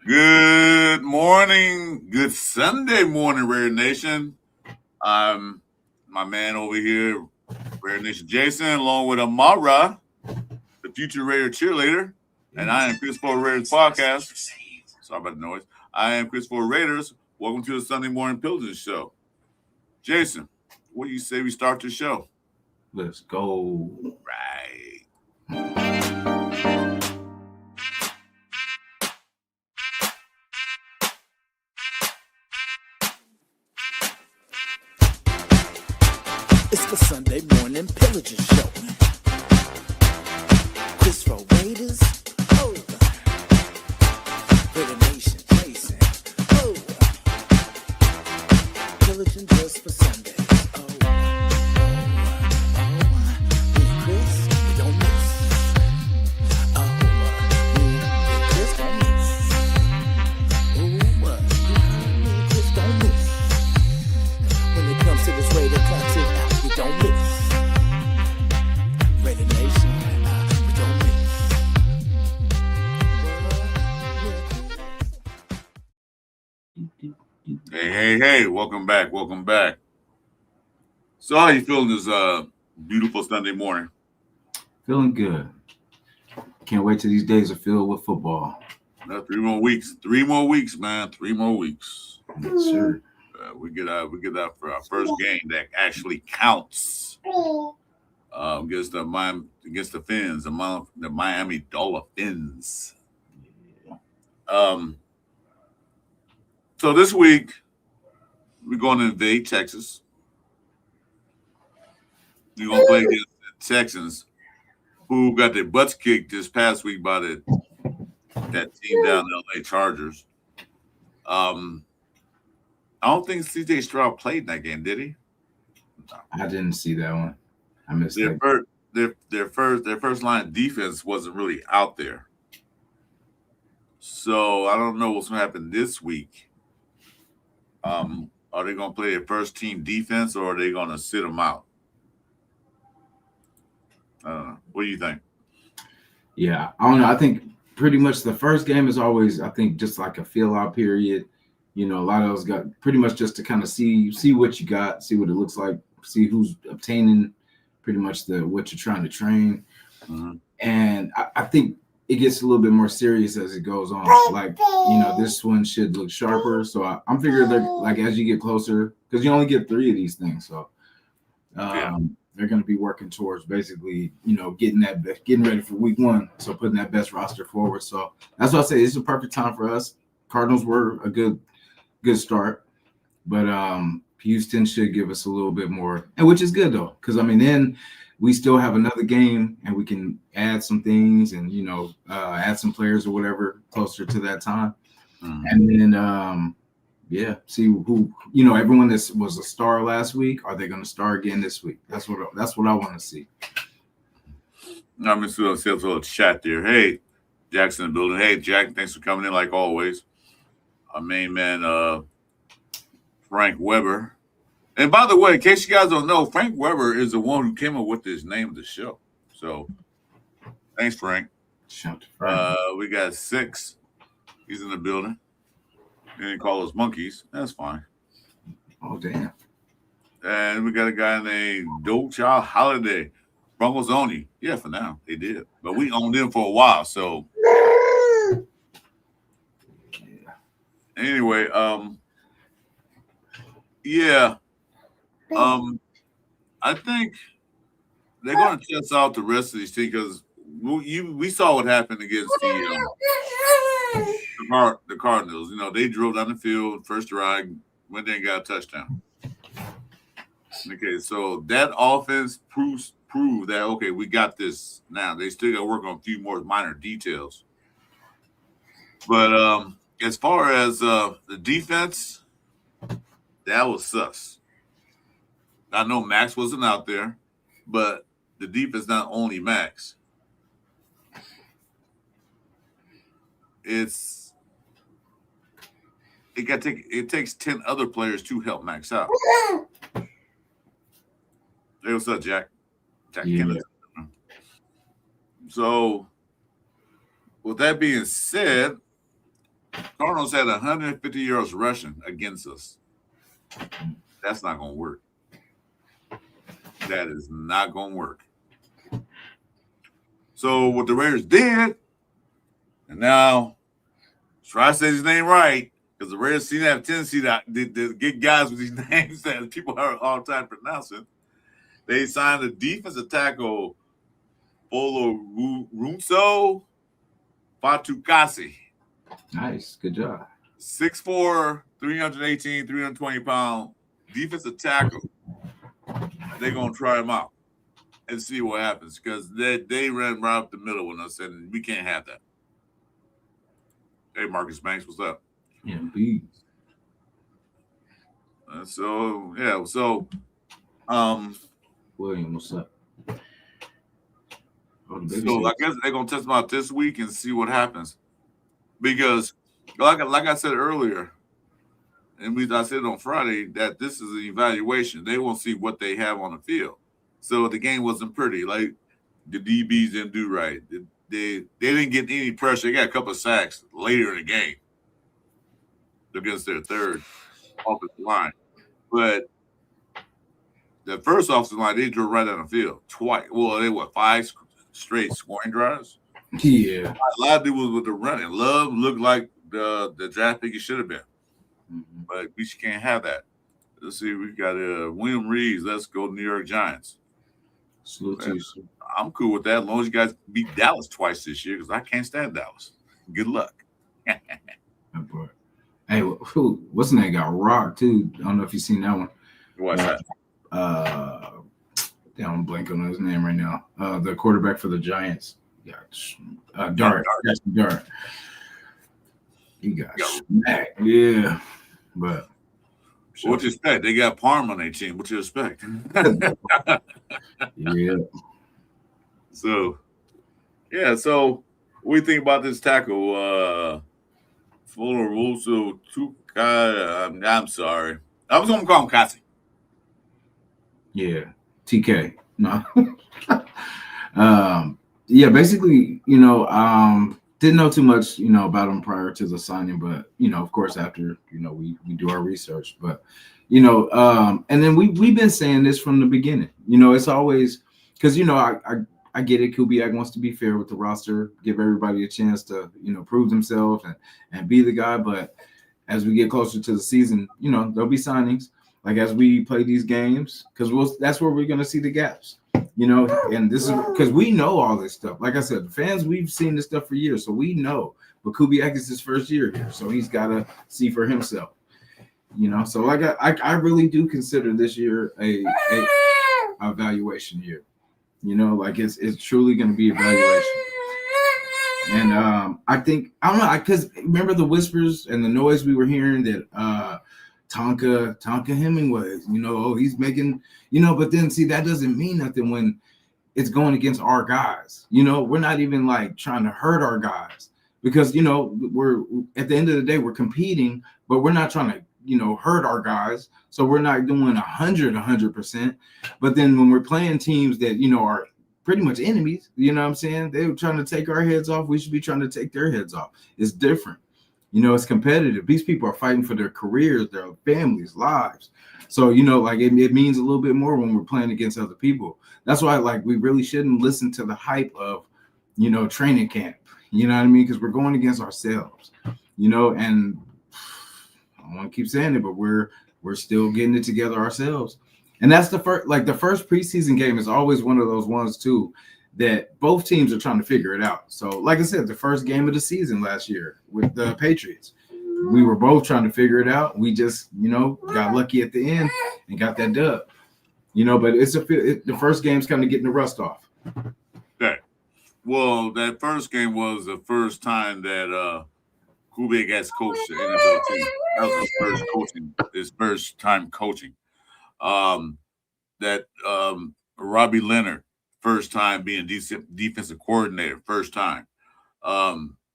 Good morning. Good Sunday morning, Raider Nation. I'm my man over here, Raider Nation Jason, along with Amara, the future Raider cheerleader, and I am Chris4Raiders podcast. Sorry about the noise. I am Chris4Raiders. Welcome to the Sunday Morning Pillaging Show. Jason, what do you say we start the show? Let's go. Right. It's the Sunday Morning Pillaging Show. Chris4Raiders, Raider Nation, Jason, pillaging just for Sundays. Me and Chris, we don't miss. Me and Chris don't miss. Me and Chris don't miss. When it comes to this Raider content, we don't miss. Raider Nation, we don't miss. Hey, welcome back. So how you feeling this beautiful Sunday morning? Feeling good. Can't wait till these days are filled with football. 3 more weeks, man. 3 more weeks. Yes, sir. We get out for our first game that actually counts. Against the Fins, the Miami Dolphins. So this week we're going to invade Texas. We're gonna play against the Texans, who got their butts kicked this past week by that team down the LA Chargers. I don't think CJ Stroud played in that game, did he? I didn't see that one. I missed their first line of defense wasn't really out there. So I don't know what's gonna happen this week. Are they gonna play their first team defense or are they gonna sit them out? I don't know. What do you think? Yeah, I don't know. I think pretty much the first game is always, I think, just like a feel out period. You know, a lot of those got pretty much just to kind of see what you got, see what it looks like, see who's obtaining pretty much what you're trying to train. Mm-hmm. And I think it gets a little bit more serious as it goes on. Like, you know, this one should look sharper. So I'm figuring they're like, as you get closer, because you only get 3 of these things. So they're going to be working towards basically, you know, getting ready for week 1. So putting that best roster forward. So that's why I say it's a perfect time for us. Cardinals were a good start, but Houston should give us a little bit more, and which is good though, because I mean, then we still have another game and we can add some things and, you know, add some players or whatever closer to that time. Mm-hmm. And then see who, you know, everyone that was a star last week, are they going to star again this week? That's what I want to see. I'm just going to see a little chat there. Hey, Jackson in the building. Hey, Jack, thanks for coming in like always. Our main man, Frank Weber. And by the way, in case you guys don't know, Frank Weber is the one who came up with this name of the show. So thanks, Frank. We got 6. He's in the building. They didn't call us monkeys. That's fine. Oh, damn. And we got a guy named Docha Holiday. Broncos own you. Yeah, for now. They did. But we owned them for a while, so anyway, I think they're going to test out the rest of these teams because we saw what happened against the Cardinals. You know, they drove down the field, first drive, went there and got a touchdown. Okay, so that offense proved that, okay, we got this now. They still got to work on a few more minor details. But as far as the defense, that was sus. I know Max wasn't out there, but the defense not only Max. It takes 10 other players to help Max out. Hey, what's up, Jack? Yeah. So with that being said, Cardinals had 150 yards rushing against us. That's not going to work. That is not going to work. So what the Raiders did, and now try to say his name right, because the Raiders seem to have a tendency to get guys with these names that people are all the time pronouncing. They signed a defensive tackle, Runso Fatukasi. Nice. Good job. 6'4", 318, 320-pound defensive tackle. They're going to try him out and see what happens, because they ran right up the middle when I said we can't have that. Hey, Marcus Banks, what's up? Yeah, bees. William, what's up? So I guess they're going to test him out this week and see what happens. Because, like I said earlier, and I said on Friday, that this is an evaluation. They won't see what they have on the field. So the game wasn't pretty. Like, the DBs didn't do right. They didn't get any pressure. They got a couple of sacks later in the game against their third offensive line. But the first offensive line, they drew right on the field twice. Well, they were 5 straight scoring drives. Yeah. A lot of it was with the running. Love looked like the draft pick he should have been. Mm-hmm. But we can't have that. Let's see. We got William Reeves. Let's go New York Giants. Salute to you, sir. I'm cool with that as long as you guys beat Dallas twice this year, because I can't stand Dallas. Good luck. Hey, what's the name? Got rocked too. I don't know if you've seen that one. What's that? I'm blanking on his name right now. The quarterback for the Giants. Yeah, Dart. He got smacked. Yeah, but what you expect? They got Parm on their team. What you expect? Yeah. So what do you think about this tackle? Fuller Russo Tuka. I'm sorry. I was gonna call him Kasi. Yeah. TK. No. Yeah, basically, didn't know too much, about him prior to the signing, but of course after, we do our research. But and then we've been saying this from the beginning. It's always because I get it. Kubiak wants to be fair with the roster, give everybody a chance to, prove themselves and be the guy. But as we get closer to the season, there'll be signings. Like as we play these games, because that's where we're going to see the gaps, and this is because we know all this stuff. Like I said, the fans, we've seen this stuff for years, so we know. But Kubiak is his first year here, so he's got to see for himself, So like I really do consider this year a evaluation year, like it's truly going to be evaluation. And I don't know, because remember the whispers and the noise we were hearing that Tonka Hemingway, he's making, but then see, that doesn't mean nothing when it's going against our guys. We're not even like trying to hurt our guys because, we're at the end of the day, we're competing, but we're not trying to, hurt our guys. So we're not doing 100%. But then when we're playing teams that, are pretty much enemies, you know what I'm saying? They were trying to take our heads off. We should be trying to take their heads off. It's different. It's competitive. These people are fighting for their careers, their families, lives. So, like it means a little bit more when we're playing against other people. That's why, we really shouldn't listen to the hype of, training camp. You know what I mean? Because we're going against ourselves, and I don't want to keep saying it, but we're still getting it together ourselves. And that's the first preseason game is always one of those ones too, that both teams are trying to figure it out. So, like I said, the first game of the season last year with the Patriots, we were both trying to figure it out. We just, got lucky at the end and got that dub. But the first game's kind of getting the rust off. Okay. Well, that first game was the first time that Kubiak has coached the NFL team. That was his first time coaching. Robbie Leonard, first time being defensive coordinator, first time.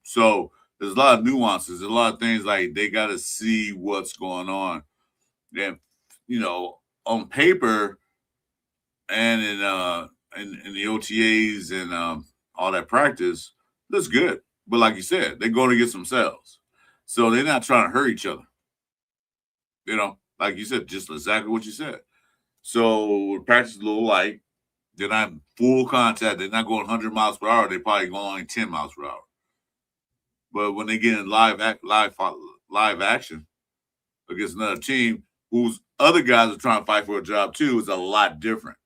So there's a lot of nuances, a lot of things like they got to see what's going on. And, on paper and in the OTAs and all that practice, looks good. But like you said, they're going against themselves. So they're not trying to hurt each other. You know, like you said, just exactly what you said. So practice is a little light. They're not full contact. They're not going 100 miles per hour. They're probably going only 10 miles per hour. But when they get in live action against another team whose other guys are trying to fight for a job too, is a lot different.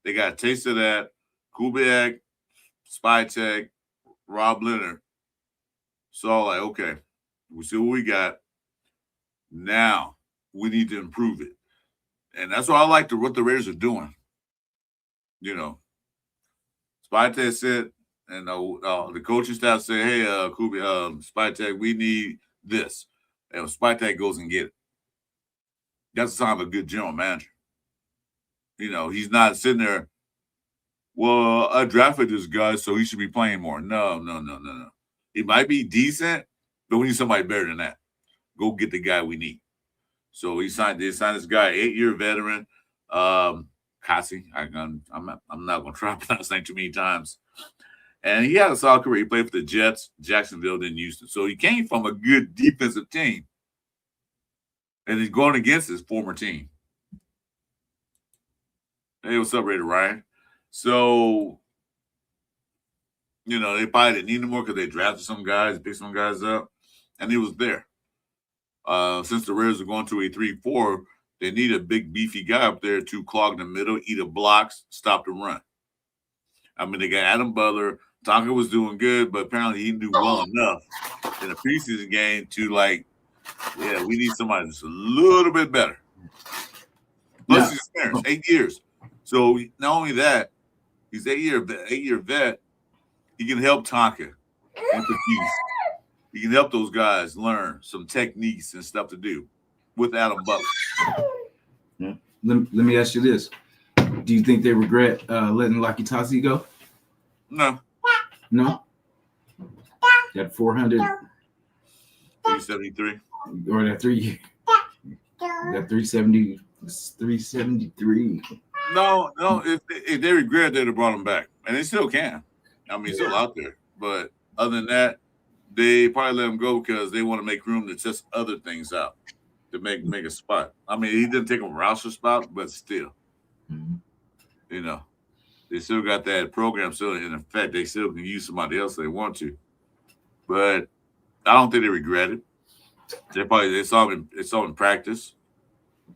They got a taste of that. Kubiak, Spytek, Rob Leonard. So like, okay, we see what we got. Now we need to improve it. And that's what I like what the Raiders are doing. You know, Spytek said, and the coaching staff said, hey, Spytek, we need this. And Spytek goes and get it. That's a sign of a good general manager. You know, he's not sitting there, well, I drafted this guy, so he should be playing more. No. He might be decent, but we need somebody better than that. Go get the guy we need. So they signed this guy, 8-year veteran, Kasi. I'm not going to try to pronounce his name too many times. And he had a solid career. He played for the Jets, Jacksonville, then Houston. So he came from a good defensive team. And he's going against his former team. Hey, what's up, Raider Ryan? So, you know, they probably didn't need him more because they drafted some guys, picked some guys up, and he was there. Since the Raiders are going to a 3-4, they need a big, beefy guy up there to clog the middle, eat the blocks, stop the run. I mean, they got Adam Butler. Tonka was doing good, but apparently he didn't do well enough in the preseason game to, like, yeah, we need somebody that's a little bit better. Plus his experience, 8 years. So not only that, he's 8-year vet. He can help Tonka and Confuse. He can help those guys learn some techniques and stuff to do with Adam Butler. Yeah. Let me ask you this. Do you think they regret letting Lakitasi go? No. No? That 400. 373. Or that 373. No. If they regret, they'd have brought him back. And they still can. I mean, he's still out there. But other than that, they probably let him go because they want to make room to test other things out to make a spot. I mean, he didn't take a roster spot, but still. Mm-hmm. You know, they still got that program still in effect. They still can use somebody else if they want to. But I don't think they regret it. They saw him in practice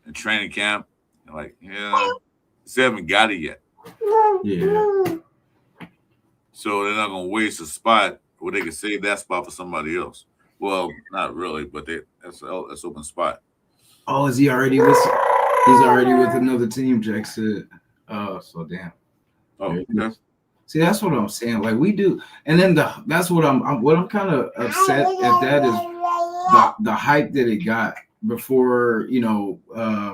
and training camp. They're like, yeah, they haven't got it yet. Yeah. So they're not gonna waste a spot where they can save that spot for somebody else. Well, not really, but that's open spot. Oh, is he already with? He's already with another team. Jack said. Oh, so damn. Oh, okay. See, that's what I'm saying. Like we do, and then that's what I'm kind of upset at. That is the hype that it got before, you know,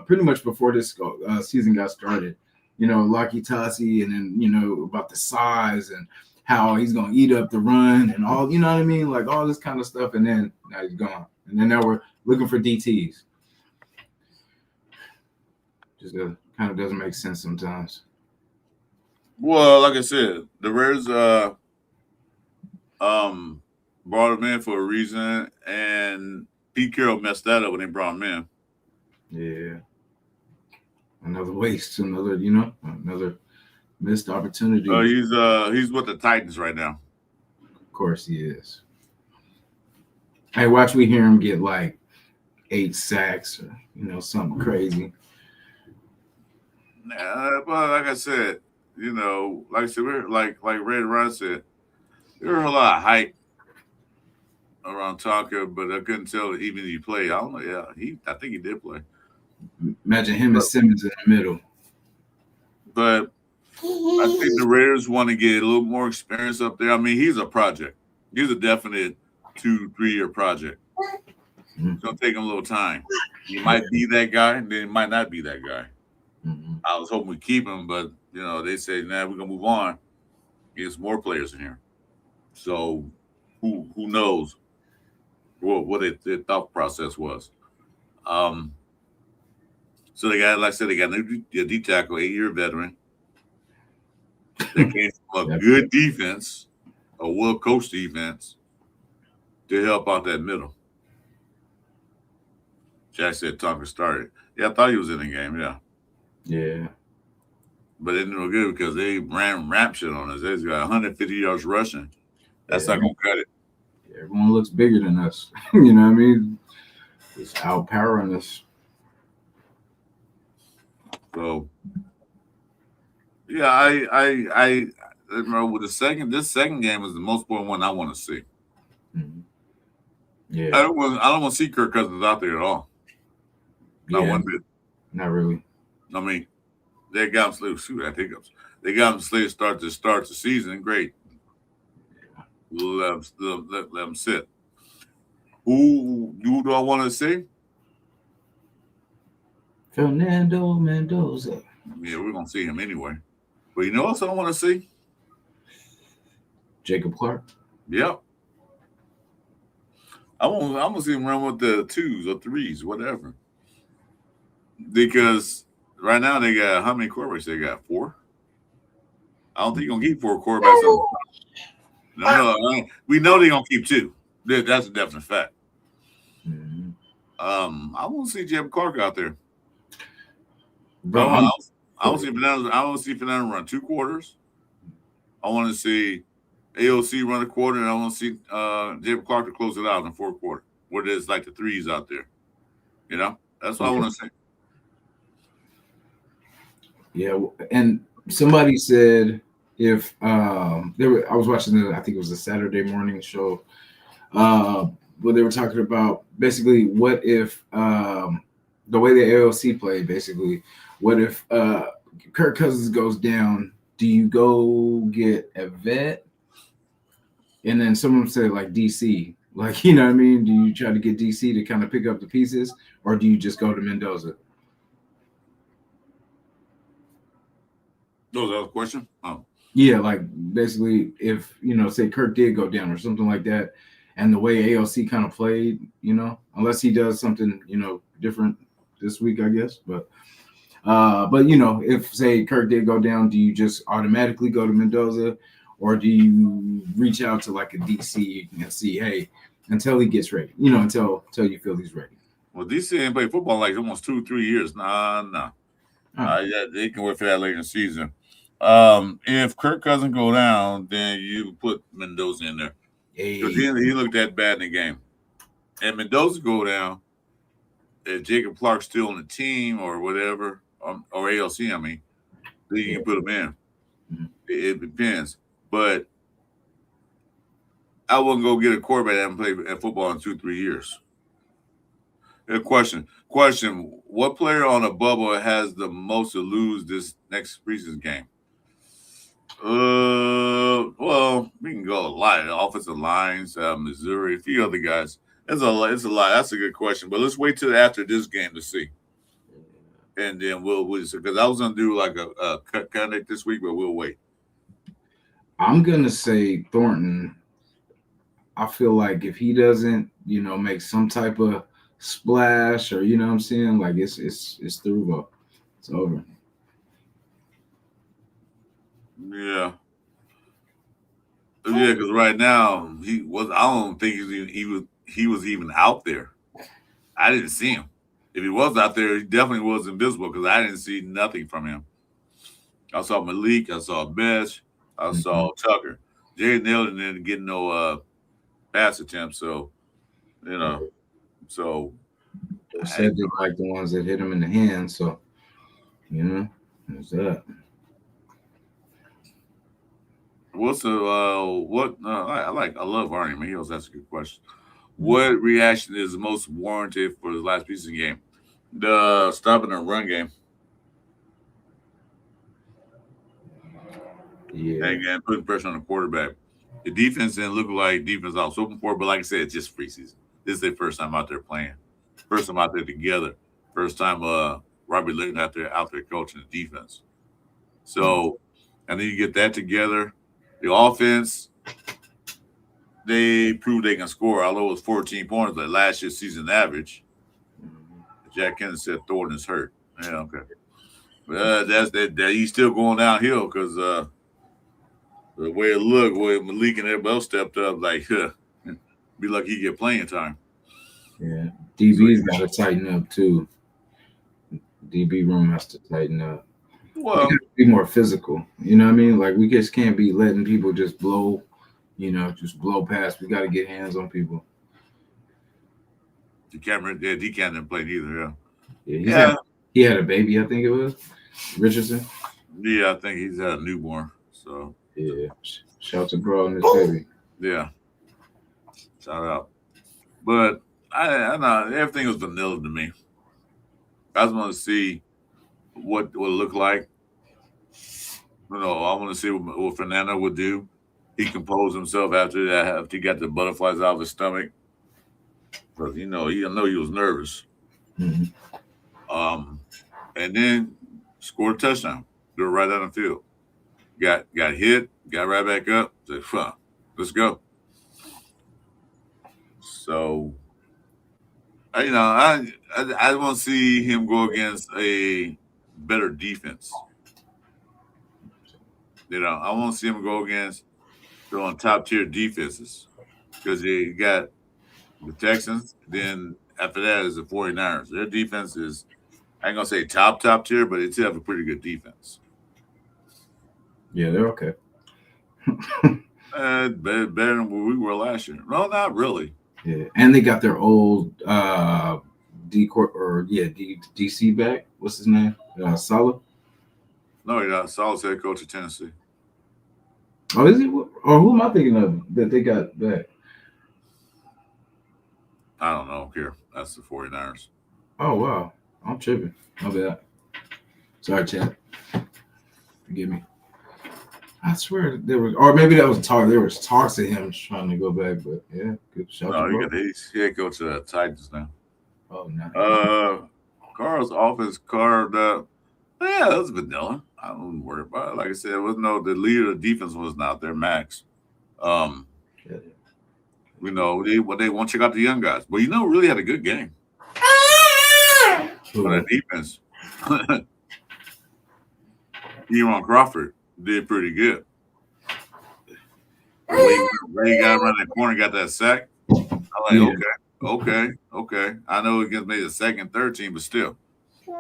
pretty much before this season got started. You know, Lakitasi, and then, you know, about the size and how he's gonna eat up the run and all, you know what I mean, like all this kind of stuff. And then now he's gone, and then now we're looking for DTs. Just kind of doesn't make sense sometimes. Well, like I said, the Raiders brought him in for a reason, and Pete Carroll messed that up when they brought him in. Yeah. Another waste, another missed opportunity. He's with the Titans right now. Of course he is. Hey, watch we hear him get like 8 sacks or, you know, something crazy. But like I said, you know, like I said, we're like Ray Ryan said, there was a lot of hype around Tonka, but I couldn't tell that even if he played. I don't know. Yeah, I think he did play. Imagine him and Simmons in the middle. But I think the Raiders want to get a little more experience up there. I mean, he's a project. He's a definite 2-3 year project. It's going to take him a little time. He might be that guy, and then he might not be that guy. Mm-hmm. I was hoping we keep him, but, you know, they say, nah, we're going to move on. There's more players in here. So who knows what their thought process was. So they got, like I said, they got a D tackle, 8-year veteran. They came from a good defense, a a well-coached defense to help out that middle. Jack said Tonka started. Yeah, I thought he was in the game, yeah. Yeah. But it didn't look good because they ran ramp shit on us. They got 150 yards rushing. That's not going to cut it. Everyone looks bigger than us. You know what I mean? It's outpowering us. So, yeah, I remember with this second game was the most important one I want to see. Mm-hmm. Yeah. I don't want to see Kirk Cousins out there at all. Not one bit. Not really. I mean, they got him slated. Shoot, I think they got him slated to start the season. Great. Let them sit. Who do I want to see? Fernando Mendoza. Yeah, we're gonna see him anyway. But you know what else I want to see? Jacob Clark. Yep. I'm gonna see him run with the 2s or 3s, whatever. Because right now they got how many quarterbacks? They got 4. I don't think you're gonna keep 4 quarterbacks. No, we know they're gonna keep 2. That's a definite fact. Mm-hmm. I want to see Jacob Clark out there. Bro, I want to see Fernando run 2 quarters. I want to see AOC run a quarter, and I want to see Jacob Clark to close it out in the 4th quarter, where there's like the 3s out there. You know, that's what I want to see. Yeah, and somebody said if I was watching I think it was a Saturday morning show, where they were talking about basically what if the way the AOC played, basically, what if Kirk Cousins goes down? Do you go get a vet? And then someone said like DC, like, you know what I mean? Do you try to get DC to kind of pick up the pieces, or do you just go to Mendoza? Was that a question? Oh. Yeah, like basically if, say Kirk did go down or something like that, and the way AOC kind of played, unless he does something, different this week, I guess. But if say Kirk did go down, do you just automatically go to Mendoza, or do you reach out to like a DC and see, hey, until he gets ready, until you feel he's ready? Well, DC ain't played football like almost 2-3 years. Nah. Yeah, they can wait for that later in the season. If Kirk Cousins go down, then you put Mendoza in there. Because he looked that bad in the game. And Mendoza go down, if Jacob Clark's still on the team or whatever, or ALC, I mean, then you can put him in. Mm-hmm. It depends. But I wouldn't go get a quarterback that hasn't played football in 2-3 years. Question. What player on a bubble has the most to lose this next preseason game? Well, we can go a lot. Offensive lines, Missouri, a few other guys. It's a lot. That's a good question. But let's wait till after this game to see. And then we'll because I was gonna do like a cut conduct this week, but we'll wait. I'm gonna say Thornton. I feel like if he doesn't, make some type of splash, or what I'm saying, like it's through, bro. It's over. Yeah, because right now I don't think he was even out there. I didn't see him. If he was out there, he definitely was invisible because I didn't see nothing from him. I saw Malik, I saw Bech, I saw Tucker. Jay Nelson didn't get no pass attempt, so so they said they like the ones that hit him in the hand, so there's that. What's I love Arnie. Man, that's a good question. What reaction is most warranted for the last preseason game? The stopping the run game. Yeah. And putting pressure on the quarterback. The defense didn't look like defense I was hoping for, but like I said, it's just preseason. This is their first time out there playing. First time out there together. First time Robbie Linton out there coaching the defense. So, and then you get that together. The offense, they proved they can score, although it was 14 points, like last year's season average. Jack Kennedy said Thornton is hurt. Yeah, okay. But he's still going downhill because The way it looked, where Malik and everybody else stepped up, like, be lucky he get playing time. Yeah, DB's got to tighten up too. DB room has to tighten up. Well, be more physical. You know what I mean? Like we just can't be letting people just blow, just blow past. We got to get hands on people. D didn't play either. Yeah. He had a baby, I think it was Richardson. Yeah, I think he's had a newborn. So yeah, shout to bro and his baby. Yeah, shout out. But I know everything was vanilla to me. I just want to see what it would look like. I want to see what Fernando would do. He composed himself after that, after he got the butterflies out of his stomach. Because I know he was nervous. Mm-hmm. And then scored a touchdown. Threw it right down the field. Got hit, got right back up. Said, let's go. So, I want to see him go against a better defense. I want to see him go against on top tier defenses because they got the Texans. Then after that is the 49ers. Their defense is, I ain't gonna say top tier, but they still have a pretty good defense. Yeah, they're okay. Better than what we were last year. No, not really. Yeah, and they got their old DC back. What's his name? Saleh. No, he's not. Saleh's head coach of Tennessee. Oh, is he? Or who am I thinking of that they got back? I don't know. Here, that's the 49ers. Oh wow, I'm tripping. My bad. Sorry, Chad. Forgive me. I swear there was, or maybe that was talk. There was talks of him trying to go back, but yeah, good shot. No, he's head coach of the Titans now. Oh, nice. Carl's offense carved up. Yeah, it was vanilla. I don't worry about it. Like I said, the leader of the defense was not there, Max. They want to check out the young guys, but really had a good game. For that defense. Eron Crawford did pretty good. Ray got around that corner, got that sack. I'm like, okay. I know it gets maybe the second, third team, but still.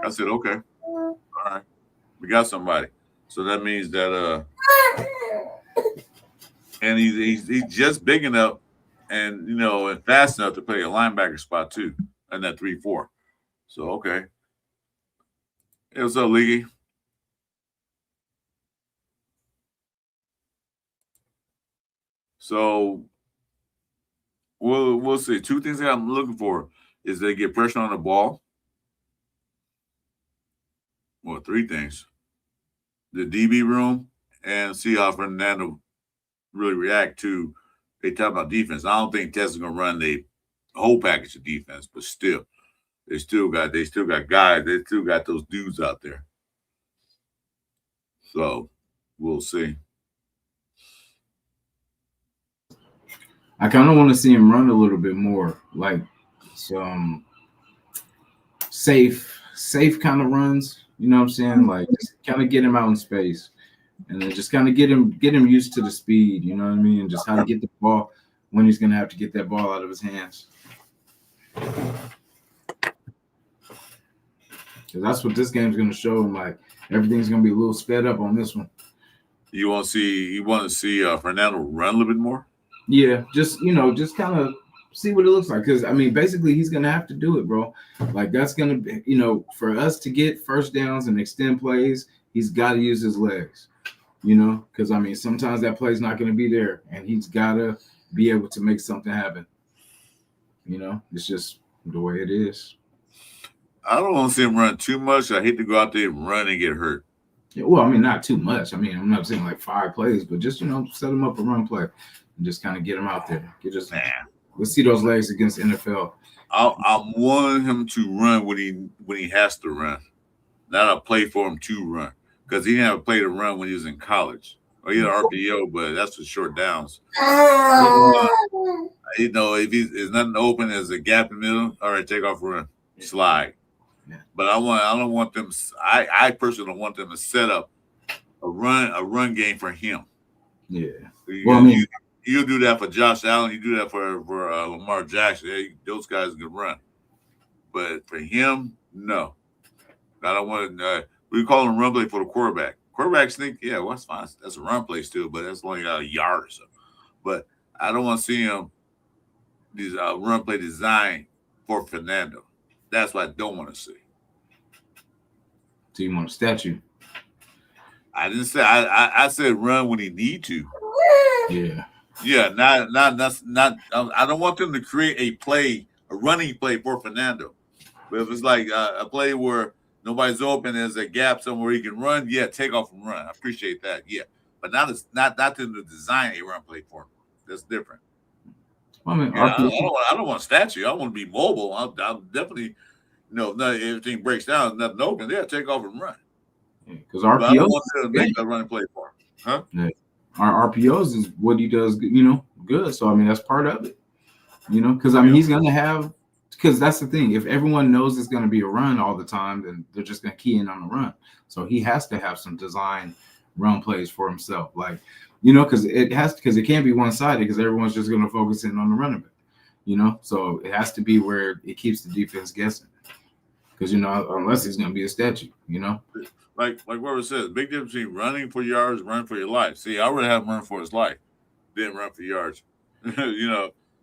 I said, okay. All right. We got somebody. So that means that and he's just big enough and and fast enough to play a linebacker spot too, and that 3-4. So okay. Hey, what's up, Leagy? So we'll see. Two things that I'm looking for is they get pressure on the ball. Well, three things. The DB room and see how Fernando really react to. They talk about defense. I don't think Texas is gonna run the whole package of defense, but still, they still got guys. They still got those dudes out there. So we'll see. I kind of want to see him run a little bit more, like some safe kind of runs. You know what I'm saying? Like just kind of get him out in space, and then just kind of get him used to the speed. You know what I mean? And just how to get the ball when he's gonna have to get that ball out of his hands. Because that's what this game's gonna show him. Like everything's gonna be a little sped up on this one. You want to see Fernando run a little bit more? Yeah, just kind of see what it looks like. Because basically, he's gonna have to do it, bro. Like that's gonna be, for us to get first downs and extend plays, he's got to use his legs. Because sometimes that play's not gonna be there, and he's gotta be able to make something happen. It's just the way it is. I don't want to see him run too much. I hate to go out there and run and get hurt. Yeah, well, not too much. I'm not saying like 5 plays, but just set him up a run play. And just kind of get him out there. Let's see those legs against NFL. I want him to run when he has to run, not a play for him to run, because he didn't have a play to run when he was in college. Or he had an RPO, but that's for short downs. If there's nothing open, there's a gap in the middle. All right, take off, run, slide. Yeah. But I don't want them. I personally don't want them to set up a run game for him. Yeah. You, Well, I mean, you do that for Josh Allen. You do that for Lamar Jackson. Those guys can run. But for him, no. I don't want to. We call him run play for the quarterback. Quarterback sneak, yeah, well, that's fine. That's a run play still, but that's only a yard or so. But I don't want to see him these run play design for Fernando. That's what I don't want to see. do you want a statue? I didn't say. I said run when he need to. Yeah. Yeah, not. I don't want them to create a running play for Fernando. But if it's like a play where nobody's open, there's a gap somewhere he can run, yeah, take off and run. I appreciate that, yeah. But not them to design a run play for him. That's different. I mean, Yeah, I don't want a statue. I want to be mobile. I'll definitely, if everything breaks down, nothing open, yeah, take off and run. Because I RPOs, don't want to make a running play for him. Huh? Yeah. Our RPOs is what he does, good. So I mean, that's part of it, because I mean, he's gonna have. Because that's the thing. If everyone knows it's going to be a run all the time, then they're just going to key in on the run. So he has to have some design run plays for himself. Like, because it can't be one-sided because everyone's just going to focus in on the running back, So it has to be where it keeps the defense guessing. Because, unless he's going to be a statue, Like Weber says, big difference between running for yards, running for your life. See, I would have him run for his life, didn't run for yards.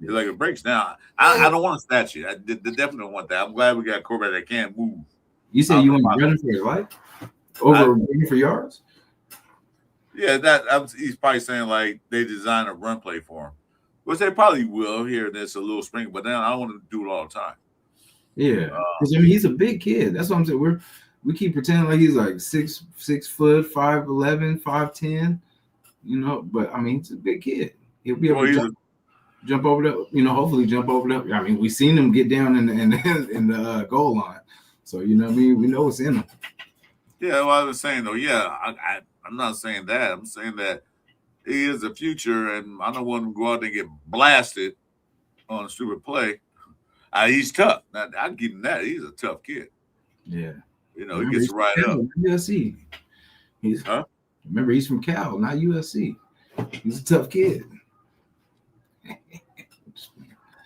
Like it breaks down. I don't want a statue. I definitely don't want that. I'm glad we got a quarterback that can't move. You say you want to run for his life over running for yards? Yeah, he's probably saying like they designed a run play for him, which they probably will here and there's a little spring. But then I don't want to do it all the time. Yeah, because I mean he's a big kid. That's what I'm saying. We keep pretending like he's like 6 foot, 5'11", 5'10", But I mean he's a big kid. He'll be able to jump over the, hopefully jump over the. I mean, we've seen him get down in the goal line, so we know what's in him. Yeah, well, I was saying though, yeah, I'm not saying that. I'm saying that he is the future, and I don't want him to go out there and get blasted on a stupid play. He's tough. Now, I'll give him that. He's a tough kid. Yeah, he gets right up. USC. Remember, he's from Cal, not USC. He's a tough kid.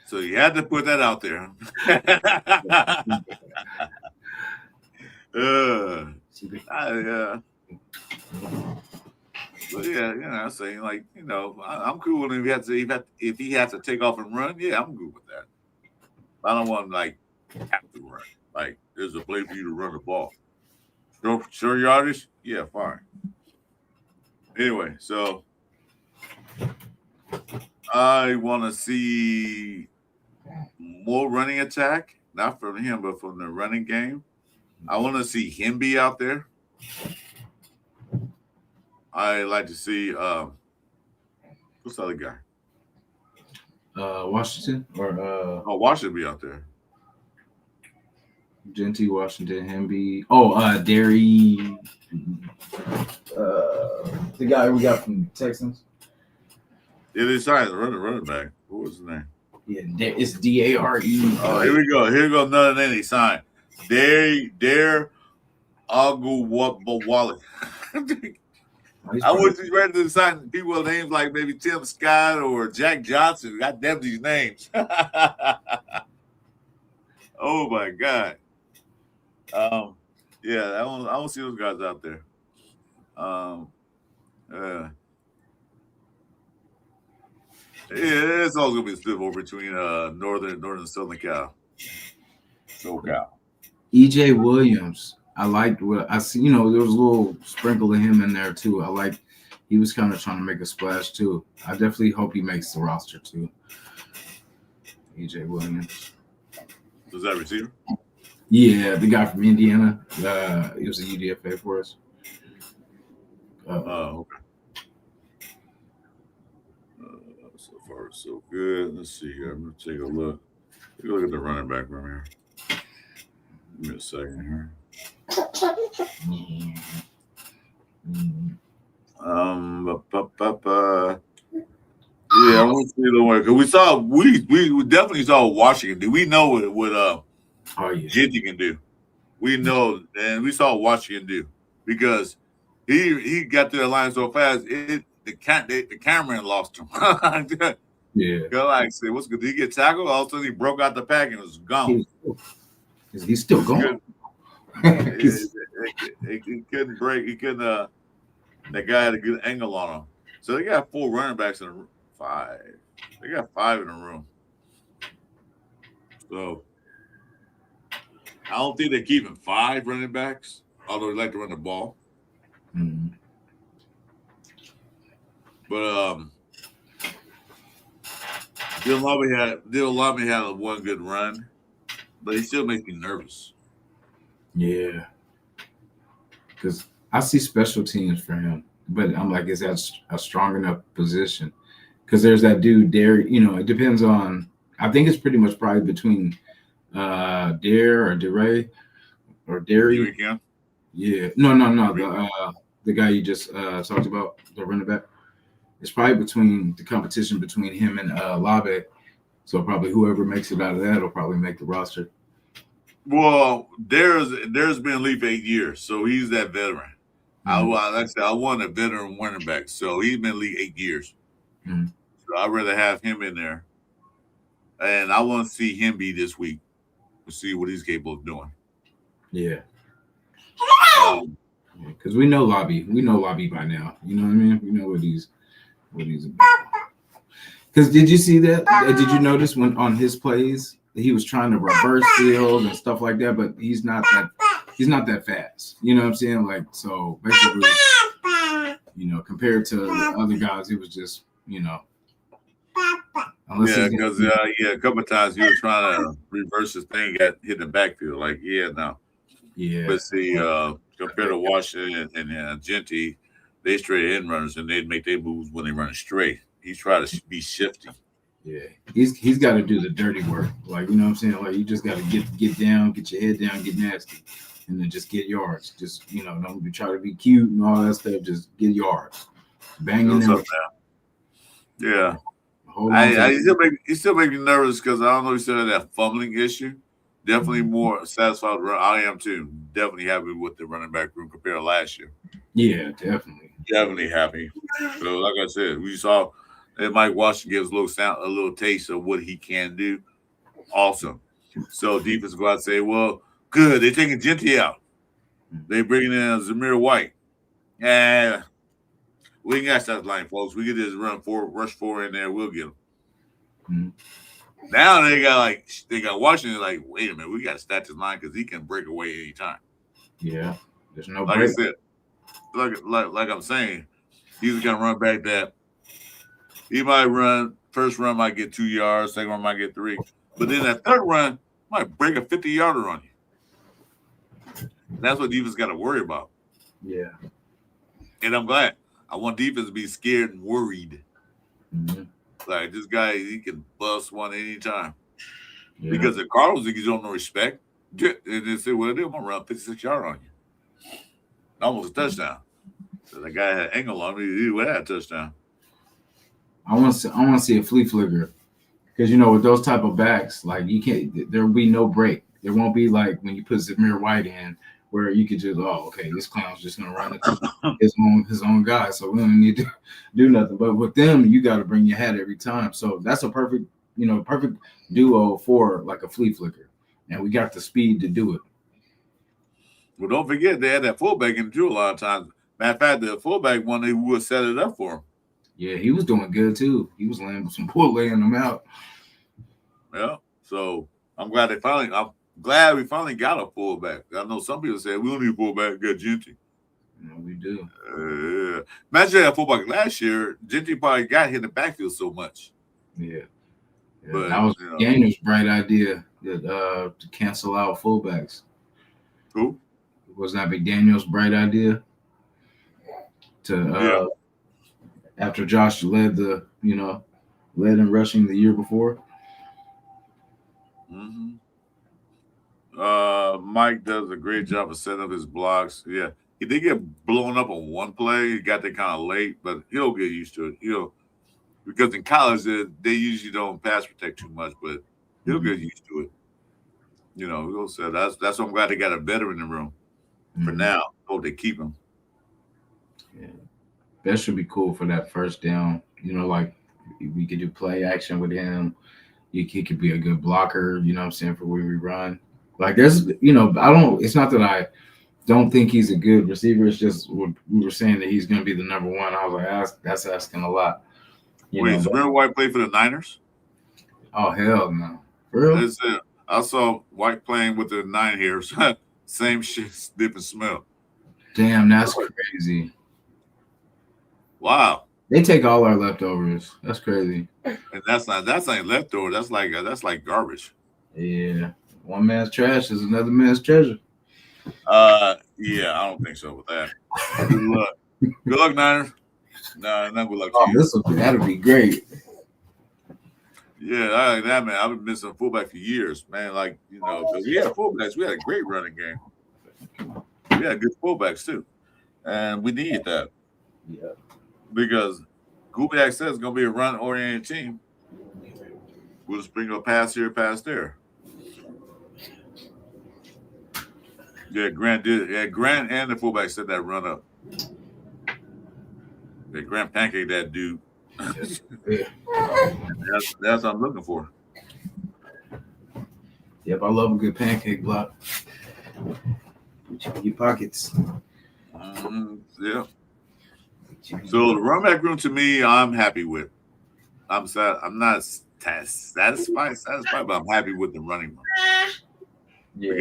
So you had to put that out there. But yeah, I'm saying like, I'm cool with him if he has to take off and run. Yeah, I'm good with that. I don't want him like have to run. Like there's a play for you to run the ball. Sure yardage? Yeah, fine. Anyway, so I want to see more running attack, not from him, but from the running game. I want to see him be out there. I like to see what's the other guy? Washington or Washington be out there. Genty, Washington, Hemby. Derry. The guy we got from Texans. Yeah, they signed the running back. What was his name? Yeah, it's Dare. Oh, here we go. Here we go. Another name they signed. Dare Aguwale. I was just ready to sign people with names like maybe Tim Scott or Jack Johnson. Got them these names. Oh my God. Yeah, I don't see those guys out there. Yeah, it's always gonna be a split over between northern and southern Cal. SoCal. EJ Williams. I liked what I see. There was a little sprinkle of him in there too. He was kind of trying to make a splash too. I definitely hope he makes the roster too. EJ Williams. Was that receiver? Yeah, the guy from Indiana. He was a UDFA for us. Okay. So far, so good. Let's see here. I'm going to take a look. Take a look at the running back from here. Give me a second here. Yeah, I want to see the one because we definitely saw what Washington do. We know what Genty can do. We know, and we saw what Washington do because he got to the line so fast. the cameraman lost him. Yeah. Go like say, what's good? Did he get tackled? All of a sudden he broke out the pack and was gone. He's still going. He couldn't break. He couldn't. That guy had a good angle on him. So they got 4 running backs in the room. 5. They got 5 in the room. So I don't think they're keeping 5 running backs, although they like to run the ball. Mm-hmm. But Dylan Lobby had one good run, but he still makes me nervous. Yeah, because I see special teams for him, but I'm like, is that a strong enough position? Because there's that dude, Dare. You know, it depends on. I think it's pretty much probably between Dare or DeRay or Derry. Yeah, no. The guy you just talked about, the running back. It's probably between the competition between him and Labe. So probably whoever makes it out of that will probably make the roster. Well, Dare's been in the league for 8 years, so he's that veteran. Mm-hmm. Like I said, I want a veteran running back, so he's been in the league 8 years. Mm-hmm. So I'd rather have him in there, and I want to see him be this week to see what he's capable of doing. Yeah. Because we know Lobby by now. You know what I mean? We know what he's about. Because did you see that? Did you notice when on his plays he was trying to reverse field and stuff like that, but he's not that fast. You know what I'm saying? Like, so basically, you know, compared to the other guys, it was just, you know. Yeah, because a couple of times he was trying to reverse his thing, got hit in the backfield. Like, no. Yeah. But see, compared to Washington and Genty, they straight end runners and they'd make their moves when they run straight. He's trying to be shifty. Yeah, he's got to do the dirty work. Like, you know what I'm saying? Like, you just got to get down, get your head down, get nasty, and then just get yards. Just, you know, don't be try to be cute and all that stuff. Just get yards, banging them. Yeah, he still make me nervous because I don't know. He still had that fumbling issue. Definitely more satisfied. I am too. Definitely happy with the running back room compared to last year. Yeah, definitely happy. So, like I said, we saw that Mike Washington gives a little taste of what he can do. Awesome. So defense go out and say, well, good. They're taking Genty out. They bringing in Zamir White. And we ain't got to start the line, folks. We can just rush 4 in there. We'll get them. Mm-hmm. Now they got Washington like, wait a minute, we got to stat this line because he can break away anytime. Yeah, there's no like break. I said, like I'm saying, he's gonna run back that. He might run first run might get 2 yards, second run might get 3, but then that third run might break a 50-yarder on you. That's what defense got to worry about. Yeah, and I'm glad. I want defense to be scared and worried. Mm-hmm. Like, this guy, he can bust one anytime. Yeah. Because the Cardinals think he's on no respect. And they say, well, they're going to run 56 yards on you. Almost a touchdown. So the guy had angle on me. He would have a touchdown. I want to see a flea flicker. Because, you know, with those type of backs, like, there will be no break. There won't be like when you put Zamir White in, where you could just, this clown's just gonna run his own guy, so we don't need to do nothing. But with them, you got to bring your hat every time. So that's a perfect duo for like a flea flicker, and we got the speed to do it. Well, don't forget they had that fullback in too a lot of times. Matter of fact, the fullback one they would set it up for him. Yeah, he was doing good too. He was laying them out. Yeah, so I'm glad we finally got a fullback. I know some people say we don't need a fullback. Got Genty. No, we do. Imagine that fullback last year. Genty probably got hit in the backfield so much. Yeah. But that was Daniel's bright idea to cancel out fullbacks. Who? Was that McDaniel's bright idea to after Josh led in rushing the year before? Mm-hmm. Mike does a great job of setting up his blocks. Yeah, he did get blown up on one play. He got there kind of late, but he'll get used to it. Because in college they usually don't pass protect too much, but he'll get used to it. We'll say that's why I'm glad they got a veteran in the room for now. Hope they keep him. Yeah, That should be cool for that first down. You know, like we could do play action with him. He could be a good blocker, you know what I'm saying, for when we run. Like there's, it's not that I don't think he's a good receiver. It's just we were saying that he's going to be the number one. I was like, that's asking a lot. Wait, is Real White play for the Niners? Oh, hell no. For real? I saw White playing with the Niners. Same shit, different smell. Damn, that's crazy. Wow. They take all our leftovers. That's crazy. And that's not leftover. That's like garbage. Yeah. One man's trash is another man's treasure. Yeah, I don't think so with that. Good luck. Good luck, Niners. No, not good luck to you. That'll be great. Yeah, I like that, man. I've been missing fullback for years, man. Like, because we had fullbacks. We had a great running game. We had good fullbacks, too. And we need that. Yeah. Because Kubiak says it's going to be a run-oriented team. We'll just bring a pass here, pass there. Yeah, Grant did. Yeah, Grant and the fullback set that run up. Yeah, Grant pancake that dude. Yeah. That's what I'm looking for. Yep, I love a good pancake block. Your pockets. Yeah. So the run back room to me, I'm happy with. I'm sad. I'm not satisfied, but I'm happy with the running room. Yeah.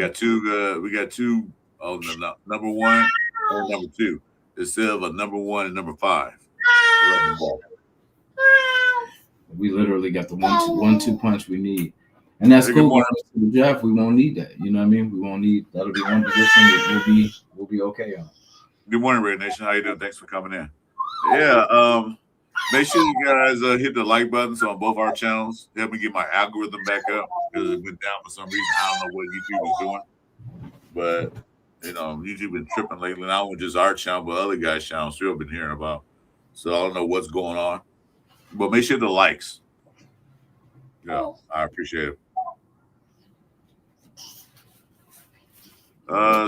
We got two. Oh, number one or number two instead of a number one and number 5. We literally got the 1-2 punch we need, and that's cool. Going into the draft, we won't need that. You know what I mean? We won't need that'll be one position that we'll be okay on. Good morning, Red Nation. How you doing? Thanks for coming in. Yeah. Make sure you guys hit the like buttons on both our channels. Help me get my algorithm back up because it went down for some reason. I don't know what YouTube is doing, but YouTube been tripping lately. Not only just our channel, but other guys' channels too. I've been hearing about. So I don't know what's going on, but make sure the likes. Yeah, I appreciate it.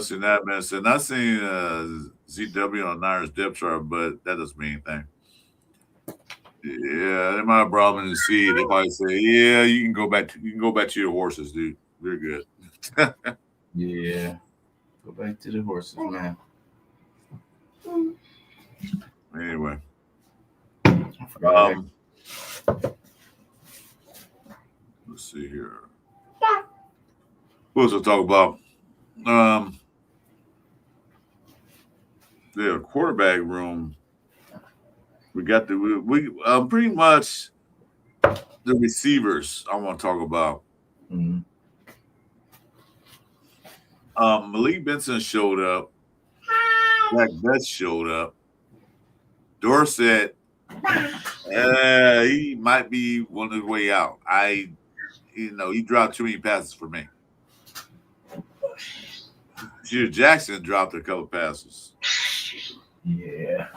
See that man said not seeing ZW on Niners depth chart, but that doesn't mean anything. Yeah, they might have brought him in the seed. They probably say, "Yeah, you can go back to your horses, dude. We're good." Yeah, go back to the horses, man. Anyway, let's see here. What else to talk about? The quarterback room. We got pretty much the receivers I want to talk about. Mm-hmm. Malik Benson showed up. Zach Bech showed up. Dorsett, he might be on his way out. He dropped too many passes for me. Jackson dropped a couple passes. Yeah.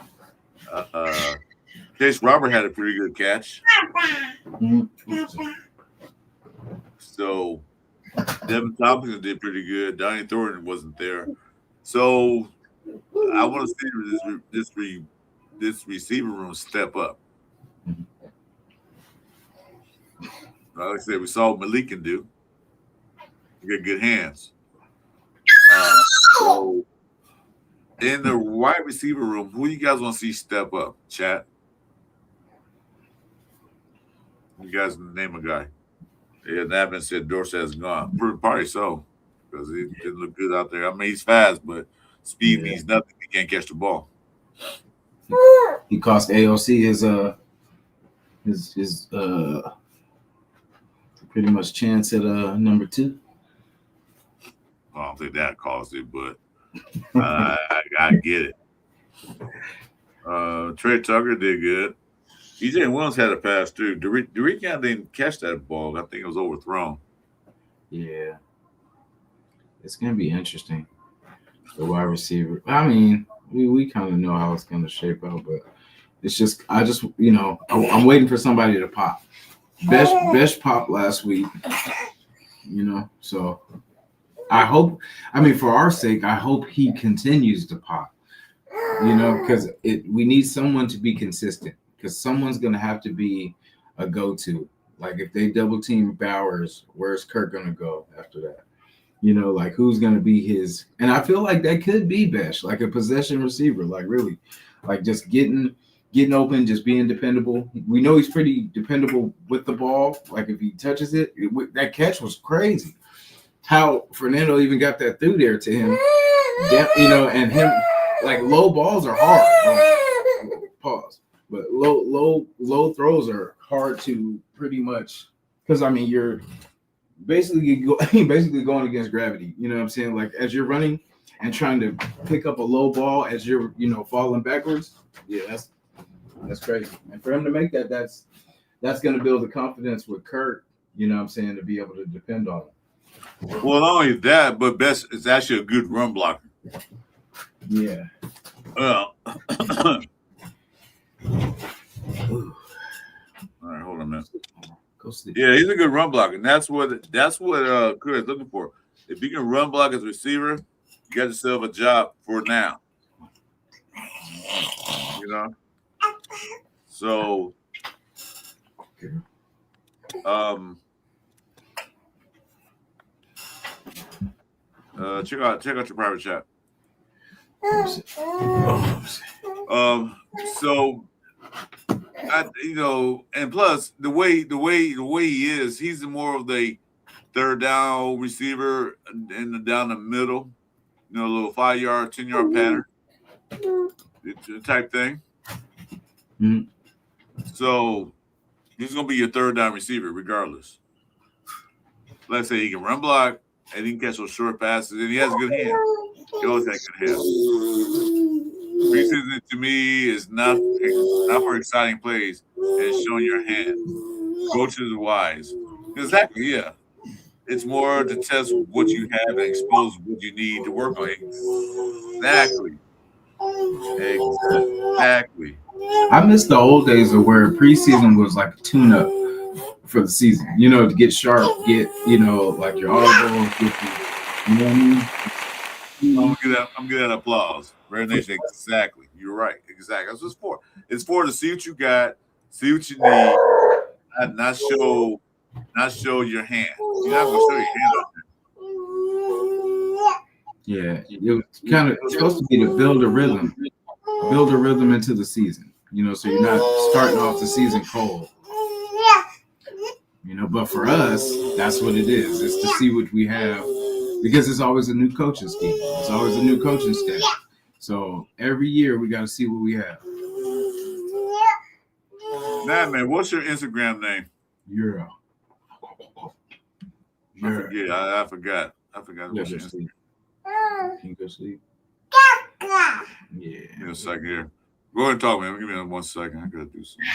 Chase Robert had a pretty good catch. So Devin Thompson did pretty good. Donnie Thornton wasn't there. So I want to see this receiver room step up. Like I said, we saw what Malik can do. He got good hands. So in the wide receiver room, who you guys want to see step up? Chat. You guys name a guy. Yeah, Navin said Dorsett is gone. Probably so, because he didn't look good out there. I mean, he's fast, but speed means nothing. He can't catch the ball. He cost AOC his pretty much chance at number 2. I don't think that caused it, but I get it. Trey Tucker did good. EJ Williams had a pass too. Dorican didn't catch that ball. I think it was overthrown. Yeah. It's going to be interesting. The wide receiver. I mean, we kind of know how it's going to shape out, but it's just, I'm waiting for somebody to pop. Bech popped last week, so I hope, for our sake, I hope he continues to pop. You know, because we need someone to be consistent, because someone's going to have to be a go-to. Like if they double team Bowers, where's Kirk going to go after that? You know, like who's going to be his? And I feel like that could be Bech, like a possession receiver, like really, like just getting open, just being dependable. We know he's pretty dependable with the ball. Like if he touches it, that catch was crazy. How Fernando even got that through there to him, you know, and him, like low balls are hard. Pause. But low throws are hard to pretty much, because I mean you're basically going against gravity. You know what I'm saying? Like as you're running and trying to pick up a low ball as you're, you know, falling backwards. Yeah, that's crazy. And for him to make that, that's going to build the confidence with Kurt. You know what I'm saying, to be able to depend on him. Well, not only that, but Bech is actually a good run blocker. Yeah. All right, hold on a minute. Yeah, he's a good run blocker, and that's what Chris is looking for. If you can run block as a receiver, you got yourself a job for now. You know. So, check out your private chat. So, you know, and plus the way he is, he's more of the third down receiver and down the middle, you know, a little 5-yard, 10-yard pattern type thing. Mm-hmm. So he's gonna be your third down receiver regardless. Let's say he can run block and he can catch those short passes, and he has a good hand. He always has good hands. Preseason to me is not for exciting plays and showing your hand. Coaches are wise. Exactly, yeah. It's more to test what you have and expose what you need to work on. Exactly. I miss the old days of where preseason was like a tune-up for the season. You know, to get sharp, get, you know, like your audible, you know what I mean? I'm gonna get that applause. Red Nation, exactly. You're right. Exactly. That's what it's for. It's for to see what you got, see what you need, not show your hand. You're not gonna show your hand out Yeah, there. it's supposed to be to build a rhythm into the season. You know, so you're not starting off the season cold. You know, but for us, that's what it is. It's to see what we have. Because it's always a new coaching scheme. It's always a new coaching staff. So every year we got to see what we have. Nah, man, what's your Instagram name? Euro. I forgot. What's your Instagram? Can you go sleep? Yeah. Give me a second here. Go ahead and talk, man. Give me 1 second. I gotta do something.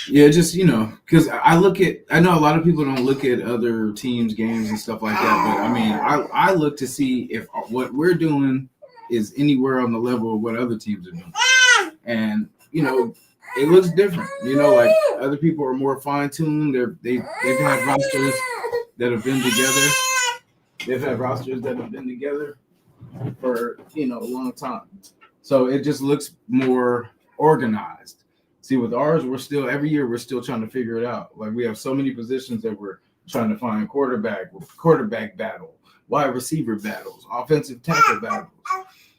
Yeah, just, you know, because I know a lot of people don't look at other teams' games and stuff like that, but I mean, I look to see if what we're doing is anywhere on the level of what other teams are doing. And, you know, it looks different. You know, like other people are more fine-tuned. They've had rosters that have been together. They've had rosters that have been together for, you know, a long time. So it just looks more organized. See, with ours, every year we're still trying to figure it out. Like we have so many positions that we're trying to find quarterback battle, wide receiver battles, offensive tackle battles.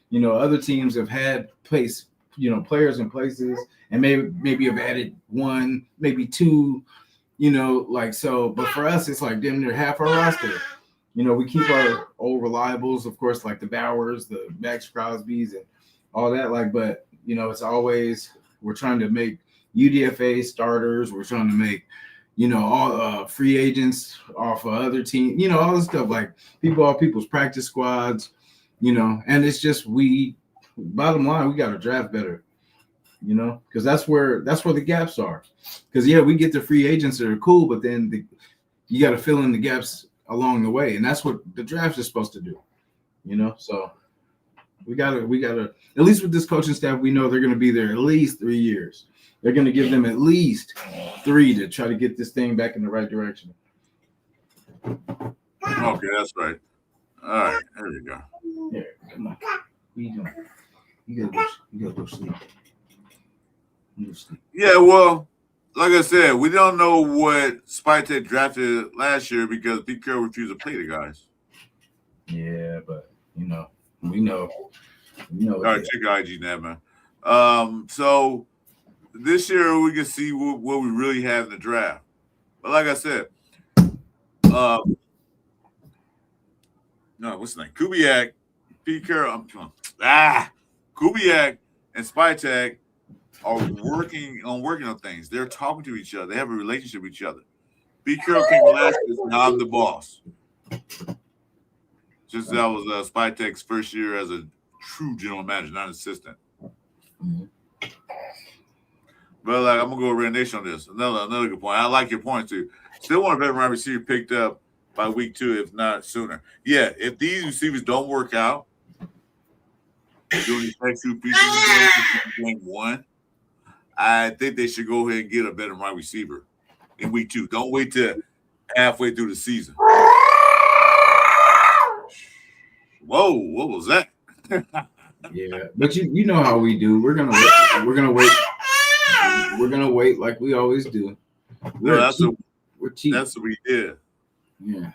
You know, other teams have had players in places and maybe have added one, maybe two, you know, like so. But for us, it's like damn near half our roster. You know, we keep our old reliables, of course, like the Bowers, the Max Crosbys, and all that. Like, but you know, it's always. We're trying to make UDFA starters. We're trying to make, you know, all free agents off of other teams, you know, all this stuff, like people's practice squads, you know, and it's just bottom line, we got to draft better, you know, because that's where the gaps are. Because, yeah, we get the free agents that are cool, but then you got to fill in the gaps along the way. And that's what the draft is supposed to do, you know, so. We gotta, at least with this coaching staff, we know they're going to be there at least 3 years. They're going to give them at least 3 to try to get this thing back in the right direction. Okay, that's right. All right, there you go. Yeah, come on. What you doing? You gotta go sleep. You go sleep. Yeah, well, like I said, we don't know what Spytek drafted last year because Pete Carroll refused to play the guys. Yeah, but we know. All right, check your IG now, man. So this year we can see what we really have in the draft. But like I said, no, what's his name? Kubiak, Pete Carroll. Kubiak and Spytek are working on things. They're talking to each other. They have a relationship with each other. Pete Carroll came last year. Now I'm the boss. Just that was Spytek's first year as a true general manager, not an assistant. Mm-hmm. But like, I'm gonna go with Red Nation on this. Another good point. I like your point too. Still want a veteran wide receiver picked up by week 2, if not sooner. Yeah, if these receivers don't work out during these next 2 preseason game 1, I think they should go ahead and get a veteran wide receiver in week 2. Don't wait till halfway through the season. Whoa, what was that? Yeah, but you know how we do. We're gonna wait. We're gonna wait like we always do. We're cheap. That's what we did. Yeah.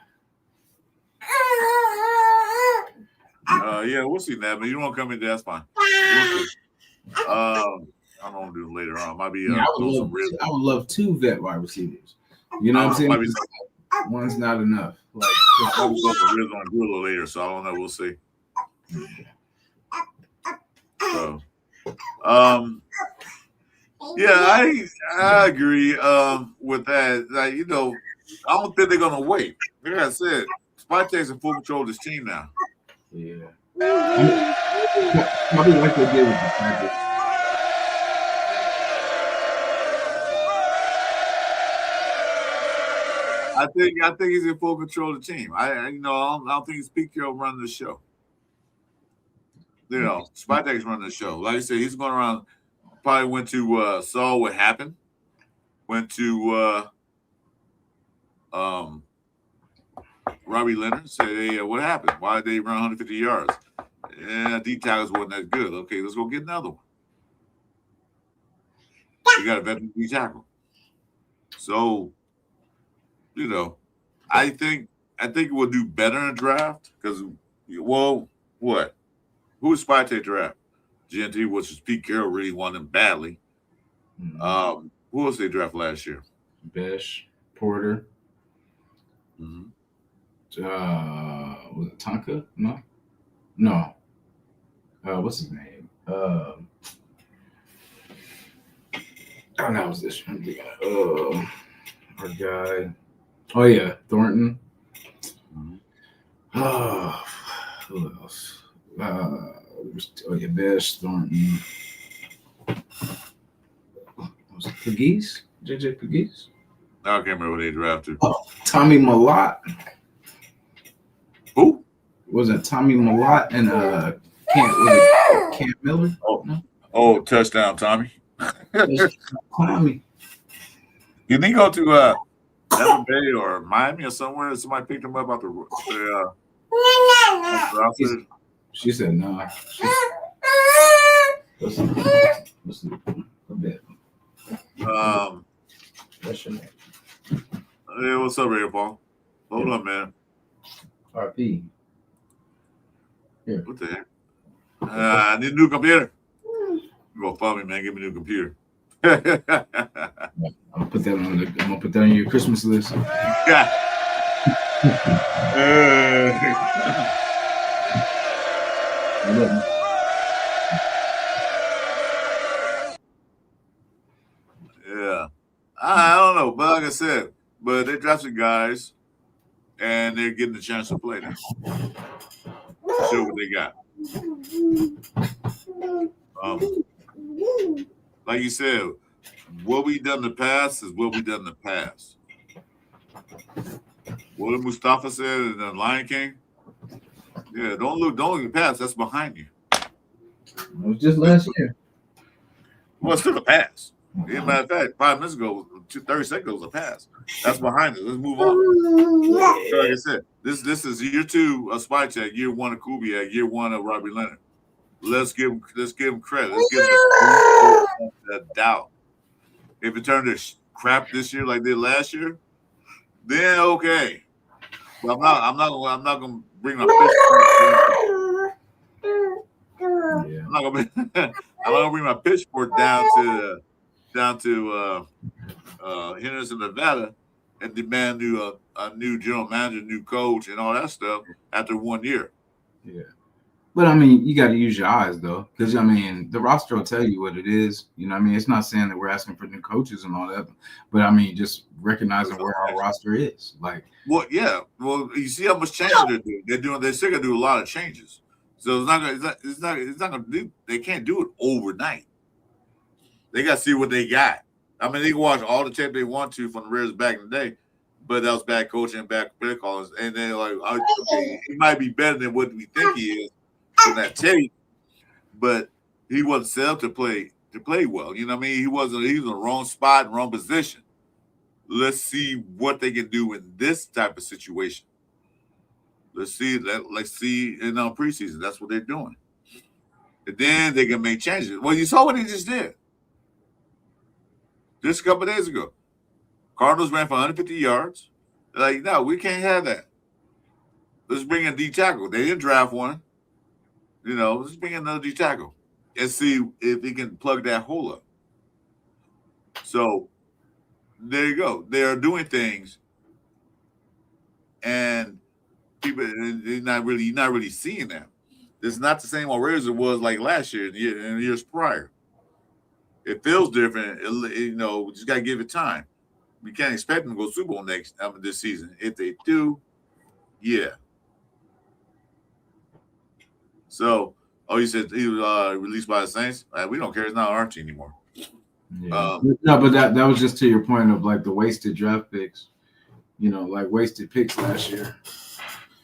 Yeah, we'll see that. But you don't want to come in there, that's fine. We'll see. I don't want to do it later on. Might be. I would love 2 vet wide receivers. You know what I'm saying? One's not enough. Like I'll go for ribs on grill later, so I don't know. We'll see. So, yeah, I agree with that. Like, I don't think they're gonna wait. Like I said, Spytek's in full control of this team now. Yeah. Probably like they did with the Packers. I think he's in full control of the team. I don't think it's Pete Carroll running the show. Spytek's running the show. Like I said, he's going around. Probably went to saw what happened. Went to Robbie Leonard. Said, "Hey, what happened? Why did they run 150 yards? Yeah, D tackles wasn't that good. Okay, let's go get another one. You got a veteran D tackle. So, I think we'll do better in the draft because, what? Who is Spytek draft? GNT, which is Pete Carroll, really wanted him badly. Mm-hmm. Who else they draft last year? Bech, Porter. Mm-hmm. Was it Tonka? No. What's his name? Oh, that was this one. Our guy. Oh yeah, Thornton. Mm-hmm. Who else? Bech, Thornton. Was it Pegues? JJ Pegues? I can't remember who they drafted. Tommy Malott. Who? Was it Tommy Malott and Cam Miller? Oh, touchdown, Tommy. Tommy. You think go to Tampa Bay or Miami or somewhere? Somebody picked him up out the She said no. Listen, a bit. Hey, what's up, Ray Paul? Hold on, man. RP. Here. What the heck? I need a new computer. You gonna follow me, man? Give me a new computer. I'm gonna put that on your Christmas list. Yeah. Yeah. I don't know, but like I said, they drafted guys and they're getting the chance to play now. Show what they got. Like you said, what we done in the past is what we done in the past. What did Mustafa said in the Lion King? Yeah, don't look at the past. That's behind you. It was just last year. Well, it's still the past. As a matter of fact, 5 minutes ago, 30 seconds ago was a pass. That's behind us. Let's move on. So like I said, this is year 2 of Spytek, year 1 of Kubiak, year 1 of Robbie Leonard. let's give him credit. Let's give him the doubt. If it turned to crap this year like they did last year, then okay. But I'm not gonna bring my pitchfork. Yeah. I'm not gonna bring my pitchfork down to Henderson, Nevada, and demand a new general manager, new coach, and all that stuff after 1 year. Yeah. But I mean, you got to use your eyes though, because I mean, the roster will tell you what it is. You know, what I mean, it's not saying that we're asking for new coaches and all that, but I mean, just recognizing where our roster is. Like, well, yeah. Well, you see how much change they're doing. They're still gonna do a lot of changes. So it's not gonna do. They can't do it overnight. They got to see what they got. I mean, they can watch all the tape they want to from the Raiders back in the day, but that was bad coaching and bad play calls. And then like, okay, he might be better than what we think he is from that tape, but he wasn't set up to play well. You know what I mean? He was in the wrong spot, wrong position. Let's see what they can do in this type of situation. Let's see in preseason. That's what they're doing. And then they can make changes. Well, you saw what he just did. Just a couple of days ago. Cardinals ran for 150 yards. They're like, no, we can't have that. Let's bring in D tackle. They didn't draft one. You know, let's bring in another D tackle and see if he can plug that hole up. So there you go. They are doing things, and people they're not really seeing that. It's not the same old Raiders it was like last year and years prior. It feels different. You know, we just got to give it time. We can't expect them to go Super Bowl this season. If they do, yeah. So, you said he was released by the Saints? We don't care. It's not our team anymore. Yeah. No, but that was just to your point of like the wasted draft picks. You know, like wasted picks last year.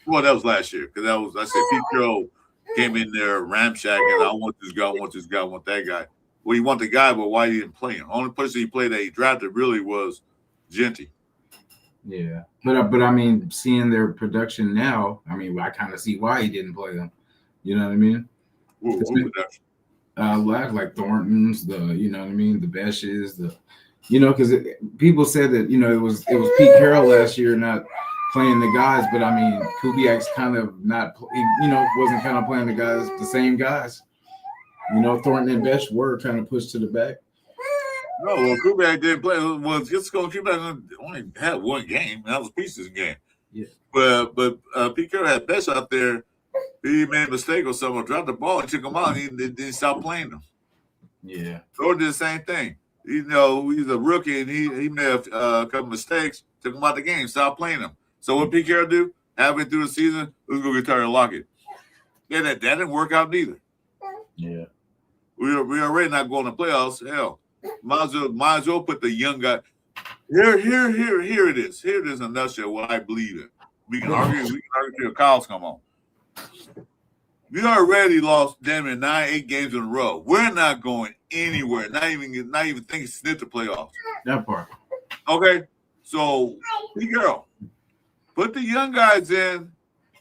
Well, that was last year because I said Pete Carroll came in there ramshack and I want this guy, I want that guy. Well, you want the guy, but why you didn't play him? Only person he played that he drafted really was Genty. Yeah, but I mean, seeing their production now, I mean, I kind of see why he didn't play them. You know what I mean? Who production? Like Thornton's, the Beches, because people said that it was Pete Carroll last year not playing the guys, but I mean, Kubiak's kind of not, wasn't kind of playing the same guys. Thornton and Bech were kind of pushed to the back. No, well, Kubiak didn't play. Well, just go. Kubiak only had one game. That was Preseason game. Yeah. But Pete Carroll had Bech out there. He made a mistake or something, dropped the ball, and took him out. And he didn't stop playing them. Yeah. Thornton did the same thing. He's a rookie, and he made a couple mistakes, took him out the game, stopped playing him. So what Pete Carroll do? Halfway through the season, let's go get Tyler Lockett. Yeah, that didn't work out neither. Yeah. We already not going to playoffs. Hell, might as well put the young guy. Here it is. Here it is in a nutshell. What I believe in. We can argue till cows come on. We already lost damn near 9-8 games in a row. We're not going anywhere. Not even thinking sniff the playoffs. That part. Okay, so Pete Carroll, put the young guys in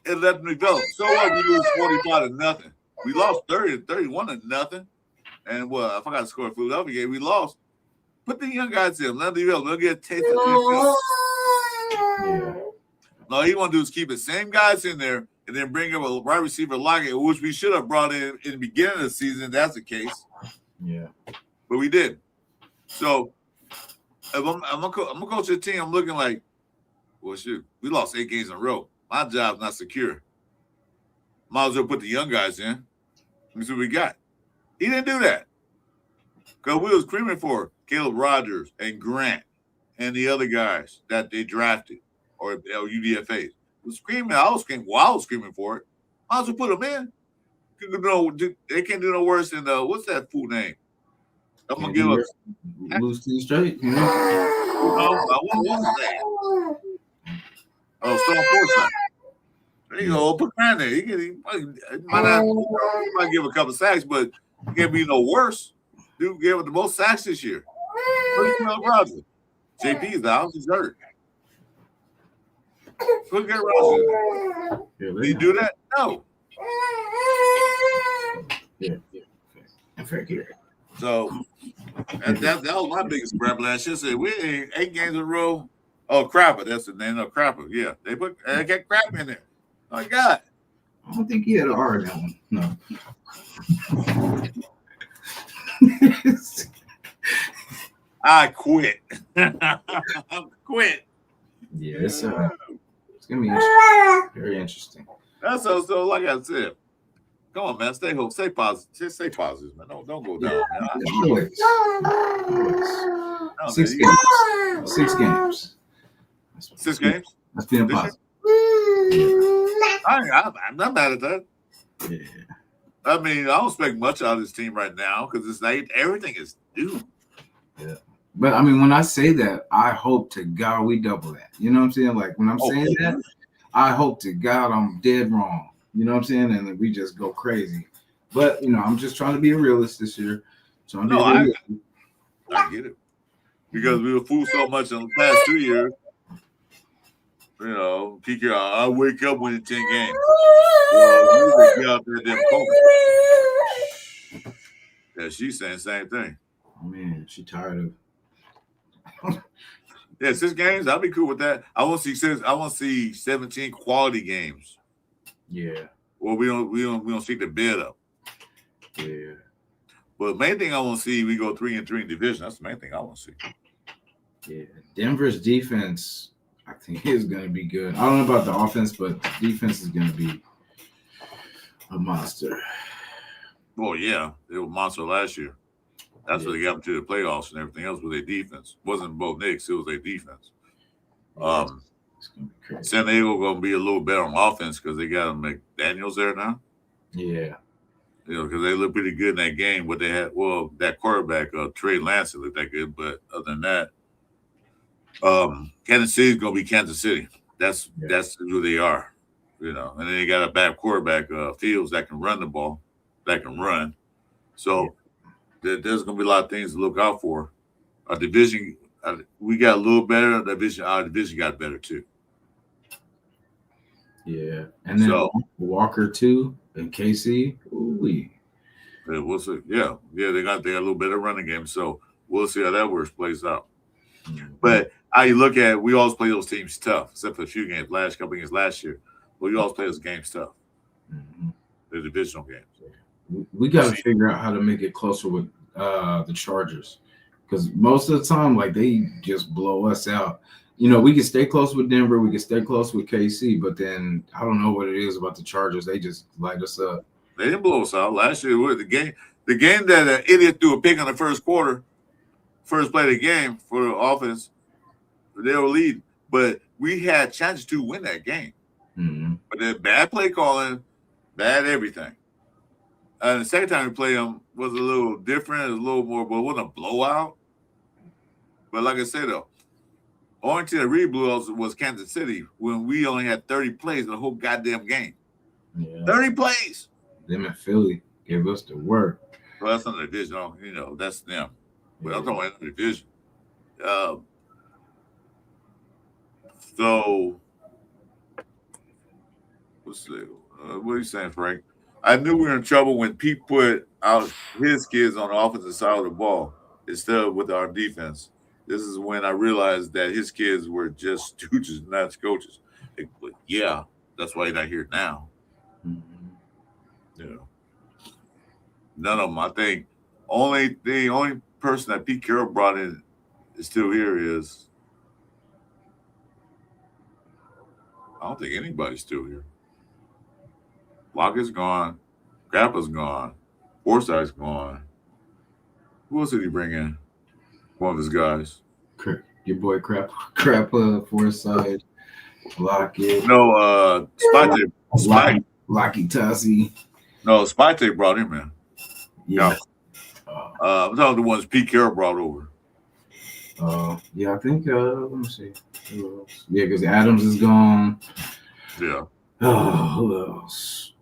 and let them develop. So what? We lose 45-0. We lost 30-31-0. And I forgot to score a Philadelphia game. We lost. Put the young guys in. Let them develop. They'll get a taste of the NFL. No, he want to do is keep the same guys in there and then bring up a wide receiver Lockett, which we should have brought in the beginning of the season. If that's the case. Yeah. But we did. So if I'm a coach of the team, I'm looking like, well, shoot, we lost 8 games in a row. My job's not secure. Might as well put the young guys in. Let me see what we got. He didn't do that. Because we was screaming for Caleb Rogers and Grant and the other guys that they drafted or UDFAs. I was screaming for it. Might as well put them in. They can't do no worse than what's that fool name? I'm gonna give up. Lose 2 straight. What was his name? Oh, Stone Forsythe. There you go. Put Grant there. He might give a couple sacks, but he can't be no worse. Dude gave it the most sacks this year. Roger. JP's out. He's hurt. Look at Roger. Did he do that? No. Yeah. Fair here. So that was my biggest grab last year. Said we ain't 8 games in a row. Oh, Crapper, that's the name of Crapper. Yeah, they got crap in there. Oh my God. I don't think he had an R in that one. No. I quit. I quit. Yeah, it's gonna be interesting. Very interesting. That's so like I said. Come on, man. Stay home. Stay positive. Just stay positive, man. Don't go down, man. Always. 6 man, games. 6 games. 6 games? That's being positive. I'm not mad at that. Yeah. I mean, I don't expect much out of this team right now because it's like everything is due. Yeah. But I mean, when I say that, I hope to God we double that. You know what I'm saying? Like when I'm saying that, I hope to God I'm dead wrong. You know what I'm saying? And then we just go crazy. But I'm just trying to be a realist this year. I get it. Because we were fooled so much in the past 2 years. PK, I wake up winning 10 games. Well, you get out there damn COVID. Yeah, she's saying the same thing. Man, she tired of. Yeah, 6 games. I'll be cool with that. I want to see 17 quality games. Yeah. Well, we don't see the bid up. Yeah. But the main thing I want to see, we go 3-3 in division. That's the main thing I want to see. Yeah. Denver's defense, I think, is going to be good. I don't know about the offense, but the defense is going to be a monster. Well, yeah, they were a monster last year. That's what they got into the playoffs and everything else with their defense. It wasn't both Knicks, it was their defense. It's gonna be crazy. San Diego going to be a little better on offense because they got McDaniels there now. Yeah. Because they look pretty good in that game. What they had, that quarterback, Trey Lance, looked that good. But other than that, Kansas City is going to be Kansas City. That's who they are, And then they got a bad quarterback, Fields, that can run the ball, that can run. So there's going to be a lot of things to look out for. Our division, we got a little better. Our division got better too. Yeah, and then Walker too, and KC. Ooh-wee. Yeah, we'll see. Yeah, they got a little bit of running game. So we'll see how that plays out. Mm-hmm. But how you look at it, we always play those teams tough, except for a few games, couple games last year. But we always play those games tough. Mm-hmm. The divisional games. We got to figure out how to make it closer with the Chargers, because most of the time, like, they just blow us out. We can stay close with Denver, we can stay close with KC, but then I don't know what it is about the Chargers. They just light us up. They didn't blow us out last year. The game that an idiot threw a pick on the first quarter, first play of the game for the offense, they were leading, but we had chances to win that game. Mm-hmm. But the bad play calling, bad everything. The second time we played them was a little different, a little more, but it wasn't a blowout. But like I said, though, only team that really blew us was Kansas City when we only had 30 plays in the whole goddamn game. Yeah. 30 plays. Them in Philly gave us the work. Well, that's not the division. That's them. But I'm talking about the division. So, let's see. What are you saying, Frank? I knew we were in trouble when Pete put out his kids on the offensive side of the ball instead of with our defense. This is when I realized that his kids were just stooges, not coaches. But yeah, that's why he's not here now. Mm-hmm. None of them. I think the only person that Pete Carroll brought in is still here is, I don't think anybody's still here. Lockett's gone. Grappa's gone. Forsythe's gone. Who else did he bring in? One of his guys. Your boy Crappa, Forsythe, Lockett. No, Spite. Locky Tassi. No, Spite brought him in. Yeah. I'm talking the ones Pete Carroll brought over. Yeah, I think, let me see. Who else? Yeah, because Adams is gone. Yeah. Who else?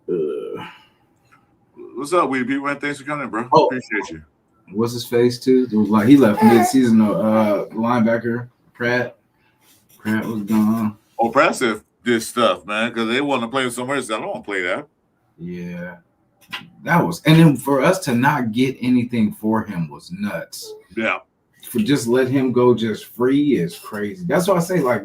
What's up, Weedy People? Thanks for coming, bro. Appreciate you. What's his face too? It was like he left mid-season. Linebacker Pratt was gone. Pratt said this stuff, man, because they want to play with somewhere else. I don't want to play that. Yeah. that was, and then for us to not get anything for him was nuts. Yeah. For just let him go just free is crazy. That's why I say, like,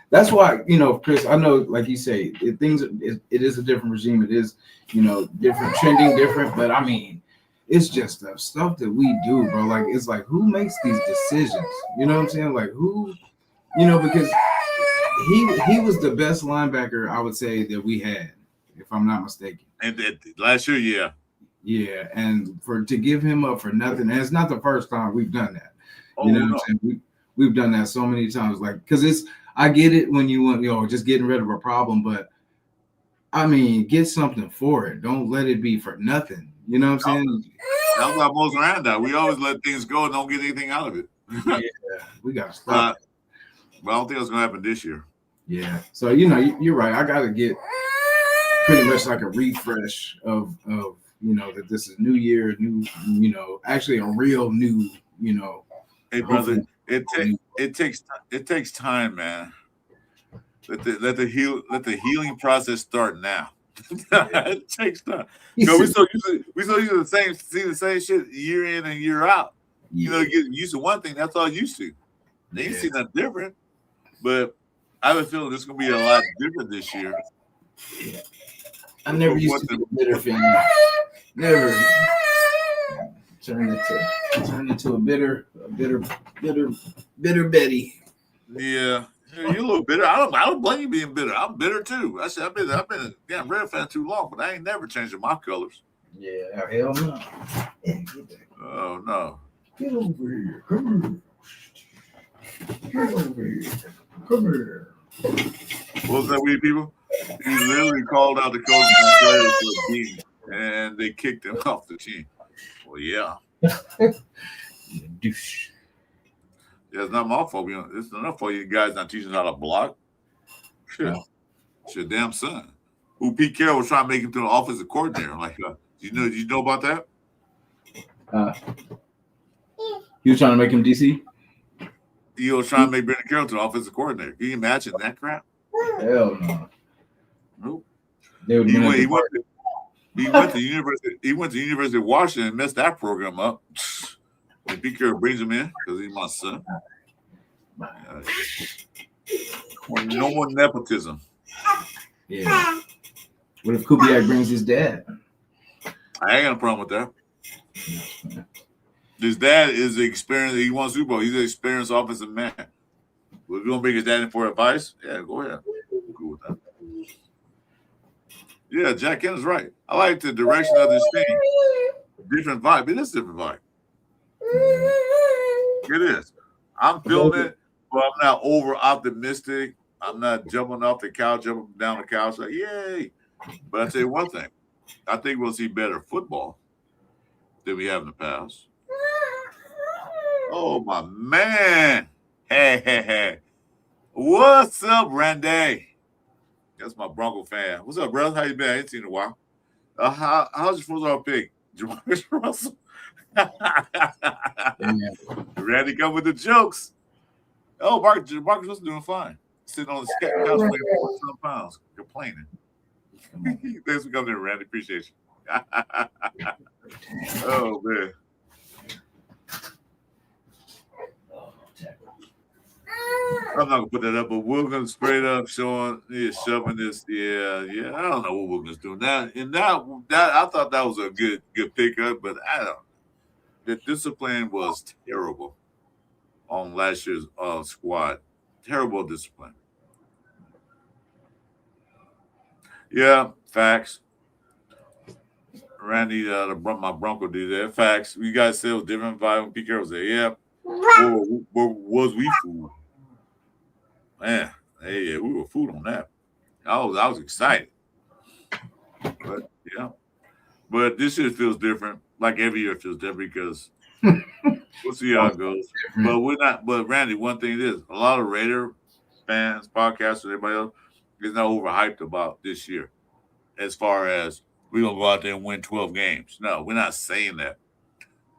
that's why, Chris, I know, like you say, it is a different regime. It is, different trending, different, but I mean, it's just the stuff that we do, bro. Like, it's like, who makes these decisions? You know what I'm saying? Like, who, because he was the best linebacker, I would say, that we had, if I'm not mistaken. And last year, yeah. Yeah, and to give him up for nothing, and it's not the first time we've done that. Oh, What I'm saying? We've done that so many times, like, because I get it when you want, just getting rid of a problem, but I mean, get something for it. Don't let it be for nothing. You know what I'm saying? That's why most around that. We always let things go and don't get anything out of it. Yeah, we got to stop. But I don't think it's going to happen this year. Yeah. So, you're right. I got to get pretty much like a refresh of that this is new year, actually a real new, Hey, brother, it takes time, man. Let the healing process start now. It takes time. We still use the same shit year in and year out. Yeah. You get used to one thing, that's all used to. They ain't see nothing different. But I have a feeling this is gonna be a lot different this year. Yeah. I never used to be a bitter fan. Never turn into a bitter Betty. Yeah, you're a little bitter. I don't blame you being bitter. I'm bitter too. I said I've been a damn Red fan too long, but I ain't never changing my colors. Yeah, hell no. Yeah, oh no. Get over here. Come here. Get over here. Come here. What was that, weird people? He literally called out the coach and players for beating, and they kicked him off the team. Well, yeah. Douche. Yeah, it's not my fault. It's enough for you guys not teaching how to block. Shit. No. It's your damn son. Who Pete Carroll was trying to make him to an offensive coordinator. Like, you know about that? He was trying to make him DC? He was trying to make Brandon Carroll to an offensive coordinator. Can you imagine that crap? Hell no. Nope. He went to University of Washington and messed that program up. And Pete Carroll brings him in because he's my son. No more nepotism. Yeah. What if Kubiak brings his dad? I ain't got a problem with that. His dad is experienced. He won Super Bowl. He's an experienced offensive man. We're gonna bring his dad in for advice. Yeah, go ahead. I'm cool with that. Yeah, Jack Kennedy's right. I like the direction of this team. Different vibe. It is a different vibe. It is. I'm feeling it, but I'm not over optimistic. I'm not jumping off the couch, jumping down the couch like, yay. But I tell you one thing. I think we'll see better football than we have in the past. Oh, my man. Hey. What's up, Randy? That's my Bronco fan. What's up, brother? How you been? I ain't seen you in a while. How's your football pick? Jamarcus Russell? Randy come with the jokes. Oh, Marcus was doing fine. Sitting on the couch weighing 4 pounds, complaining. Thanks for coming in, Randy. Appreciate you. Oh, man. I'm not gonna put that up, but Wilkins straight up showing, shoving this. Yeah. I don't know what Wilkins doing now. And that I thought that was a good pickup, but I don't. The discipline was terrible on last year's squad. Terrible discipline. Yeah, facts. Randy, my Bronco did that. Facts. You guys said it was different vibe when Pete Carroll was there. Yeah. Where was we food? Man, hey, we were food on that. I was excited. But yeah. But this year feels different. Like every year it feels different because we'll see how it goes. But we're not. But Randy, one thing is, a lot of Raider fans, podcasters, everybody else is not overhyped about this year. As far as we're gonna go out there and win 12 games. No, we're not saying that.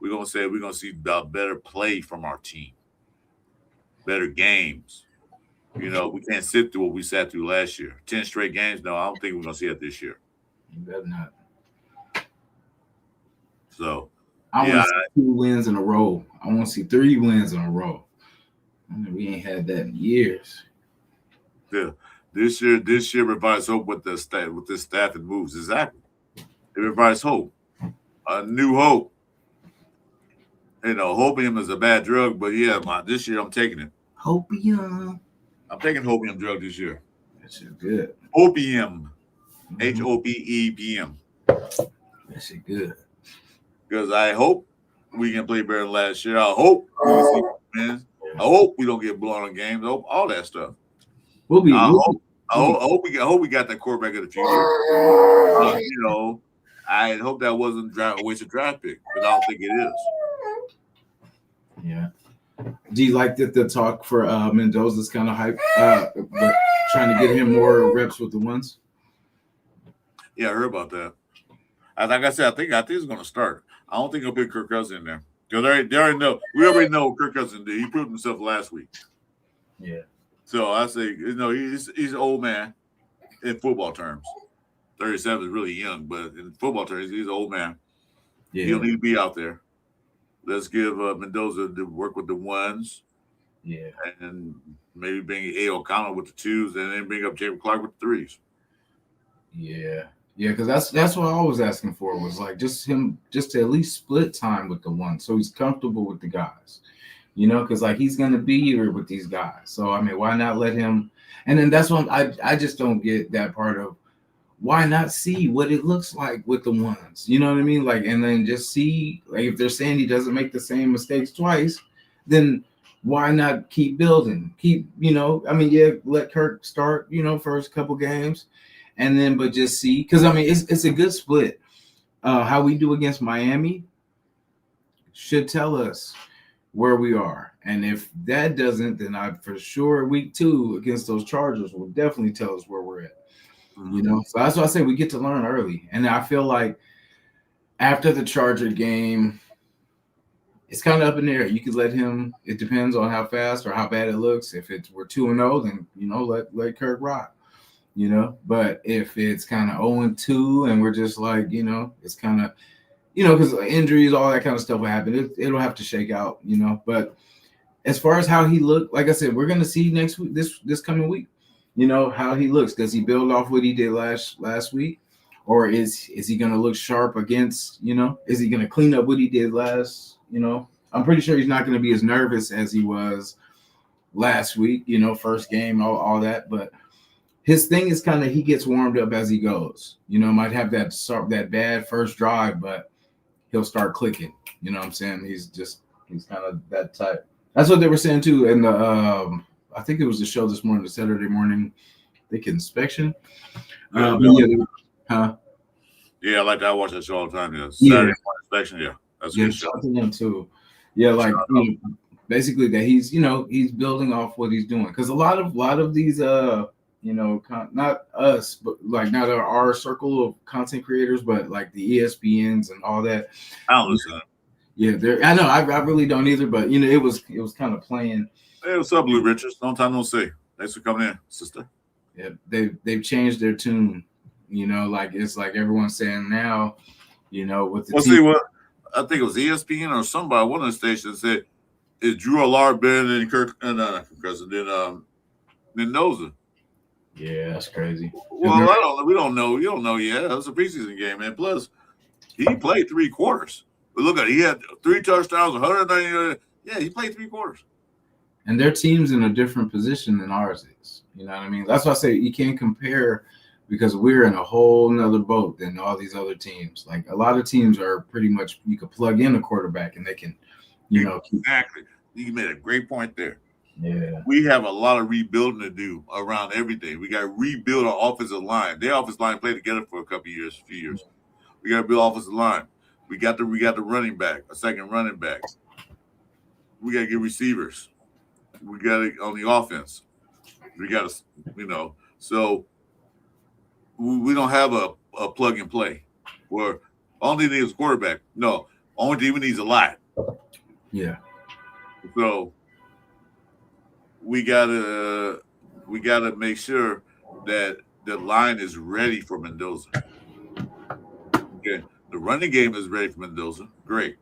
We're gonna say we're gonna see better play from our team, better games. We can't sit through what we sat through last year. 10 straight games. No, I don't think we're gonna see it this year. You better not. So I yeah, want to see 2 wins in a row. I want to see 3 wins in a row. We ain't had that in years. yeah. This year provides hope with the staff, with this staff and moves. Exactly. It provides hope. A new hope. You know, hopium is a bad drug, but yeah, this year I'm taking it. Hopium. I'm taking hopium drug this year. That shit good. Opium. Mhm. HOPEPM. That shit good. Because I hope we can play better than last year. I hope we can see wins. I hope we don't get blown in games. I hope all that stuff. I hope we got that quarterback of the future. You know, I hope that wasn't a wasted draft pick, but I don't think it is. Yeah. Do you like that the talk for Mendoza's kind of hype, but trying to get him more reps with the ones? Yeah, I heard about that. Like I said, I think it's going to start. I don't think he'll put Kirk Cousins in there because they already know. We already know what Kirk Cousins did. He proved himself last week. Yeah. So I say, he's an old man in football terms. 37 is really young, but in football terms, he's an old man. Yeah. He'll need to be out there. Let's give Mendoza to work with the ones. Yeah. And maybe bring A. O'Connell with the 2s and then bring up Jacob Clark with the 3s. Yeah. Yeah, because that's what I was asking for, was like just to at least split time with the 1, so he's comfortable with the guys. Because like he's gonna be here with these guys. So I mean, why not let him? And then that's what I just don't get that part of why not see what it looks like with the 1s. You know what I mean? Like, and then just see, like, if they're saying he doesn't make the same mistakes twice, then why not keep building? Let Kirk start, first couple games, and then but just see, because I mean it's a good split. How we do against Miami should tell us where we are, and if that doesn't, then I for sure week 2 against those Chargers will definitely tell us where we're at. So that's why I say we get to learn early. And I feel like after the Charger game, it's kind of up in the air. You could let him, it depends on how fast or how bad it looks. If we're 2-0, then, let Kirk rock, But if it's kind of 0-2 and we're just like, it's kind of, because injuries, all that kind of stuff will happen. It'll have to shake out, But as far as how he looked, like I said, we're going to see next week, this coming week. How he looks. Does he build off what he did last week? Or is he going to look sharp against, is he going to clean up what he did last, I'm pretty sure he's not going to be as nervous as he was last week, first game, all that. But his thing is kind of, he gets warmed up as he goes, might have that bad first drive, but he'll start clicking. You know what I'm saying? He's kind of that type. That's what they were saying too. And I think it was the show this morning, the Saturday morning, inspection. Yeah, I like that. I watch that show all the time. Yeah, Saturday morning inspection. Yeah, that's a good show. To them too. Yeah, like basically that he's he's building off what he's doing, because a lot of these not us, but like not our circle of content creators, but like the ESPNs and all that. I don't listen. Yeah, I know. I really don't either, but it was kind of playing. Hey, what's up, Blue Richards? Long time no see. Thanks for coming in, sister. Yeah, they've changed their tune. Like it's like everyone's saying now, with the see what I think it was ESPN or somebody, one of the stations said, is Drew Allard better than Mendoza? Yeah, that's crazy. Well, we don't know. You don't know yet. It was a preseason game, man. Plus, he played 3 quarters. But look at it. He had 3 touchdowns, 190. Yeah, he played 3 quarters. And their team's in a different position than ours is. You know what I mean? That's why I say you can't compare, because we're in a whole nother boat than all these other teams. Like a lot of teams are pretty much, you could plug in a quarterback and they can, Exactly. You made a great point there. Yeah. We have a lot of rebuilding to do around everything. We got to rebuild our offensive line. Their offensive line played together for a few years. We got to build offensive line. We got the running back, a second running back. We got to get receivers. We got it on the offense. We got to, so we don't have a plug and play where only thing is quarterback. No, only thing we need is a lot. Yeah. So we gotta make sure that the line is ready for Mendoza. Okay, the The running game is ready for Mendoza. Great.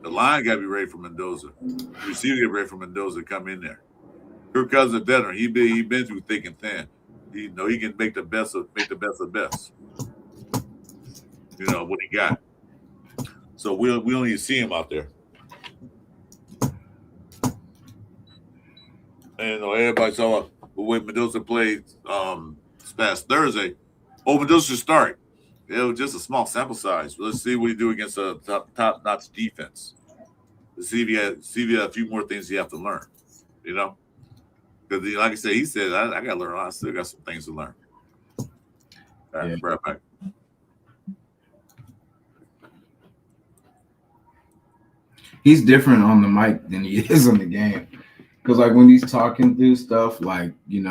The line got to be ready for Mendoza. The receiver get ready for Mendoza to come in there. Kirk Cousins is a veteran. He been through thick and thin. He can make the best of best. What he got. So we don't even see him out there. And everybody's talking about the way Mendoza played this past Thursday. Oh, Mendoza should start. It was just a small sample size. Let's see what he do against a top-notch defense. Let's see if he had a few more things you have to learn. Because like I said, he said, I got to learn. I still got some things to learn. All right, right back. He's different on the mic than he is on the game. Because, like, when he's talking through stuff, like, he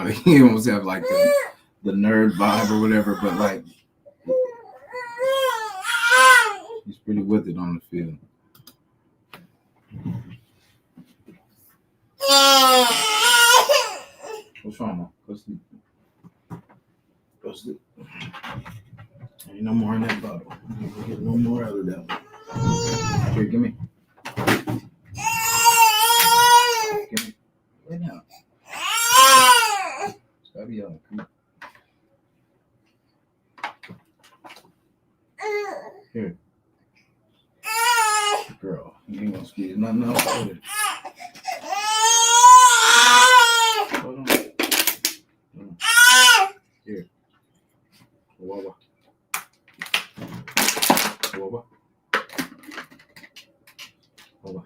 almost have, like, the nerd vibe or whatever. But, like, he's pretty with it on the field. What's wrong, man? Go sleep. Go sleep. Ain't no more in that bottle. Ain't get no more out of that one. Here, give me. Give me. Lay down. Stop yelling. Come on. Here. Girl, you ain't gonna squeeze nothing else out of it. Hold on. Here. Wawa. Wawa. Wawa.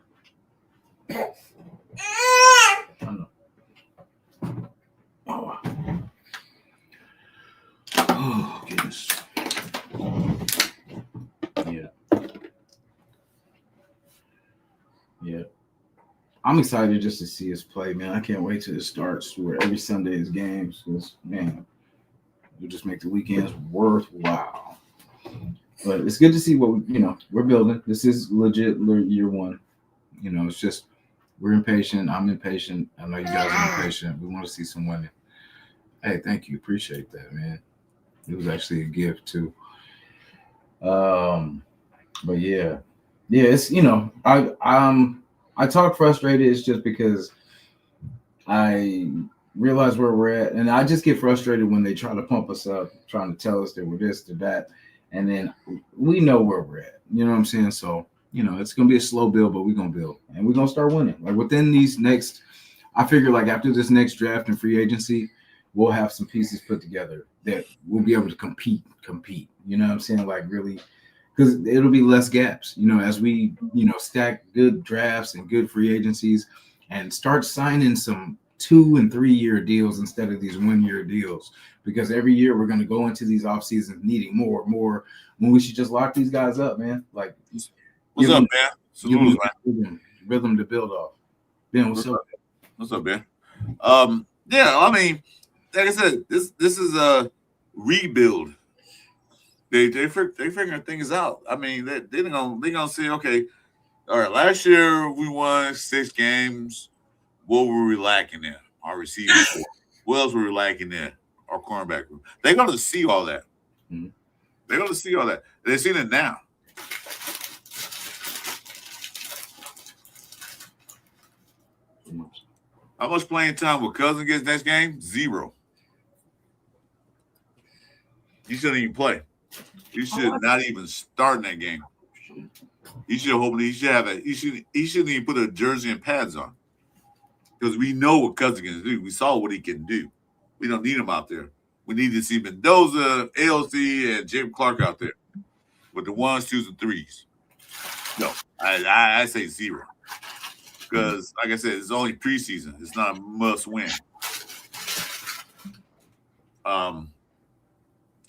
I know. Wawa. Oh, goodness. Yeah. I'm excited just to see us play, man. I can't wait till it starts where every Sunday is games. Because, man, you just make the weekends worthwhile. But it's good to see what we're building. This is legit year one. It's just we're impatient. I'm impatient. I know you guys are impatient. We want to see some winning. Hey, thank you. Appreciate that, man. It was actually a gift too. But yeah, it's I talk frustrated. It's just because I realize where we're at, and I just get frustrated when they try to pump us up, trying to tell us that we're this or that, and then we know where we're at. You know what I'm saying? So it's gonna be a slow build, but we're gonna build, and we're gonna start winning. Like within these next, I figure like after this next draft and free agency, we'll have some pieces put together that we'll be able to compete. You know what I'm saying? Like really. Because it'll be less gaps, as we, stack good drafts and good free agencies and start signing some 2 and 3 year deals instead of these 1 year deals. Because every year we're going to go into these off seasons needing more when we should just lock these guys up, man. Like, what's up, man? Salute, man. Rhythm to build off. Ben, what's up? What's up, Ben? Yeah, I mean, like I said, this is a rebuild. They figuring things out. I mean, they're gonna say, okay, all right. Last year we won 6 games. What were we lacking in? Our receiving core. What else were we lacking in? Our cornerback room. They're gonna see all that. Mm-hmm. They're gonna see all that. They're seeing it now. How much playing time will Cousins get next game? 0. He shouldn't even play. He should not even start in that game. He shouldn't even put a jersey and pads on. Because we know what Cousins can do. We saw what he can do. We don't need him out there. We need to see Mendoza, ALC, and Jim Clark out there with the 1s, 2s, and 3s. No, I say 0. Because, like I said, it's only preseason. It's not a must win.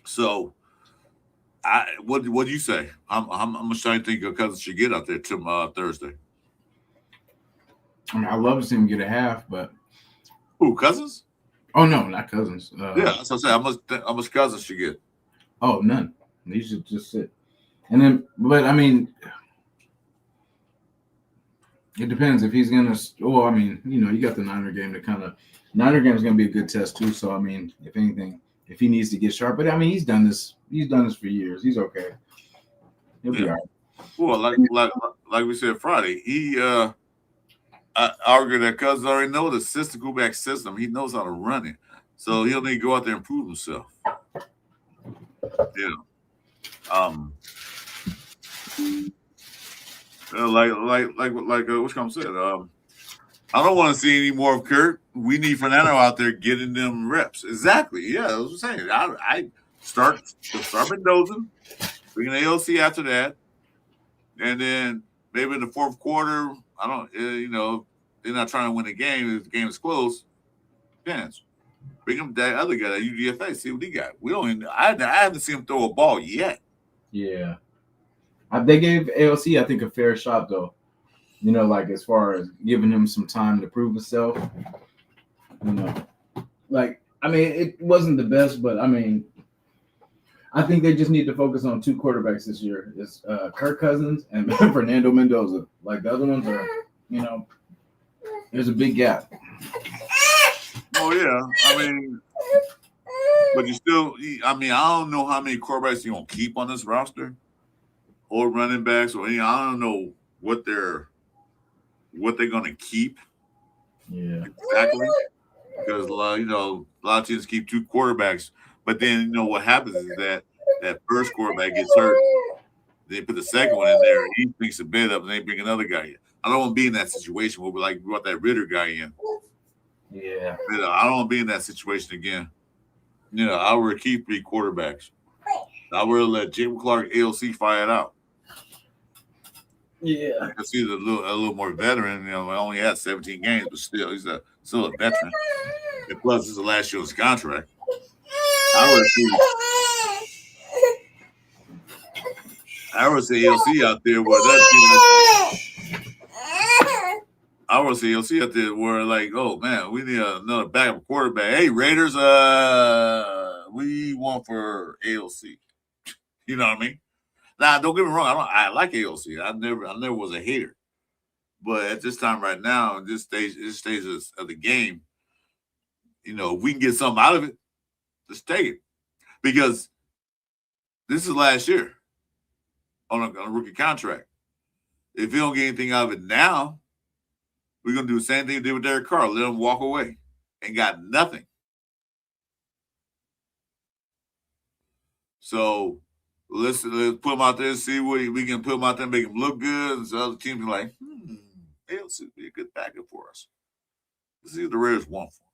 So, what do you say? How much time do you think Cousins should get out there to Thursday? I mean, I'd love to see him get a half, but who, Cousins? Oh no, not Cousins. Yeah, that's what I'm saying. How much Cousins should get? Oh, none. He should just sit. And then, but I mean, it depends if he's gonna. Well, I mean, you got the Niner game to Niner game is gonna be a good test too. So I mean, if anything. If he needs to get sharp, but I mean, he's done this for years. He's okay. He'll be all right. Well, like we said Friday, he I argued that Cousins already know the system, go back system. He knows how to run it, so he'll need to go out there and prove himself. Yeah. Like what's come said. I don't want to see any more of Kurt. We need Fernando out there getting them reps. Exactly. Yeah, I was saying. I start Mendoza, bring an AOC after that, and then maybe in the fourth quarter, I don't. They're not trying to win the game. If the game is close, chance. Bring him that other guy, that UDFA. See what he got. We don't. Even, I haven't seen him throw a ball yet. Yeah. They gave AOC, I think, a fair shot though. Like as far as giving him some time to prove himself. It wasn't the best, but I think they just need to focus on two quarterbacks this year. It's Kirk Cousins and Fernando Mendoza. Like the other ones are, there's a big gap. Oh yeah, but you still. I don't know how many quarterbacks you're gonna keep on this roster, or running backs, or I don't know what they're gonna keep. Yeah, exactly. Because a lot of teams keep two quarterbacks, but then what happens is that first quarterback gets hurt. They put the second one in there, and he picks a bit up, and they bring another guy in. I don't want to be in that situation where we brought that Ritter guy in. Yeah, I don't want to be in that situation again. I would keep three quarterbacks. I would let Jim Clark, AOC fight it out. Yeah, I can see a little more veteran. Only had 17 games, but still, he's still a veteran. And plus, this is the last year's contract. I would say AOC out there where I would say AOC out there where oh man, we need another backup quarterback. Hey Raiders, we want for AOC. You know what I mean? Now, don't get me wrong. I like AOC. I never was a hater. But at this time right now, this stage of the game, if we can get something out of it, just take it. Because this is last year on a rookie contract. If you don't get anything out of it now, we're going to do the same thing we did with Derek Carr. Let him walk away and got nothing. So let's put him out there and see what we can put him out there and make him look good. And so other teams are like, AOC would be a good backup for us. Let's see what the Raiders want for him.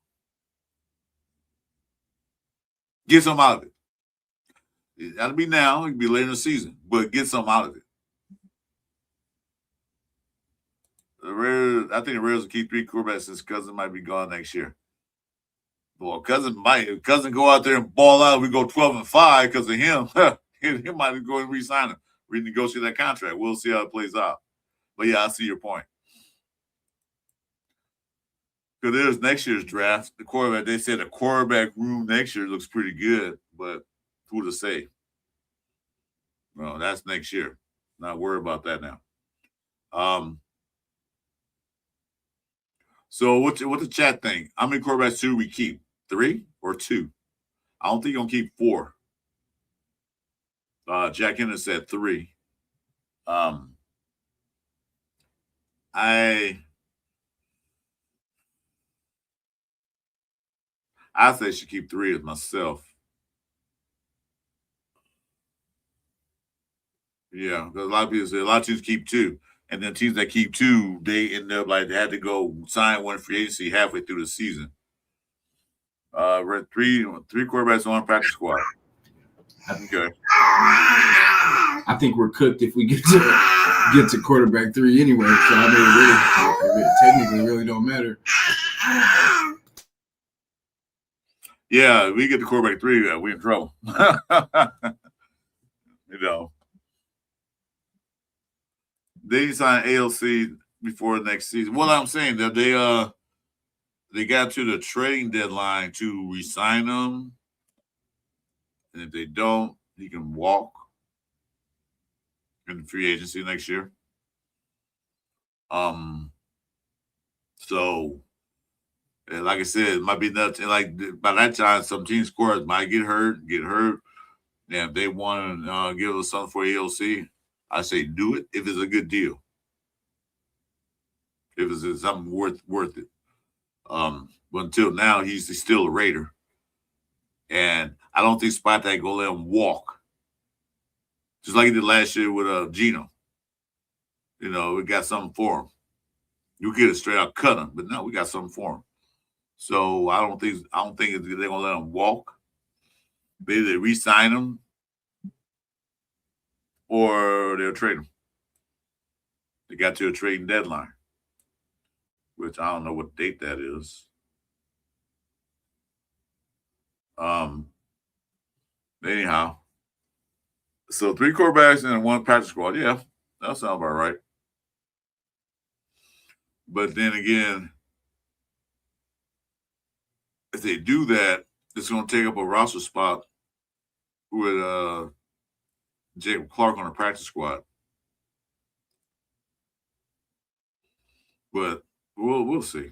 Get some out of it. That'll be now. It can be later in the season, but get some out of it. The Raiders, I think the Raiders will keep three quarterbacks since Cousins might be gone next year. Well, Cousins go out there and ball out. We go 12-5 because of him. He might go and re-sign him, renegotiate that contract. We'll see how it plays out. But yeah, I see your point. Because there's next year's draft. The quarterback, they said the quarterback room next year looks pretty good, but who to say? Well, that's next year. Not worried about that now. So what the chat think? How many quarterbacks do we keep? 3 or 2? I don't think you're gonna keep 4. Jack Henderson said 3. I say should keep 3 as myself. Yeah, because a lot of people say a lot of teams keep 2. And then teams that keep 2, they end up they had to go sign one free agency halfway through the season. We're at 3 quarterbacks on practice squad. Okay. I think we're cooked if we get to quarterback 3 anyway. So it technically really don't matter. Yeah, we get to quarterback 3, we're in trouble. They signed ALC before next season. What I'm saying that they got to the trading deadline to re-sign him, and if they don't, he can walk in the free agency next year. So, like I said, it might be nuts. And by that time, some team scorers might get hurt. And if they want to give us something for ALC, I say do it if it's a good deal. If it's something worth it. But until now, he's still a Raider. And I don't think Spottek gonna let him walk. Just like he did last year with Gino. You know, we got something for him. You get it straight out cut him, but no, we got something for him. So I don't think they're gonna let him walk. Maybe they re-sign him or they'll trade him. They got to a trading deadline, which I don't know what date that is. Anyhow, so 3 quarterbacks and 1 practice squad. Yeah, that sounds about right. But then again, if they do that, it's going to take up a roster spot with Jacob Clark on the practice squad. But we'll see.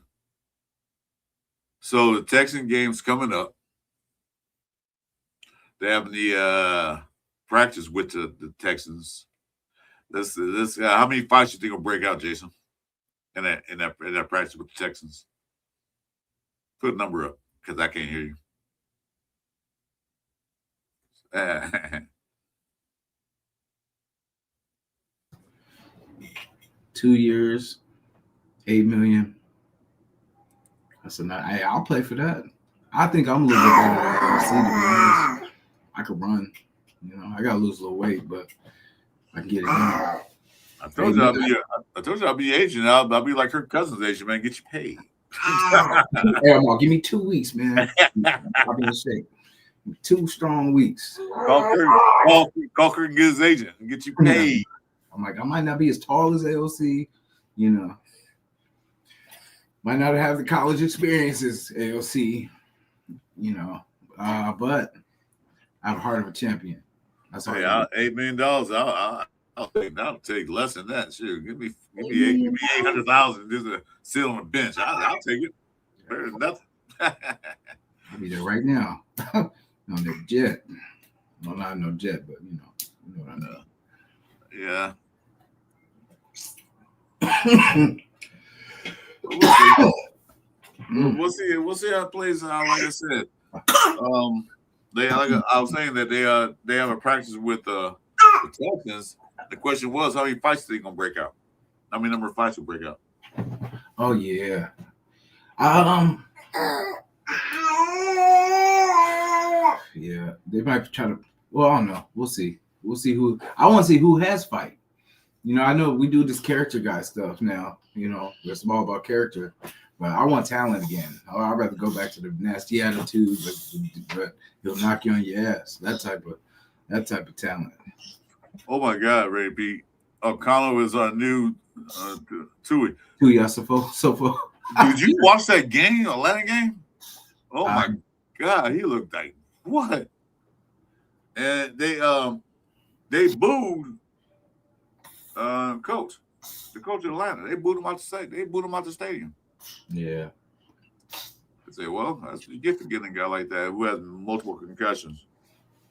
So the Texan game's coming up. They have the practice with the Texans. This how many fights you think will break out, Jason? In that practice with the Texans? Put a number up because I can't hear you. 2 years, $8 million. That's enough. Hey, I'll play for that. I think I'm a little bit better than LC, to be honest. I could run. You know, I gotta lose a little weight, but I can get it done. I told you I'll be agent. I'll be like her cousin's agent, man. Get you paid. Hey, Mark, give me 2 weeks, man. I'll be in shape. 2 strong weeks. Call Kirk and get his agent and get you paid. I'm like, I might not be as tall as AOC, you know. Might not have the college experience as AOC, you know. But I have a heart of a champion. That's all. Hey, $8 million. I'll take less than that. Sure, give me $800,000 just to sit on the bench. I'll take it. Better than nothing. I'll be there right now on the jet. Well, not no jet, but you know what I mean. Yeah. We'll see how it plays out. Like I said, I was saying that they have a practice with the Texans. The question was, how many fights are they gonna break out? How many number of fights will break out? Oh yeah. Yeah, they might try to. Well, I don't know. We'll see. We'll see who. I want to see who has fight. You know, I know we do this character guy stuff now. You know, it's all about character, but I want talent again. I'd rather go back to the nasty attitude, but he'll knock you on your ass. That type of talent. Oh my God, Ray Pete. O'Connell is our new Tui. Sofo. Did you watch that game, Atlanta game? Oh my God, he looked like what? And they booed coach, the coach of Atlanta. They booed him out the stadium. Yeah. They say, well, that's what you get for getting a guy like that who has multiple concussions.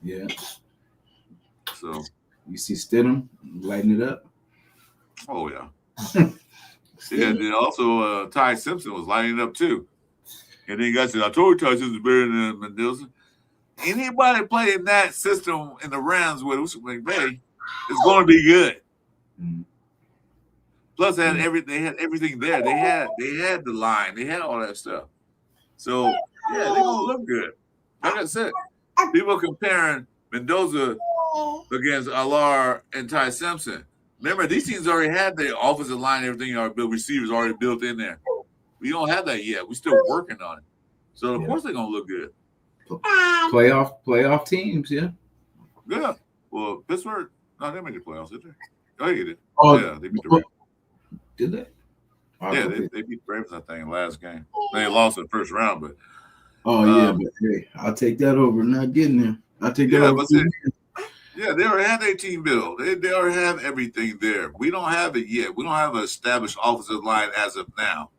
Yeah. So you see Stidham lighting it up. Oh yeah. Yeah. Then also Ty Simpson was lighting it up too. And then you guys said, I told you Ty Simpson was better than Mendoza. Anybody playing that system in the Rams with McVay is going to be good. Mm-hmm. Plus, they had everything there. They had the line. They had all that stuff. So yeah, they're gonna look good. Like I said, people comparing Mendoza against Alar and Ty Simpson. Remember, these teams already had their offensive line, everything already built, receivers already built in there. We don't have that yet. We're still working on it. So of course they're gonna look good. Playoff teams, yeah. Yeah. Well, Pittsburgh, no, they made the playoffs, did they? Oh, yeah, they did. Oh, yeah, they beat the Ravens. Did they? Yeah, they beat the Ravens, I think, last game. They lost in the first round, but but hey, I'll take that over not getting there. I'll take that over. Yeah, they already have their team built. They already have everything there. We don't have it yet. We don't have an established offensive line as of now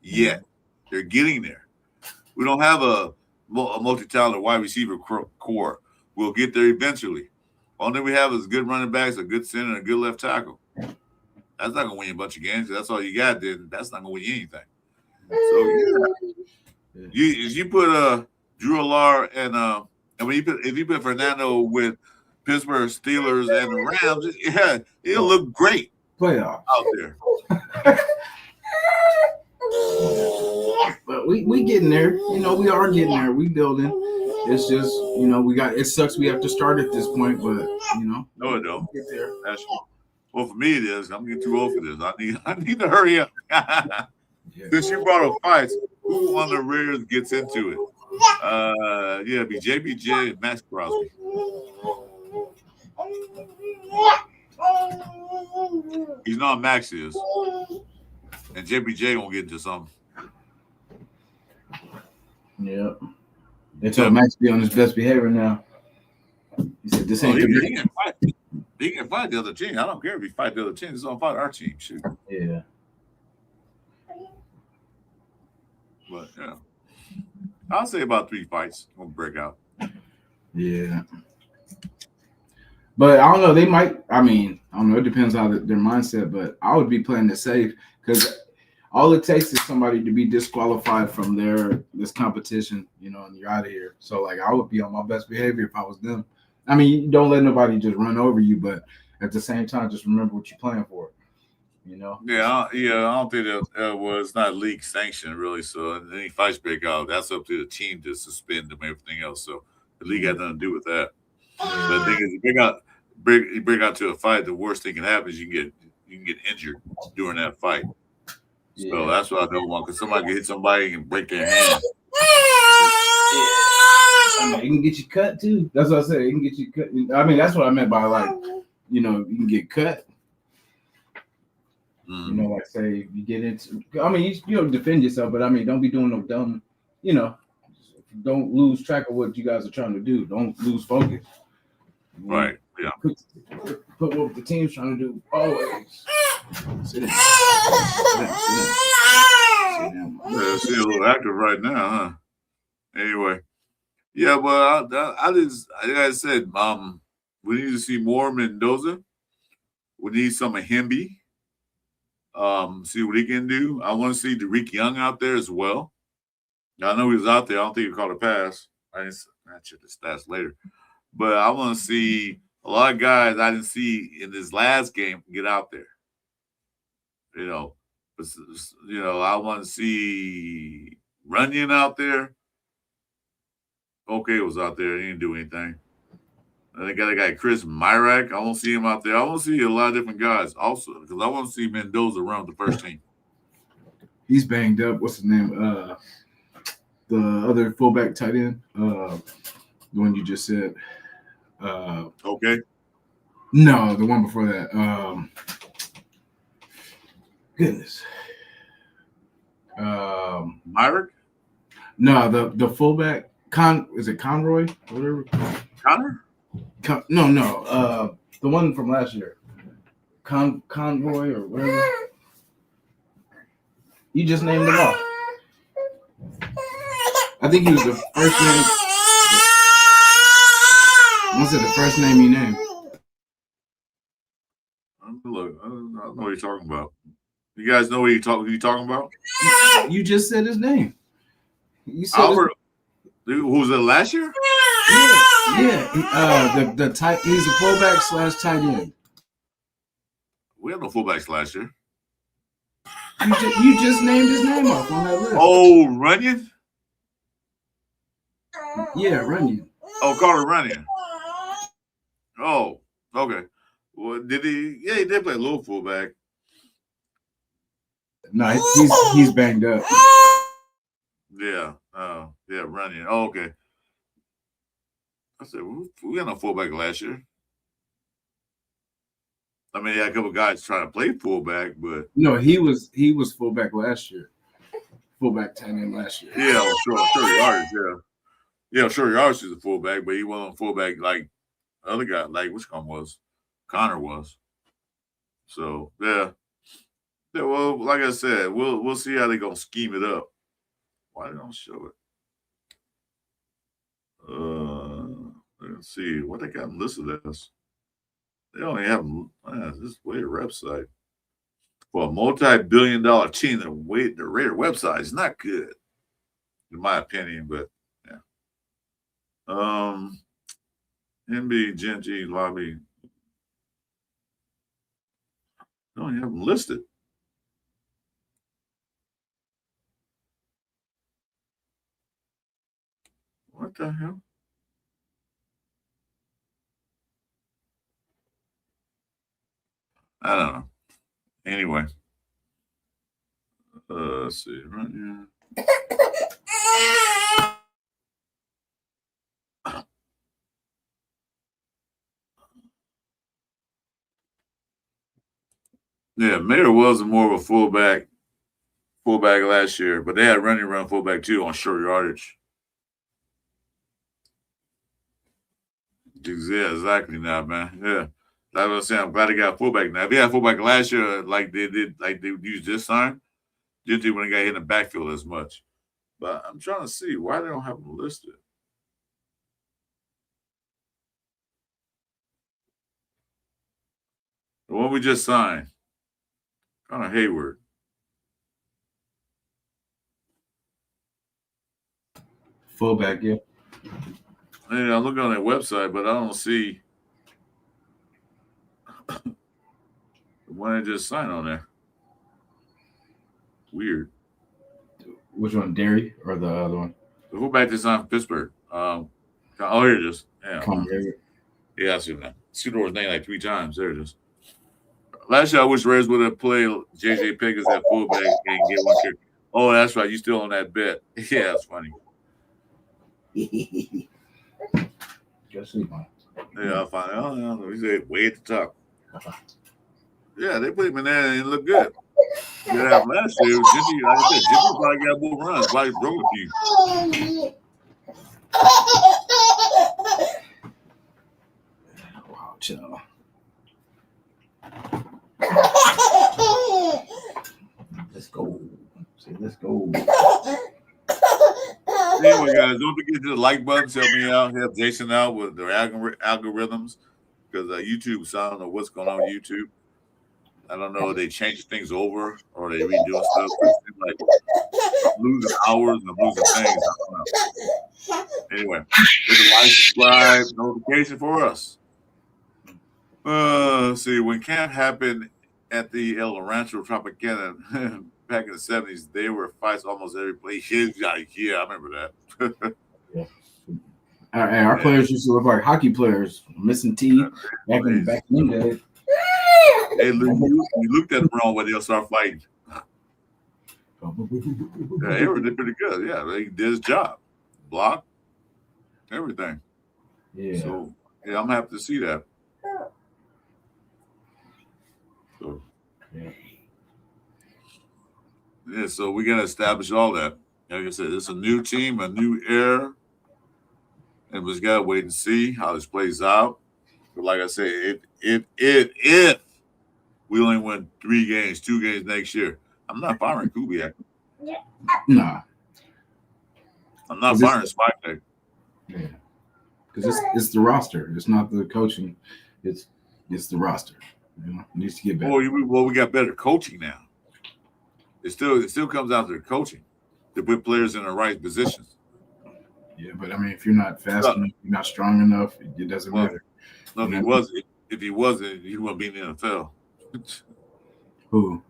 yet. They're getting there. We don't have a multi-talented wide receiver core. We'll get there eventually. Only thing we have is good running backs, a good center, and a good left tackle. That's not gonna win you a bunch of games. That's all you got. Then that's not gonna win you anything. So yeah, you put Drew Alar and if you put Fernando with Pittsburgh Steelers and the Rams, yeah, it'll look great Playoffs out there. But we getting there. You know, we are getting there. We building. It's just, you know, it sucks we have to start at this point, but you know. No, it don't. Get there. Well, for me it is. I'm getting too old for this. I need to hurry up. Since you brought up fights, who on the Raiders gets into it? Yeah, it'd be JBJ and Max Crosby. He's not Max is. And JBJ gonna get into something. Yeah. They told Max to be on his best behavior now. He said this ain't he can fight. He can fight the other team. I don't care if he fight the other team. He's gonna fight our team. Shoot. Yeah. But yeah. I'll say about 3 fights gonna break out. Yeah. But I don't know. They might. I mean, I don't know. It depends on their mindset. But I would be playing it safe because all it takes is somebody to be disqualified from this competition, you know, and you're out of here. So like, I would be on my best behavior if I was them. I mean, you don't let nobody just run over you, but at the same time, just remember what you're playing for. You know. Yeah. I don't think that it's not league sanctioned really. So any fights break out, that's up to the team to suspend them and everything else. So the league has nothing to do with that. But the thing is, you break out to a fight, the worst thing can happen is you can get injured during that fight. Yeah. So that's what I don't want, because somebody can hit somebody and break their hand. I mean, you can get you cut too. That's what I said. You can get you cut. I mean, that's what I meant by like, you know, you can get cut. You know, like say you get into. I mean, you don't defend yourself, but I mean, don't be doing no dumb. You know, don't lose track of what you guys are trying to do. Don't lose focus. Right. Yeah. Put what the team's trying to do always. Sit down. Yeah, see a little active right now, huh? Anyway, yeah, but I just, like I said, we need to see more Mendoza. We need some of Hemby. See what he can do. I want to see Derek Young out there as well. Now, I know he was out there. I don't think he caught a pass. I check the stats later. But I want to see a lot of guys I didn't see in this last game get out there. You know, I want to see Runyon out there. Okay, was out there. He didn't do anything. And they got a guy, Chris Myrak. I want to see him out there. I want to see a lot of different guys also, because I want to see Mendoza around the first team. He's banged up. What's his name? The other fullback tight end. The one you just said. Okay. No, the one before that. Goodness. Myrick? No, the fullback. Is it Conroy? Whatever. Connor? No. The one from last year. Conroy or whatever. You just named them off. I think he was the first name. What's it? The first name you named? Look, I don't know what you're talking about. You guys know what you're talking about? You just said his name. You said Albert. Who was it last year? Yeah. The tight. He's a fullback / tight end. We had no fullbacks last year. You just named his name off on that list. Oh, Runyon? Yeah, Runyon. Oh, Carter Runyon. Oh, okay. Well, did he? Yeah, he did play a little fullback. No, he's banged up. Yeah. Yeah, Runyon. Oh, okay. I said we had no fullback last year. I mean, yeah, a couple guys trying to play fullback, but no, he was fullback last year. Fullback tight end last year. Yeah, sure yards. Yeah, sure yards is a fullback, but he wasn't a fullback like the other guy, like which one was Connor was. So yeah. Well, like I said, we'll see how they're gonna scheme it up. Why they don't show it? Let's see what they got listed as. They only have this is Raider website. For a multi-billion-dollar team, the Raider website is not good, in my opinion. But yeah, NBA Gen G lobby. They don't have them listed. What the hell? I don't know. Anyway, let's see right here. Yeah, Mayer was more of a fullback last year, but they had running run fullback too on short yardage. Yeah, exactly now, man. Yeah. That's what I'm saying. I'm glad they got fullback now. If they had fullback last year, like they used this time, didn't think when they got hit in the backfield as much. But I'm trying to see why they don't have them listed. The one we just signed, Connor Hayward. Fullback, yeah. Yeah, I'm looking on their website, but I don't see the one they just signed on there. Weird. Which one, Derry or the other one? The fullback that's on Pittsburgh. Oh, here it is. Yeah. Yeah, I see him now. Sudor's name like 3 times. There it is. Last year, I wish Raiders would have played J.J. Pickens at fullback and get one kick. Oh, that's right. You still on that bet. Yeah, that's funny. Just sleep on. Yeah, I'll find out. Oh, he said way at the top. Yeah, they put him in there and it looked good. You have last year, Jimmy, like I said, Jimmy probably got more runs. Probably broke a few. Wow, chill. Let's go. Say, let's go. Anyway, guys, don't forget to the like button. Help me out. Help Jason out with their algorithms because YouTube, so I don't know what's going on with YouTube. I don't know if they changed things over or they redoing stuff. It seems like I'm losing hours and I'm losing things. I don't know. Anyway, hit the like, subscribe, notification for us. Let's see, when camp happened at the El Rancho Tropicana back in the 70s, there were fights almost every place. Yeah, I remember that. Our players used to look like hockey players, missing teeth back in the day. Hey, you looked at them wrong when they'll start fighting. Yeah, they were pretty good. Yeah, they did his job. Block, everything. Yeah. So, yeah, I'm happy to see that. So, yeah, so we got to establish all that. Like I said, it's a new team, a new era. And we just got to wait and see how this plays out. But like I said, if we only win 2 games next year, I'm not firing Kubiak. Nah. I'm not firing Spike. Yeah. Because it's the roster. It's not the coaching. It's the roster. You know, it needs to get better. Well, we got better coaching now. It still comes down to the coaching to put players in the right positions. Yeah, but I mean, if you're not fast enough, you're not strong enough, it doesn't matter. No, if he wasn't, he wouldn't be in the NFL. Who?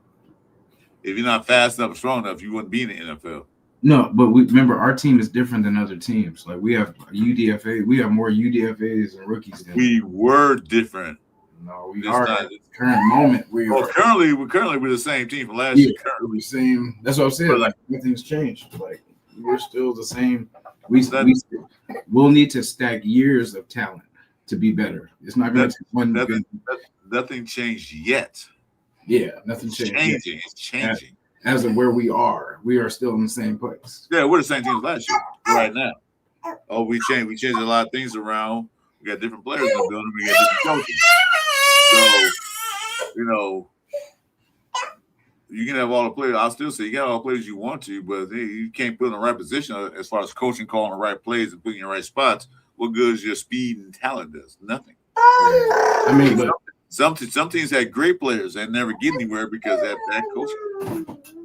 If you're not fast enough, strong enough, you wouldn't be in the NFL. No, but remember our team is different than other teams. Like we have UDFA, we have more UDFAs and rookies than we were different. No, we are at the current moment. Currently we're the same team from last year. Currently same. That's what I'm saying. Like nothing's changed. Like we're still the same. We'll need to stack years of talent to be better. It's not going to take one. Nothing changed yet. Yeah, nothing changed. It's changing. As of where we are still in the same place. Yeah, we're the same team as last year. Right now. Oh, we changed. We changed a lot of things around. We got different players in the building. We got different coaches. So, you can have all the players. I'll still say you got all the players you want to, but you can't put in the right position as far as coaching, calling the right plays, and putting in the right spots. What good is your speed and talent does? Nothing. I mean, but Some teams had great players and never get anywhere because they had bad coaching.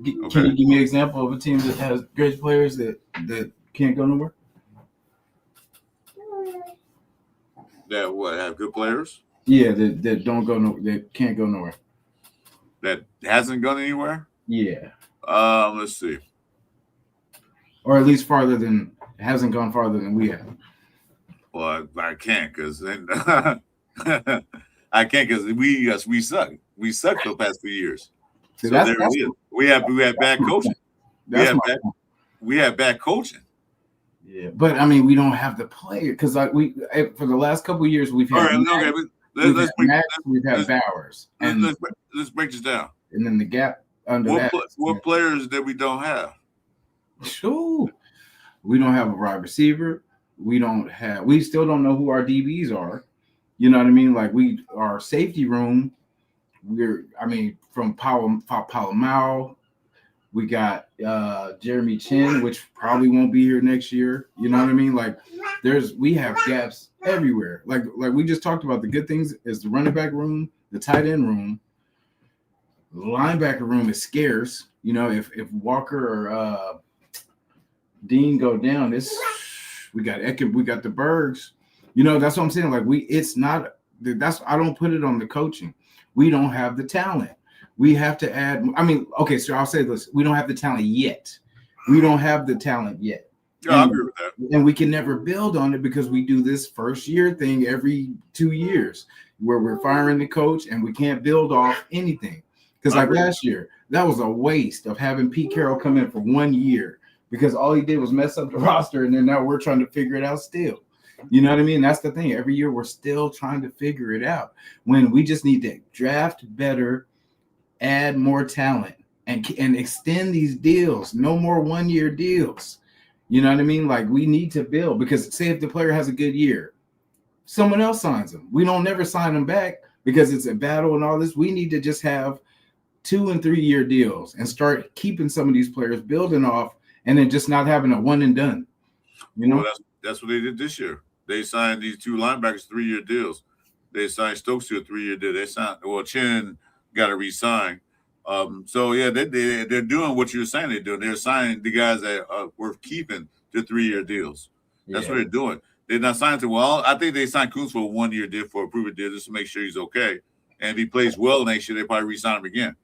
Can you give me an example of a team that has great players that can't go nowhere? That what have good players? Yeah, that don't go that can't go nowhere. That hasn't gone anywhere? Yeah. Let's see. Or at least hasn't gone farther than we have. Well, I can't because I can't because we suck. We suck for the past 2 years. So there it is. We have bad coaching. We have bad coaching. Yeah, but I mean, we don't have the player because for the last couple of years we've had. We've had Bowers. Let's break this down. And then the gap under what players that we don't have? Sure, we don't have a wide receiver. We still don't know who our DBs are. You know what I mean? Like our safety room. From Palomao, we got Jeremy Chin, which probably won't be here next year. You know what I mean? Like we have gaps everywhere. Like we just talked about, the good things is the running back room, the tight end room, the linebacker room is scarce. You know, if Walker or Dean go down, we got the Bergs. You know, that's what I'm saying. Like I don't put it on the coaching. We don't have the talent. We have to add. Okay, so I'll say this: we don't have the talent yet. We don't have the talent yet. Yeah, I agree with that. And we can never build on it because we do this first year thing every 2 years, where we're firing the coach and we can't build off anything. Because like last year, that was a waste of having Pete Carroll come in for 1 year because all he did was mess up the roster, and then now we're trying to figure it out still. You know what I mean? That's the thing. Every year we're still trying to figure it out when we just need to draft better, add more talent, and extend these deals. No more 1 year deals. You know what I mean? Like we need to build, because say if the player has a good year, someone else signs him. We don't never sign him back because it's a battle and all this. We need to just have 2 and 3 year deals and start keeping some of these players, building off, and then just not having a one and done. You know, well, that's what they did this year. They signed these 2 linebackers 3 year deals. They signed Stokes to a 3 year deal. They signed Chin got to re-sign. So yeah, they're doing what you're saying they're doing. They're signing the guys that are worth keeping to 3 year deals. That's what they're doing. They're not signing to. Well, I think they signed Kuntz for a 1 year deal, for a proven deal, just to make sure he's okay. And if he plays well next year, they probably re-sign him again.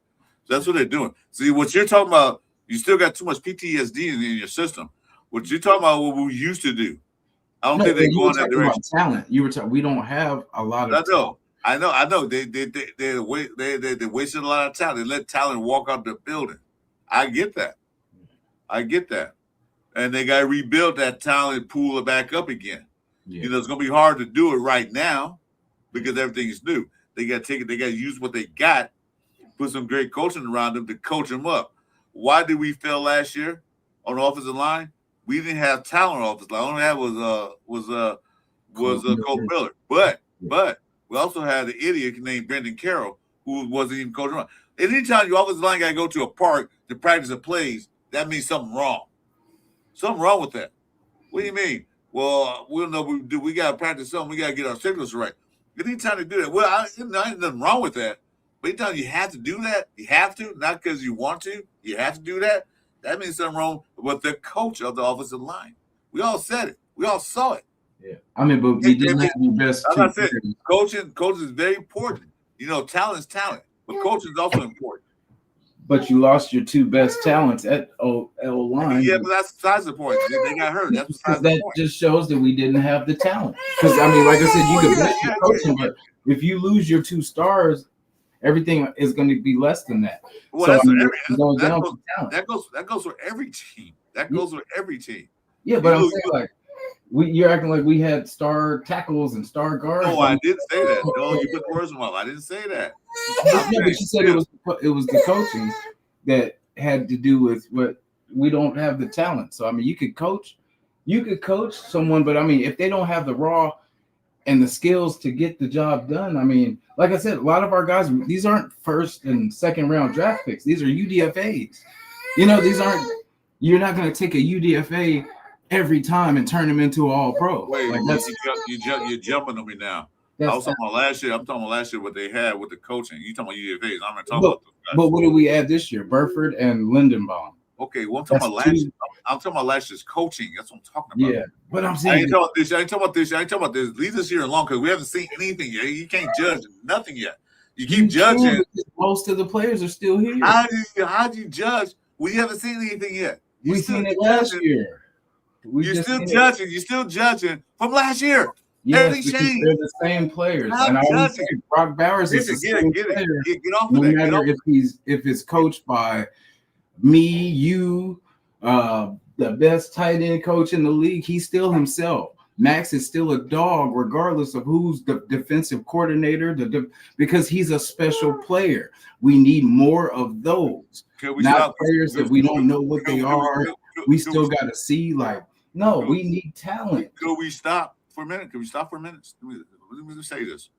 So that's what they're doing. See, what you're talking about, you still got too much PTSD in your system. What you're talking about, what we used to do. I don't think they're going that direction. Talent. You were talking. We don't have a lot of. I know. They wasted a lot of talent. They let talent walk out the building. I get that. And they got to rebuild that talent pool back up again. Yeah. You know, it's going to be hard to do it right now because everything is new. They got to take it. They got to use what they got, put some great coaching around them to coach them up. Why did we fail last year on the offensive line? We didn't have talent on the offensive line. All we had was Cole Miller. But we also had an idiot named Brendan Carroll who wasn't even coaching around. Anytime your offensive line got to go to a park to practice the plays, that means something wrong. Something wrong with that. What do you mean? Well, we'll know we do. We got to practice something. We got to get our signals right. Anytime to do that, well, ain't nothing wrong with that. But anytime you have to do that, you have to, not because you want to. You have to do that. That means something wrong with the coach of the offensive line. We all said it. We all saw it. Yeah, I mean, but we didn't have the best. Like I said, coaching is very important. You know, talent is talent, but coaching is also important. But you lost your 2 best talents at L line. Yeah, but that's besides the point. They got hurt. That's besides the point. That just shows that we didn't have the talent. Because I mean, like I said, you can blame your coaching, but if you lose your 2 stars, everything is going to be less than that. Well, so, that goes for every team. That goes for every team. Yeah, but I'm saying like you're acting like we had star tackles and star guards. No, I didn't say that. No, you put the words in my mouth. I didn't say that. But you said it was the coaching that had to do with what we don't have the talent. So I mean, you could coach someone, but I mean, if they don't have the raw and the skills to get the job done, I mean, like I said, a lot of our guys, these aren't 1st and 2nd round draft picks. These are UDFAs. You know, you're not going to take a UDFA every time and turn him into an all-pro. Wait, like you're jumping on me now. I was talking about last year. I'm talking about last year what they had with the coaching. You talking about UFAs. I'm not talking But, about those guys. but what did we add this year? Burford and Lindenbaum. Okay, well, I'm talking That's about last two. year. I'm talking about last year's coaching. That's what I'm talking about. Yeah, but I'm I saying ain't talking about this. I ain't talking about this. I ain't talking about this. Leave this year alone because we haven't seen anything yet. You can't judge nothing yet. You keep judging. Most of the players are still here. How do you judge? We haven't seen anything yet. We seen it last year. You're still judging. You're still judging from last year. Yes, Everything because changed. they're the same players. Stop And I always judging. say Brock Bowers is the same player. Get off No of that. matter if it's coached by me, you, the best tight end coach in the league, he's still himself. Max is still a dog, regardless of who's the defensive coordinator, because he's a special player. We need more of those. Not players that we don't know what they are. We still got to see, no, we need talent. Could we stop for a minute? Could we stop for a minute? Let me say this.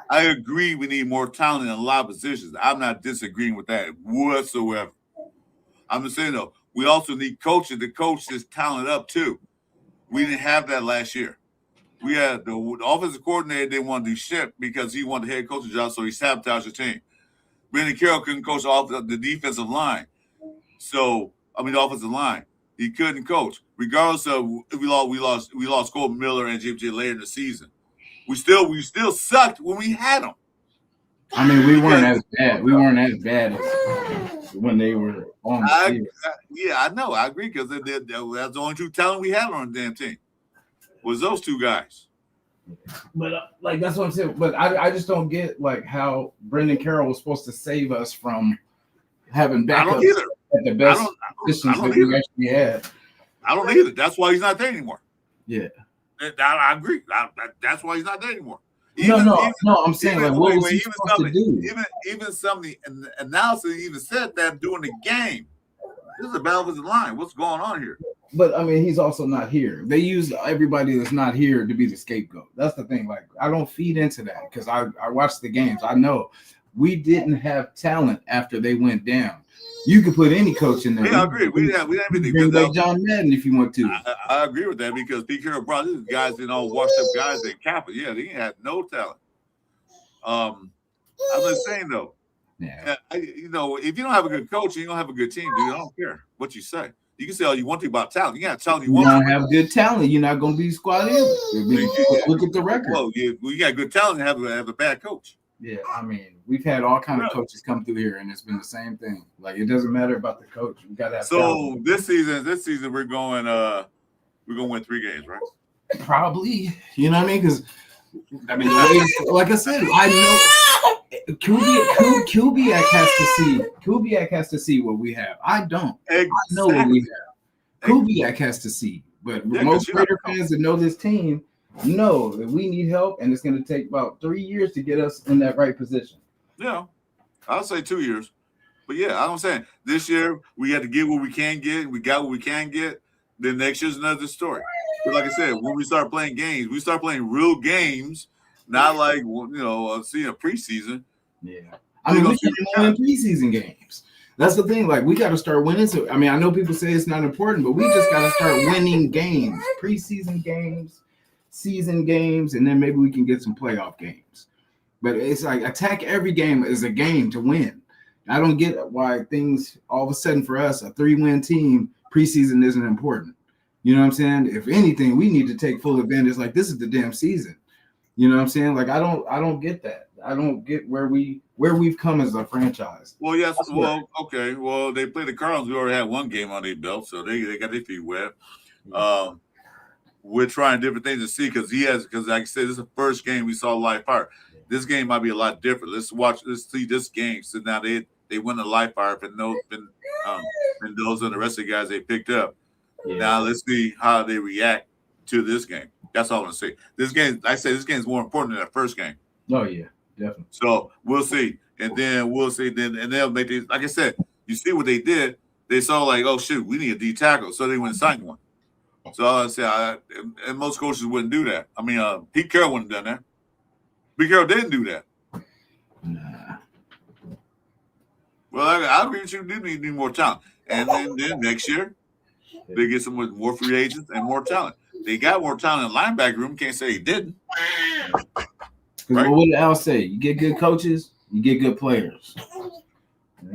I agree we need more talent in a lot of positions. I'm not disagreeing with that whatsoever. I'm just saying, though, we also need coaches to coach this talent up, too. We didn't have that last year. We had the offensive coordinator didn't want to do shit because he wanted the head coach's job, so he sabotaged the team. Brandon Carroll couldn't coach the defensive line. The offensive line. He couldn't coach. Regardless of if we lost Cole Miller and Jim J later in the season. We still sucked when we had them. I mean, we weren't as bad. We weren't as bad as when they were on the field. I know. I agree because that's the only two talent we had on the damn team was those two guys. But that's what I'm saying. But I just don't get how Brendan Carroll was supposed to save us from having backups at the best positions that we actually had. I don't either. That's why he's not there anymore. Yeah, I agree. That's why he's not there anymore. No. I'm saying what was he supposed to do? Even some of the analysis even said that during the game. This is a battle with the line. What's going on here? But I mean, he's also not here. They use everybody that's not here to be the scapegoat. That's the thing. I don't feed into that because I watch the games. I know we didn't have talent after they went down. You could put any coach in there. Yeah, I agree. We didn't bring back John Madden if you want to. I agree with that because Pete Carroll brought these guys, washed up guys at Kappa. Yeah, they had no talent. I'm just saying though. Yeah. If you don't have a good coach, you don't have a good team, dude. I don't care what you say. You can say all you want to about talent. You got talent. You don't have good talent. You're not going to be squad in. Look at the record. Well, you got good talent and have a bad coach. Yeah, I mean, we've had all kind of coaches come through here, and it's been the same thing. It doesn't matter about the coach. We got to have talent. This season we're going to win 3 games, right? Probably. You know what I mean? Because the way, like I said, I know Kubiak has to see. Kubiak has to see what we have. I don't. Exactly. I know what we have. Kubiak has to see. But most Raider fans that know this team know that we need help, and it's going to take about 3 years to get us in that right position. Yeah, I'll say 2 years. But yeah, I'm saying this year we had to get what we can get. We got what we can get. Then next year's another story. But like I said, when we start playing games, we start playing real games, not seeing a preseason. Yeah, I mean, we can win preseason games. That's the thing. We got to start winning. So I mean, I know people say it's not important, but we just got to start winning games, preseason games, season games, and then maybe we can get some playoff games. But it's attack every game as a game to win. I don't get why things all of a sudden for us, a 3-win team, preseason isn't important. You know what I'm saying? If anything, we need to take full advantage. This is the damn season. You know what I'm saying? I don't get that. I don't get where we've come as a franchise. Well, yes. Well, okay. Well, they played the Cardinals. We already had one game on their belt, so they got their feet wet. We're trying different things to see because like I said, this is the first game we saw live fire. This game might be a lot different. Let's see this game. So now they win the live fire for Mendoza and the rest of the guys they picked up. Yeah. Now let's see how they react to this game. That's all I'm gonna say. This game is more important than that first game. Oh yeah, definitely. So we'll see, and then we'll see. And they'll make these. Like I said, you see what they did. They saw oh shoot, we need a D tackle, so they went and signed one. So I said, and most coaches wouldn't do that. I mean, Pete Carroll wouldn't have done that. Pete Carroll didn't do that. Nah. Well, I agree with you. Do need more talent, and then next year they get some more free agents and more talent. They got more talent in the linebacker room. Can't say he didn't. Right. What did Al say? You get good coaches, you get good players.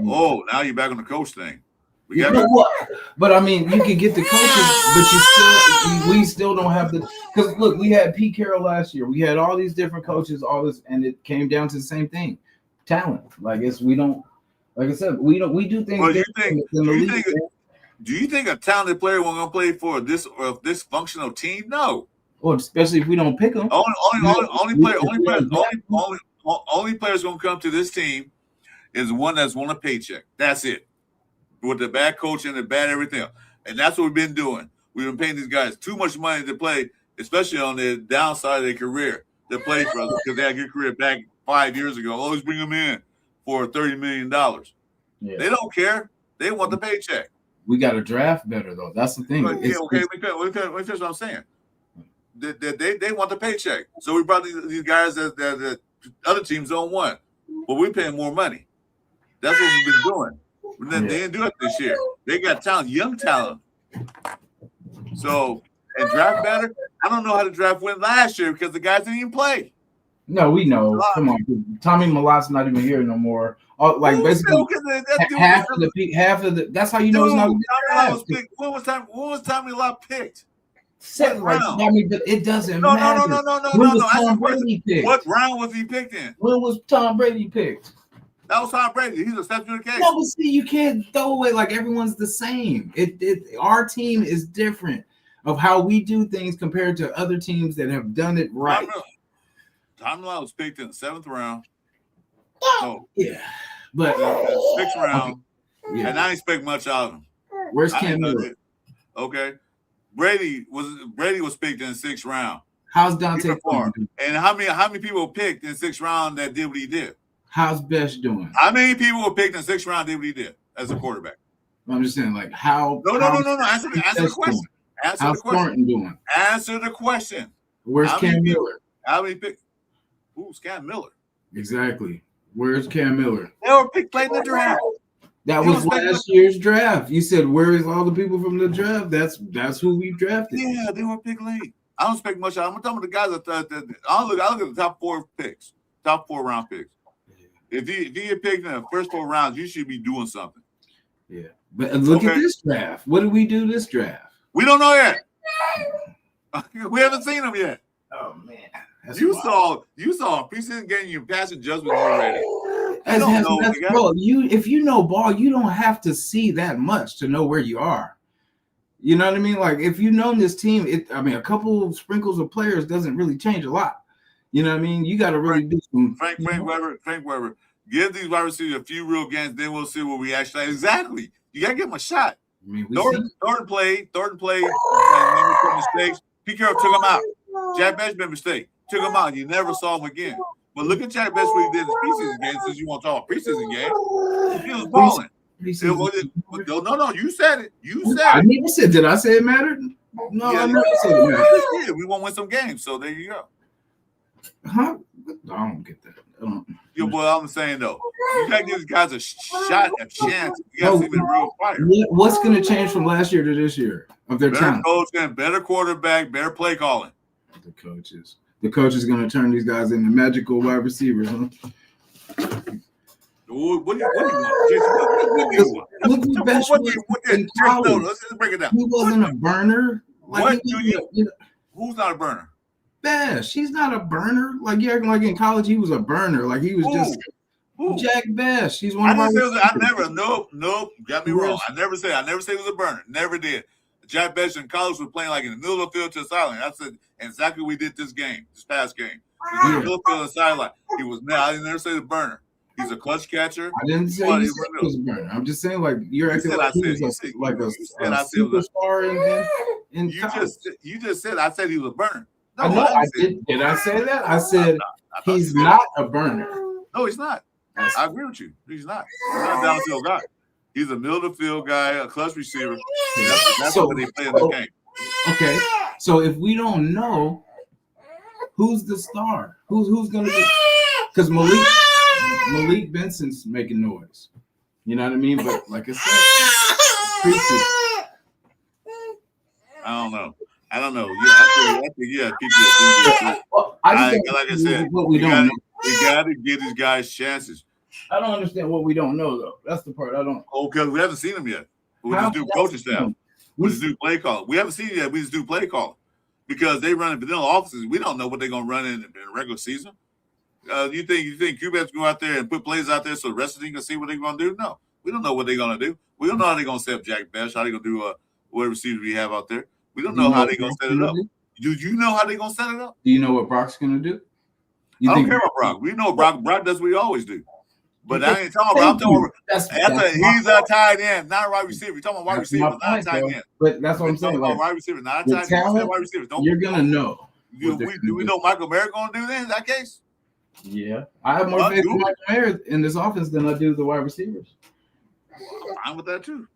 Oh, now you're back on the coach thing. You know what? But I mean, you can get the coaches, but we still don't have the. Because look, we had Pete Carroll last year. We had all these different coaches, all this, and it came down to the same thing: talent. Like we don't. Like I said, we do things. Well, do you think a talented player won't gonna play for this or this functional team? No. Well, especially if we don't pick them. Only players gonna come to this team is one that's won a paycheck. That's it. With the bad coach and the bad everything, and that's what we've been doing. We've been paying these guys too much money to play, especially on the downside of their career. To play for us because they had a good career back 5 years ago. Always bring them in for $30 million. Yeah. They don't care. They want the paycheck. We got to draft better though. That's the thing. Let me finish what I'm saying. They want the paycheck. So we brought these guys that other teams don't want, but we're paying more money. That's what we've been doing. They didn't do it this year. They got talent, young talent. So, and draft better. I don't know how to draft win last year because the guys didn't even play. No, we know. Come on, Tommy Malot's not even here no more. Basically, half of the. That's how you know it's not. When was Tommy Malot picked? Second round. I mean, but it doesn't matter. No. Tom Brady picked? What round was he picked in? When was Tom Brady picked? That was Tom Brady. He's a step to the case. No, but see, you can't throw away like everyone's the same. Our team is different of how we do things compared to other teams that have done it right. Tom Malot was picked in the 7th round. Oh, yeah, but 6th round, and I didn't expect much out of him. Where's Cam Miller? Okay, Brady was picked in the 6th round. How's Dante? And how many people were picked in the 6th round that did what he did? How's Bech doing? How many people were picked in the 6th round did what he did as a quarterback? I'm just saying, like, how? No. Answer the question. How's Thornton doing? Answer the question. Where's Cam Miller? How many picks? Who's Cam Miller? Exactly. Where's Cam Miller? They were picked late in the draft. That was last year's draft. You said, where is all the people from the draft? That's who we drafted. Yeah, they were picked late. I don't expect much. I'm talking about the guys that I'll look at the top 4 picks, top 4 round picks. If you get picked in the first 4 rounds, you should be doing something. Yeah, but look at this draft. What did we do this draft? We don't know yet. We haven't seen them yet. Oh man, you saw a preseason game. You passing judgment already. Bro, if you know ball, you don't have to see that much to know where you are. You know what I mean? Like if you know this team, a couple of sprinkles of players doesn't really change a lot. You know what I mean? You got to really do some. Frank Weber, give these wide receivers a few real games, then we'll see what we actually. Exactly. You got to give them a shot. I mean, Thornton played. Made mistakes. Pete Carroll took him out. Jack Bech made a mistake. Took him out. You never saw him again. But look at Jack Bech what he did in his preseason game. Since you want to talk about preseason game, he was balling. No. You said it. I never said. Did I say it mattered? No, I never said it mattered. We won't win some games, so there you go. Huh? I don't get that. Well, I'm saying though, you gotta give these guys a chance. You gotta see them in real fire. What's going to change from last year to this year of their talent? Coach and better quarterback, better play calling. The coach is going to turn these guys into magical wide receivers, huh? What do you want? Look at Bech in college. Let's just break it down. He wasn't a burner. Who's not a burner? Bech. He's not a burner. Like you acting like in college he was a burner. Like he was just Jack Bech. He's one of our. Nope. Got me wrong. I never said he was a burner. Never did. Jack Bech in college was playing like in the middle of the field to the sideline. That's exactly what we did this past game. He was in the middle of the field to the sideline. He was I didn't never say the burner. He's a clutch catcher. I didn't say he was a burner. I'm just saying like you're acting like he was a superstar in college. You just said I said he was a burner. No, I did. Did I say that? I said he's not a burner. No, he's not. I agree with you. He's not. He's not a downfield guy. He's a middle of the field guy, a clutch receiver. That's what they play in the game. Okay, so if we don't know who's the star, who's going to be, because Malik Benson's making noise. You know what I mean? But like I said, preseason. I don't know. Yeah, I think keep it. I just like I said, what we don't know. You got to give these guys chances. I don't understand what we don't know though. That's the part I don't. Oh, because we haven't seen them yet. With this new coaching staff, with this new play call, we haven't seen it yet. We just do play call because they run in vanilla offices. We don't know what they're going to run in regular season. You think Q-Bet's go out there and put plays out there so the rest of the team can see what they're going to do? No, we don't know what they're going to do. We don't know how they're going to set up Jack Bech, how they're going to do whatever receivers we have out there. We don't know how they're going to set it up. Do you know how they're going to set it up? Do you know what Brock's going to do? I don't care about Brock. We know Brock does what he always do. But I ain't talking about. I'm talking about he's a tight end, not a wide receiver. You're talking about wide receiver, not a tight end. But that's what I'm saying. Like, wide receiver, not a tight end. Wide receiver. You're gonna know. Do we know Michael Mayer gonna do that in that case? Yeah, I have more faith in Michael Mayer in this offense than I do the wide receivers. I'm fine with that too.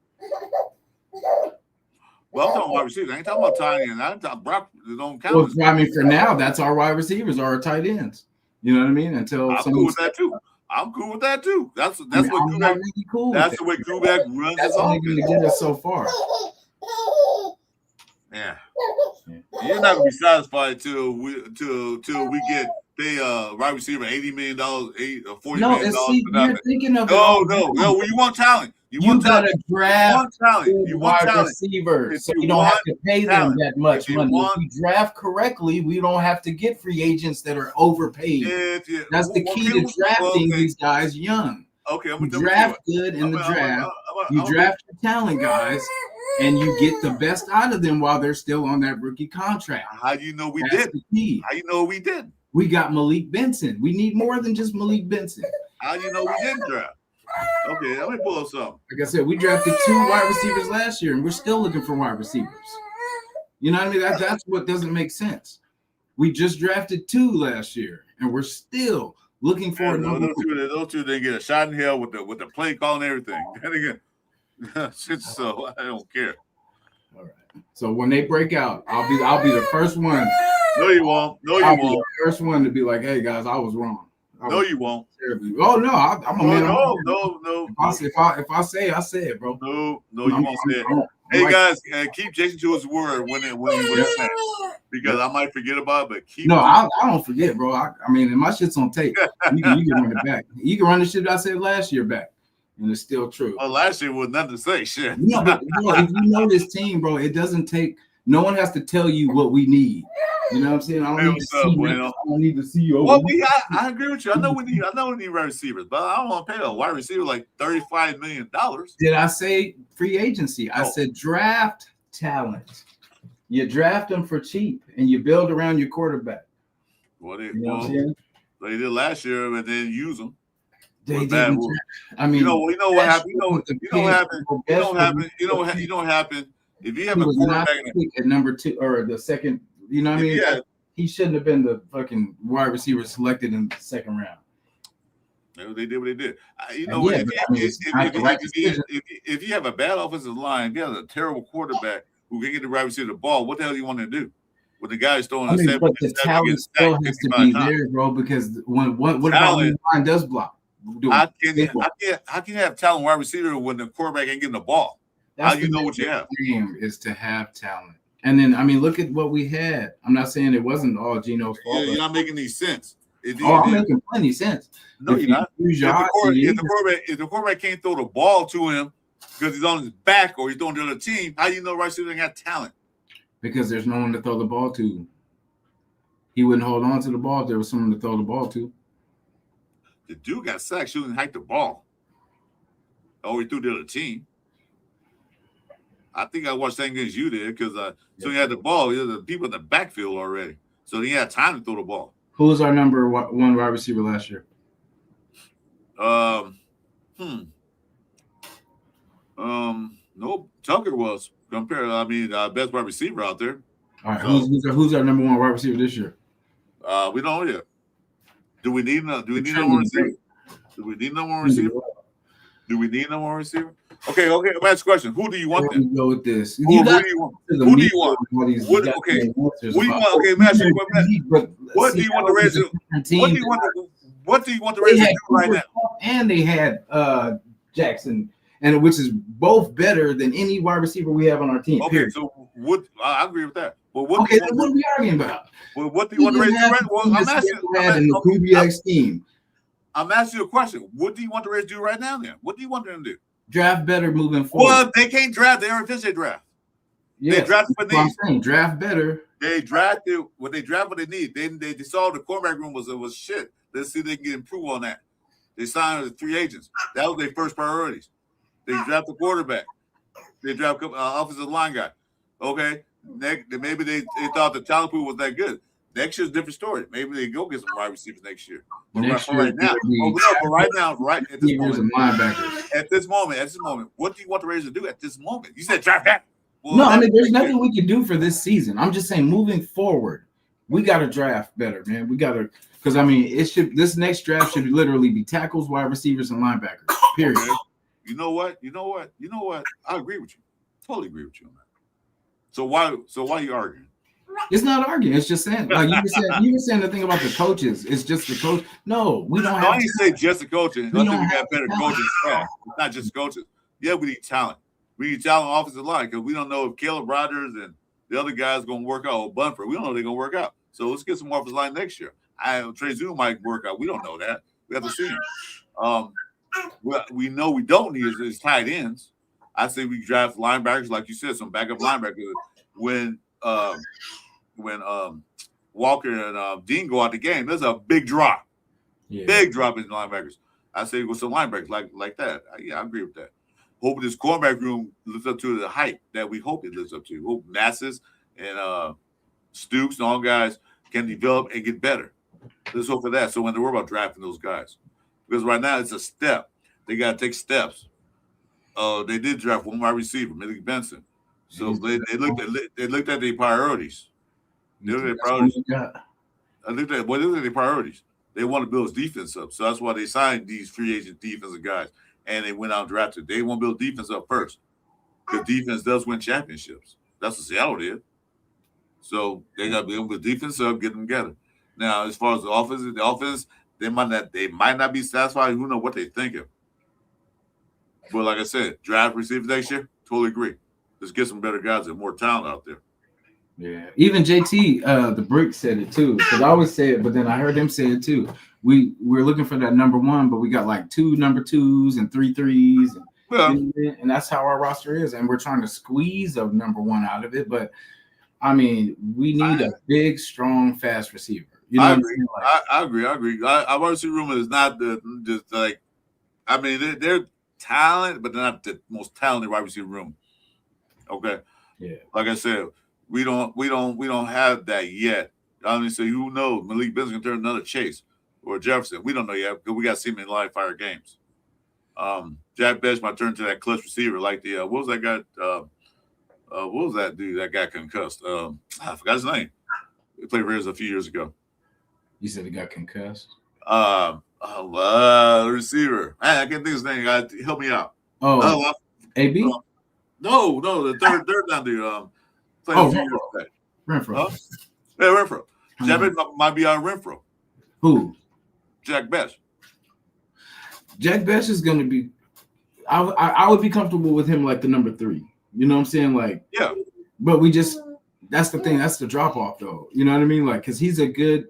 Well, I'm talking wide receivers. I ain't talking about tight end. I'm talking Brock. Don't count. Well, I mean, for now, that's our wide receivers, our tight ends. You know what I mean? Until I'm cool with that too. I'm cool with that too. That's what Kubek. Really cool. That's the way Kubek runs his offense. That's only going to get us so far. Yeah. You're not gonna be satisfied till we get wide receiver $80 million, $40 million. You're thinking of no. You want talent. You gotta draft talent. You want talent. Receivers, so you don't have to pay them that much money. If you draft correctly, we don't have to get free agents that are overpaid. That's the key to drafting these guys young. Okay, I'm gonna draft good in the draft. You draft your talent guys, and you get the best out of them while they're still on that rookie contract. How do you know we did? How you know we did? We got Malik Benson. We need more than just Malik Benson. How do you know we didn't draft? Okay, let me pull up something. Like I said, we drafted 2 wide receivers last year, and we're still looking for wide receivers. You know what I mean? That's what doesn't make sense. We just drafted 2 last year, and we're still looking for those two didn't get a shot in hell with the play call and everything. And again, so I don't care. All right. So when they break out, I'll be the first one. No, you won't. I'll be the first one to be like, "Hey guys, I was wrong." No, you won't. Oh no, I'm a man. No. If I say, I say it, bro. No, you won't say it. Hey guys, keep Jason to his word when he says, because I might forget about it. But keep. No, I don't forget, bro. I mean, my shit's on tape. You can run it back. You can run the shit I said last year back, and it's still true. Well, last year was nothing to say. Shit. No, but if you know this team, bro, it doesn't take. No one has to tell you what we need. You know what I'm saying? I don't need to see you. Well, I agree with you. I know we need wide receivers, but I don't want to pay a wide receiver like $35 million. Did I say free agency? I said draft talent. You draft them for cheap, and you build around your quarterback. Well, they did last year, and then use them. They didn't. I mean, you know what happened. You know what happened. If you have a quarterback at number 2 or the second, you know what I mean? Yeah. He shouldn't have been the fucking wide receiver selected in the second round. They did what they did. If you have a bad offensive line, if you have a terrible quarterback who can get the wide receiver the ball, what the hell do you want to do? With the guys throwing but the talent still has to be there, bro, because what about when the line does block? How can you have talent wide receiver when the quarterback ain't getting the ball? How do you know what you have? Game is to have talent. And then, I mean, look at what we had. I'm not saying it wasn't all Gino's fault. You're not making any sense. I'm making plenty sense. No, you're not. If the quarterback can't throw the ball to him because he's on his back or he's throwing to the other team, how do you know right receiver ain't got talent? Because there's no one to throw the ball to. He wouldn't hold on to the ball if there was someone to throw the ball to. The dude got sacked shooting hike the ball. Or he threw to the other team. I think I watched that against you there because so he had the ball. He had the people in the backfield already, so he had time to throw the ball. Who was our number 1 wide receiver last year? Nope. Tucker was compared. I mean, best wide receiver out there. All right. So, who's our number 1 wide receiver this year? We don't know yet. Do we need no more receiver? Do we need no more receiver? Okay. I'm gonna ask a question. Who do you want then? Go with this. Who do you want? Okay. What do you want? Okay, what do you want the Raiders to do? What do you want the Raiders to do right now? And they had Jackson, and which is both better than any wide receiver we have on our team. Okay, so I agree with that. Well, what Okay, then what are we arguing about? Well, what do you want the Raiders to do right? Well, I'm asking you a question. What do you want the Raiders to do right now? Then what do you want them to do? Draft better moving forward. Well, they can't draft. They already finished their draft. Yes, they drafted for needs. I'm saying, draft better. They drafted what they need. They saw the quarterback room was shit. Let's see if they can improve on that. They signed the 3 agents. That was their first priorities. They drafted the quarterback. They drafted offensive line guy. Okay. Maybe they thought the talent pool was that good. Next year's a different story. Maybe they go get some wide receivers next year. But right now, at this moment, what do you want the Raiders to do at this moment? You said draft that. Well, no, I mean, there's nothing we can do for this season. I'm just saying, moving forward, we got to draft better, man. We got to, because I mean, this next draft should literally be tackles, wide receivers, and linebackers. Period. Okay. You know what? I agree with you. Totally agree with you on that. So why are you arguing? It's not arguing. It's just saying, like you were saying the thing about the coaches. It's just the coach. No, we don't have. I didn't say just the coaches. I think we got better coaching staff. It's not just coaches. Yeah, we need talent. We need talent on offensive line because we don't know if Caleb Rogers and the other guys going to work out or Bunford. We don't know if they're going to work out. So let's get some more offensive line next year. Trey Zoom might work out. We don't know that. We have to see him. What we know we don't need is tight ends. I say we draft linebackers, like you said, some backup linebackers. When Walker and Dean go out the game, there's a big drop. Yeah. Big drop in linebackers. I say with some linebackers like that. I agree with that. Hoping this cornerback room lives up to the hype that we hope it lives up to. Hope Nassas and Stoops and all guys can develop and get better. Let's hope for that. So when they worry about drafting those guys, because right now it's a step. They got to take steps. They did draft one wide receiver, Malik Benson. So they looked at their priorities. They looked at their priorities. What are their priorities? They want to build his defense up. So that's why they signed these free agent defensive guys. And they went out and drafted. They want to build defense up first. Because defense does win championships. That's what Seattle did. So they got to build the defense up, get them together. Now, as far as the offense, they might not be satisfied. Who knows what they're thinking. But like I said, draft receivers next year, totally agree. Let's get some better guys and more talent out there. Yeah, even JT, the Brick said it too. Because I always say it, but then I heard him say it too. We're looking for that number one, but we got like 2 number 2s and 3 3s, and that's how our roster is. And we're trying to squeeze a number 1 out of it. But I mean, we need a big, strong, fast receiver. You know, I agree. Our wide receiver room is not just like. I mean, they're talent, but they're not the most talented wide receiver room. Okay. Yeah. Like I said, we don't have that yet. I mean, so who knows? Malik Benson can turn another Chase or Jefferson. We don't know yet because we got to see him in live fire games. Jack Bech might turn to that clutch receiver like the what was that guy? What was that dude that got concussed? I forgot his name. He played Raiders a few years ago. You said he got concussed? Receiver. Man, I can't think of his name. Help me out. AB? No, the third down dude. Renfro. Yeah, Renfro. Jack Bech might be on Renfro. Who? Jack Bech. Jack Bech is going to be. I would be comfortable with him like the number 3. You know what I'm saying? Like, yeah. But that's the thing. That's the drop off though. You know what I mean? Like, because he's a good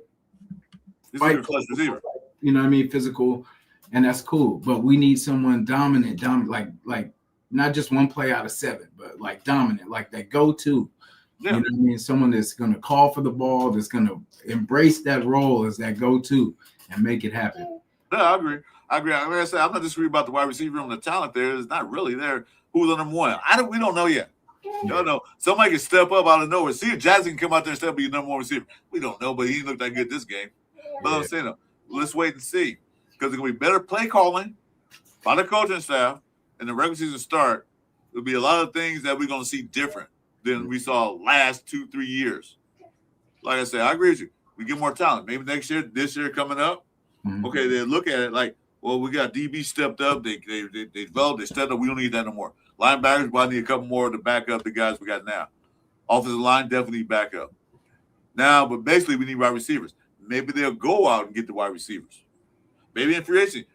fight receiver. You know what I mean? Physical, and that's cool. But we need someone dominant, like not just one play out of 7, but like dominant, like that go-to. Yeah. You know what I mean? Someone that's going to call for the ball, that's going to embrace that role as that go-to and make it happen. No, I agree. Like I said, I'm not disagreeing about the wide receiver and the talent there. It's not really there. Who's the number 1? We don't know yet. Y'all know. Somebody can step up out of nowhere. See if Jackson can come out there and step up be your number 1 receiver. We don't know, but he looked that good this game. But I'm saying, let's wait and see. Because there's going to be better play calling by the coaching staff and the regular season start. There'll be a lot of things that we're going to see different than we saw last 2-3 years. Like I said, I agree with you. We get more talent. Maybe next year, this year coming up. Mm-hmm. Okay, they look at it like, well, we got DB stepped up. They developed. They stepped up. We don't need that no more. Linebackers, we need a couple more to back up the guys we got now. Offensive line, definitely back up. Now, but basically, we need wide receivers. Maybe they'll go out and get the wide receivers. Maybe in free agency.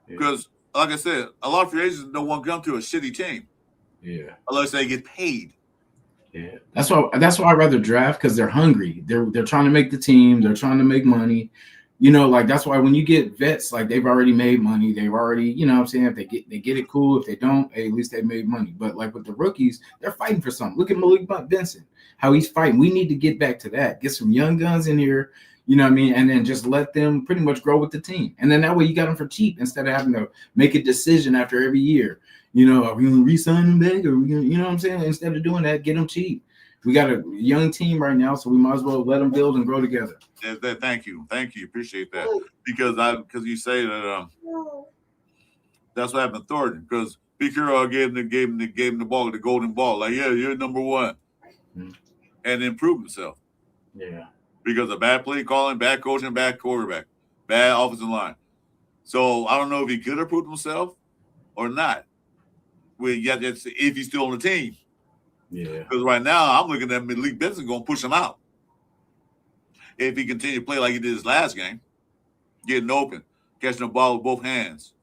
Because, like I said, a lot of free agents don't want to come to a shitty team. Yeah. Unless they get paid. Yeah, that's why I'd rather draft, because they're hungry. They're trying to make the team. They're trying to make money. Like that's why when you get vets, like they've already made money. They've already, what I'm saying, if they get it, cool. If they don't, hey, at least they made money. But like with the rookies, they're fighting for something. Look at Malik Benson, how he's fighting. We need to get back to that. Get some young guns in here, and then just let them pretty much grow with the team. And then that way you got them for cheap instead of having to make a decision after every year. Are we going to re-sign them back? Or are we going to, what I'm saying? Instead of doing that, get them cheap. We got a young team right now, so we might as well let them build and grow together. Thank you. Appreciate that. Because you say that that's what happened to Thornton. Because Pete Carroll gave him the ball, the golden ball. Like, yeah, you're number one, and then prove himself. Yeah. Because of bad play calling, bad coaching, bad quarterback, bad offensive line. So I don't know if he could have proved himself or not. If he's still on the team. Yeah. Because right now I'm looking at Malik Benson going to push him out. If he continue to play like he did his last game, getting open, catching the ball with both hands.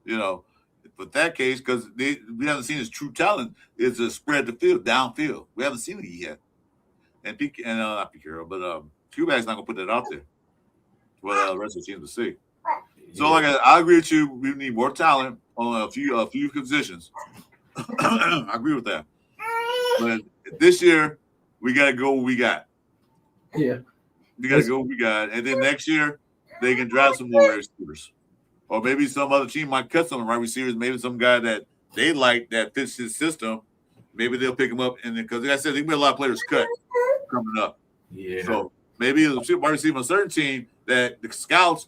But that case, because we haven't seen his true talent, is to spread the field downfield. We haven't seen it yet. And not Pete Carroll, but Q-Bag's not going to put that out there for the rest of the team to see. So, I agree with you. We need more talent on a few positions. I agree with that. But this year, we got to go what we got. Yeah. We got to go what we got. And then next year, they can draft some more receivers. Or maybe some other team might cut some wide receivers. Maybe some guy that they like that fits his system. Maybe they'll pick him up. And because, like I said, there'll be a lot of players cut coming up. Yeah. So maybe a wide receiver on a certain team that the scouts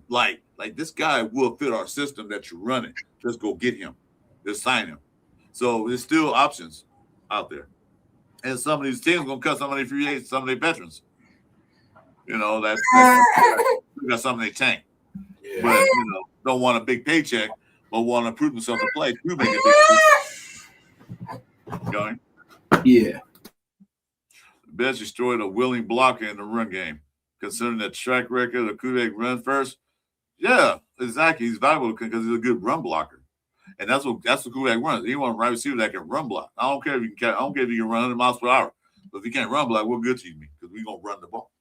like this guy will fit our system that you're running. Let's go get him. Let's sign him. So there's still options out there. And some of these teams are going to cut some of their free agents, some of their veterans. That's we got some of their tank. Yeah. But, don't want a big paycheck, but want to prove themselves to play. You make a big going. Yeah. Bech destroyed a willing blocker in the run game. Considering the track record of Kubek run first, yeah, exactly. He's valuable because he's a good run blocker. And that's what Kubek runs. He wants a right receiver that can run block. I don't care if you can run 100 miles per hour. But if you can't run block, what good to you because we're going to run the ball.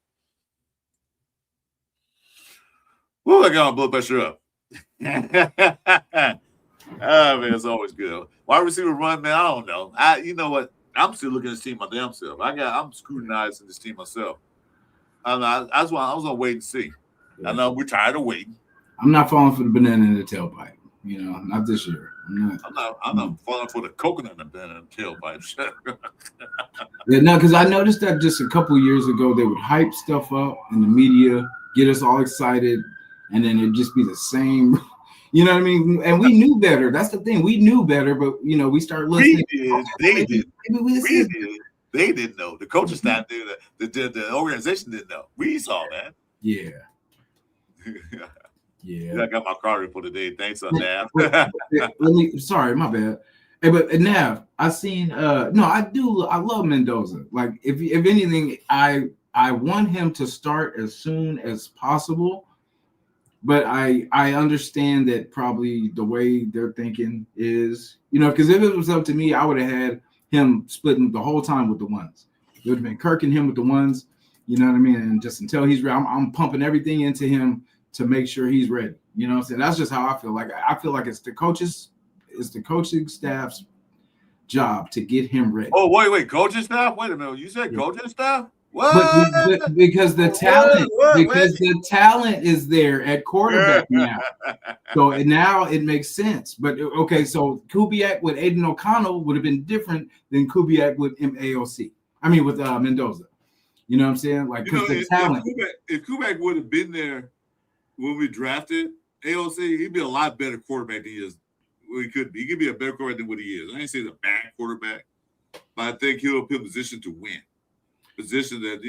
Woo, I got my blood pressure up. Man, it's always good. Wide receiver run, man, I don't know. You know what? I'm still looking at this team my damn self. I'm scrutinizing this team myself. That's why I was going to wait and see. I know we're tired of waiting. I'm not falling for the banana in the tailpipe. Not this year. I'm not falling for the coconut in the tailpipe. Yeah, no, because I noticed that just a couple of years ago, they would hype stuff up in the media, get us all excited, and then it'd just be the same. You know what I mean? And we knew better. That's the thing. We knew better, but we started listening. They didn't know. The coaching staff did. The organization didn't know. We saw that. Yeah. Yeah. I got my card report today. Thanks on Nav. Sorry, my bad. Hey, but Nav, I seen I love Mendoza. Like if anything, I want him to start as soon as possible. But I understand that probably the way they're thinking is, because if it was up to me, I would have had him splitting the whole time with the ones. It would have been Kirk and him with the ones, you know what I mean? And just until he's ready, I'm pumping everything into him to make sure he's ready. You know what I'm saying? That's just how I feel. Like I feel like it's the coaching staff's job to get him ready. Oh, wait, coaching staff? Wait a minute. You said coaching staff? What? But because the talent is there at quarterback now. So now it makes sense. But okay, so Kubiak with Aiden O'Connell would have been different than Kubiak with MAOC. I mean with Mendoza. You know what I'm saying? Like because the talent. If Kubiak would have been there when we drafted AOC, he'd be a lot better quarterback than he is. Well, he could be. He could be a better quarterback than what he is. I ain't say he's a bad quarterback, but I think he'll be in position to win. Position that,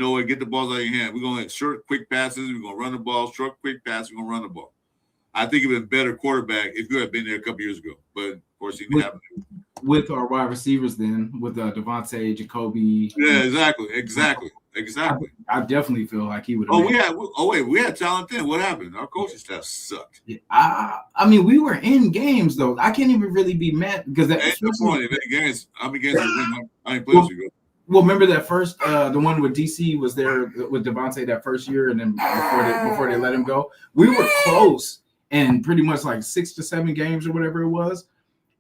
what, get the balls out of your hand. We're going to have short, quick passes. We're going to run the ball. Short, quick passes. We're going to run the ball. I think he'd been a better quarterback if you had been there a couple years ago. But, of course, he didn't have it. With our wide receivers then, with Devontae, Jacoby. Yeah, exactly. Exactly. I definitely feel like he would. We had talent then. What happened? Our coaching staff sucked. I mean, we were in games though. I can't even really be mad because that. Ain't no point in games. I'm against the I ain't players you go. Well, remember that first, the one with DC was there with Devontae that first year, and then before they let him go, we were close and pretty much like 6 to 7 games or whatever it was,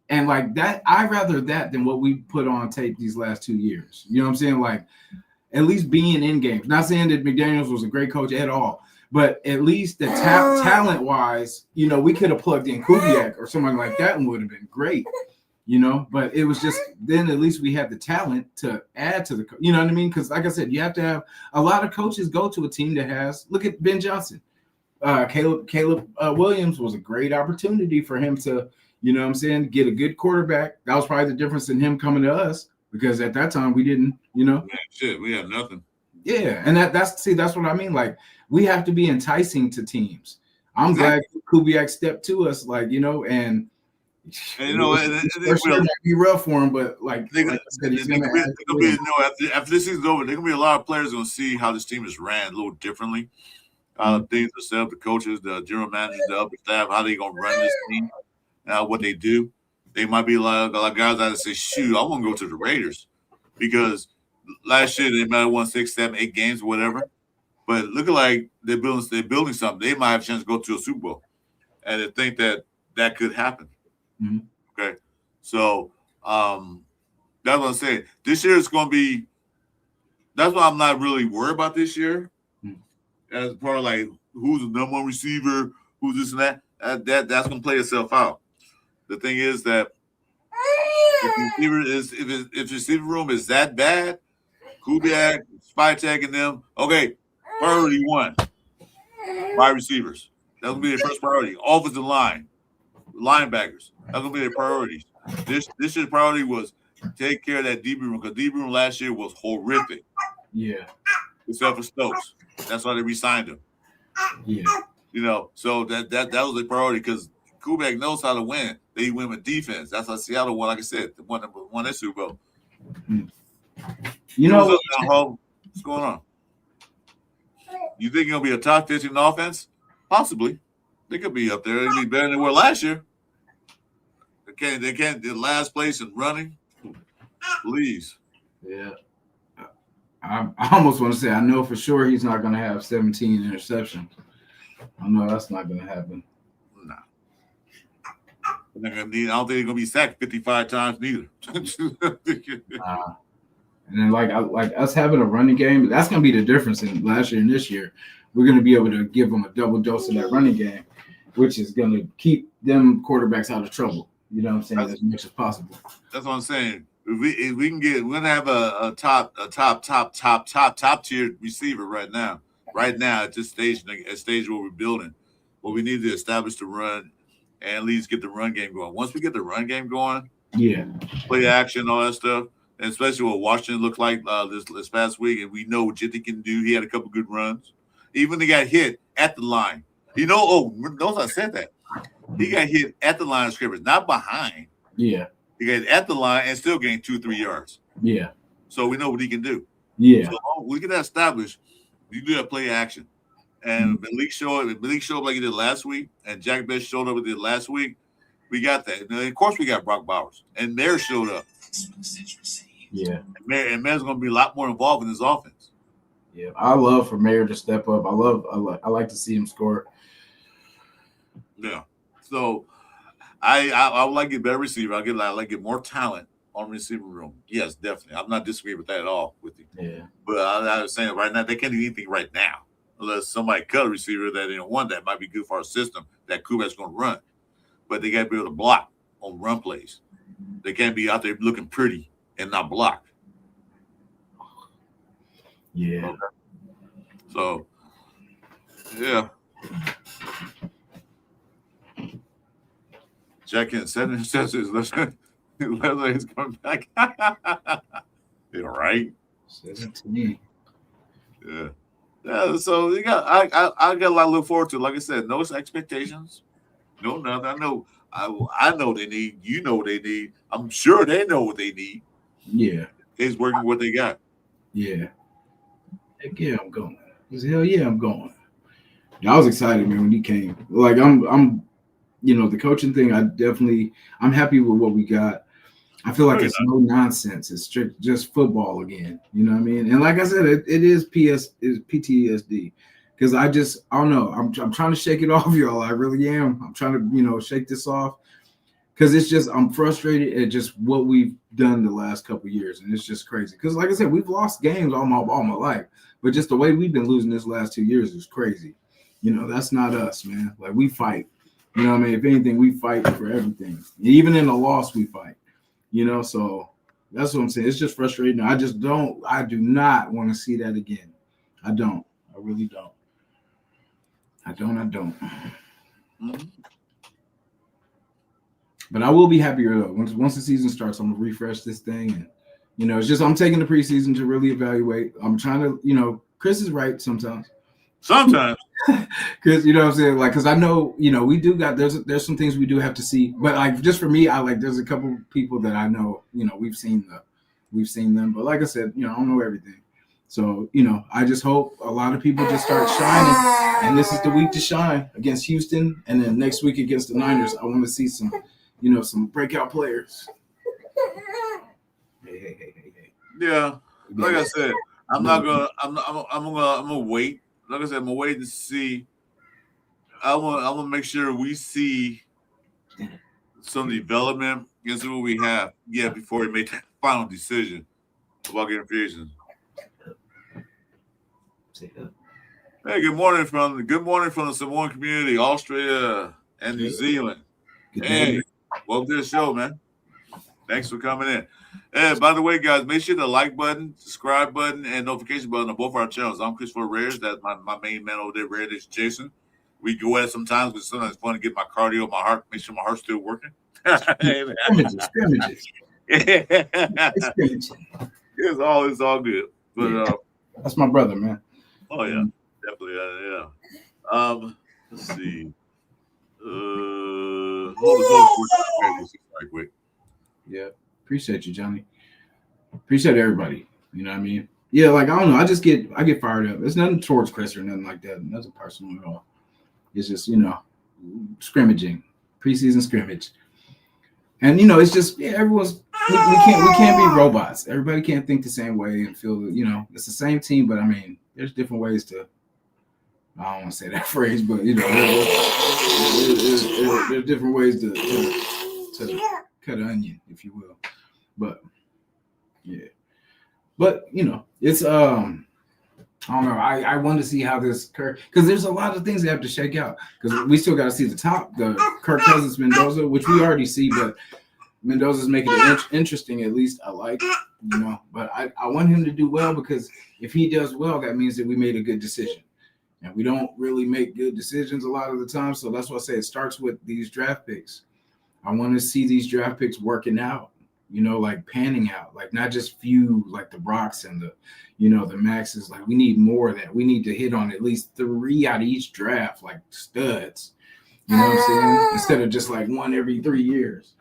and like that, I'd rather that than what we put on tape these last 2 years. You know what I'm saying? Like, at least being in games. Not saying that McDaniels was a great coach at all, but at least the talent wise, you know, we could have plugged in Kubiak or somebody like that and would have been great. You know, but it was just then at least we had the talent to add to the, you know what I mean? Because like I said, you have to have a lot of coaches go to a team that has, look at Ben Johnson. Caleb Williams was a great opportunity for him to, you know what I'm saying, get a good quarterback. That was probably the difference in him coming to us because at that time we didn't, you know. Man, shit, we had nothing. Yeah, and that's what I mean. Like, we have to be enticing to teams. I'm glad Kubiak stepped to us, like, you know, and you know, it might be rough for him, but like I said, after this season's over, there gonna be a lot of players gonna see how this team is ran a little differently. Things to set up, the coaches, the general managers, the upper staff, how they gonna run this team, what they do. They might be like guys that say, "Shoot, I want to go to the Raiders," because last year they might have won 6, 7, 8 games or whatever. But looking like they're building something, they might have a chance to go to a Super Bowl, and they think that could happen. Mm-hmm. Okay, so that's what I'm saying. This year is going to be. That's why I'm not really worried about this year. Mm-hmm. As part of like who's the number one receiver, who's this and that. That's going to play itself out. The thing is that if receiver room is that bad, Kubiak, Spytek, and them. Okay, priority 1, wide receivers. That's going to be their first priority. Offensive line, linebackers. That's gonna be their priorities. This year's priority was take care of that DB room because DB room last year was horrific. Yeah. Except for Stokes. That's why they re-signed him. Yeah. You know, so that was the priority because Kubiak knows how to win. They win with defense. That's how Seattle won, like I said, won that Super Bowl. You know what's going on? You think it'll be a top 15 offense? Possibly. They could be up there. They'd be better than they were last year. They can't the last place in running. Please. Yeah. I almost want to say I know for sure he's not going to have 17 interceptions. I know that's not going to happen. Nah. I don't think they're going to be sacked 55 times neither. And then like us having a running game, that's going to be the difference in last year and this year. We're going to be able to give them a double dose of that running game, which is going to keep them quarterbacks out of trouble. You know what I'm saying? As much as possible. That's what I'm saying. If we can we're gonna have a top tier receiver right now. Right now at this stage, where we're building, well, we need to establish the run and at least get the run game going. Once we get the run game going, play action, all that stuff, and especially what Washington looked like this past week, and we know what Jitty can do. He had a couple good runs. Even they got hit at the line. You know, I said that. He got hit at the line of scrimmage, not behind. Yeah. He got at the line and still gained 2-3 yards. Yeah. So we know what he can do. Yeah. So we get that established. You do that play action. And Malik showed up like he did last week, and Jack Bech showed up like he did last week. We got that. And of course, we got Brock Bowers. And Mayer showed up. Yeah. And Mayer's going to be a lot more involved in this offense. Yeah. I love for Mayer to step up. I like to see him score. Yeah. So I would like to get better receiver. I like to get more talent on receiver room. Yes, definitely. I'm not disagreeing with that at all with you. Yeah. But I was saying right now they can't do anything right now unless somebody cut a receiver that that might be good for our system that Kubak's going to run. But they got to be able to block on run plays. They can't be out there looking pretty and not block. Yeah. Okay. So, yeah. Jack in 7 interceptions. Leslie's coming back. Yeah, right. 17. Yeah. Yeah. So I got a lot to look forward to. Like I said, no expectations. No nothing. I know they need. You know what they need. I'm sure they know what they need. Yeah. It's working what they got. Yeah. Heck yeah, I'm going. He said, hell yeah, I'm going. Yeah, I was excited, man, when he came. Like I'm the coaching thing, I'm happy with what we got. I feel like Very it's no nonsense. It's strict, just football again. You know what I mean? And like I said, it is PTSD because I don't know. I'm trying to shake it off, y'all. I really am. I'm trying to shake this off because it's just I'm frustrated at just what we've done the last couple of years, and it's just crazy. Because like I said, we've lost games all my life, but just the way we've been losing this last 2 years is crazy. That's not us, man. Like we fight. You know what I mean? If anything, we fight for everything. Even in the loss, we fight. So that's what I'm saying. It's just frustrating. I do not want to see that again. I don't. I really don't. I don't. Mm-hmm. But I will be happier though. Once the season starts, I'm gonna refresh this thing, and it's just I'm taking the preseason to really evaluate. I'm trying to, Chris is right sometimes. Sometimes. Because what I'm saying, like, because I know, we do got there's some things we do have to see, but like just for me, there's a couple people that I know, we've seen them, but like I said, I don't know everything, so I just hope a lot of people just start shining, and this is the week to shine against Houston, and then next week against the Niners. I want to see some, some breakout players. Hey. Yeah, like I said, I'm gonna wait. Like I said, I'm gonna wait to see. I want to make sure we see some development and see what we have. Yeah, before we make that final decision about getting free agents. Hey, good morning from the Samoan community, Australia and New Zealand. Hey, welcome to the show, man. Thanks for coming in. And by the way, guys, make sure the like button, subscribe button, and notification button on both our channels. I'm Chris4Raiders. That's my main man over there, Raiders Jason. We go at it sometimes, but sometimes it's fun to get my cardio, my heart, make sure my heart's still working. Scrimmages. It's all good. But that's my brother, man. Oh yeah, definitely. Yeah. Let's see. Hold on. Yeah. Appreciate you, Johnny. Appreciate everybody. You know what I mean? Yeah, like I don't know. I get fired up. It's nothing towards Chris or nothing like that. Nothing personal at all. It's just, scrimmaging, preseason scrimmage. And it's just everyone's we can't be robots. Everybody can't think the same way and feel it's the same team, but I mean, there's different ways to I don't want to say that phrase, but there's different ways to cut an onion, if you will. But yeah. But it's I don't know. I want to see how this Kirk, because there's a lot of things that have to shake out. Because we still got to see the Kirk Cousins Mendoza, which we already see, but Mendoza's making it interesting. At least I like, But I want him to do well, because if he does well, that means that we made a good decision. And we don't really make good decisions a lot of the time. So that's why I say it starts with these draft picks. I want to see these draft picks working out, like panning out, like not just few, like the Brocks and the Maxes. Like we need more of that. We need to hit on at least 3 out of each draft, like studs. You know what I'm saying? Instead of just like one every 3 years.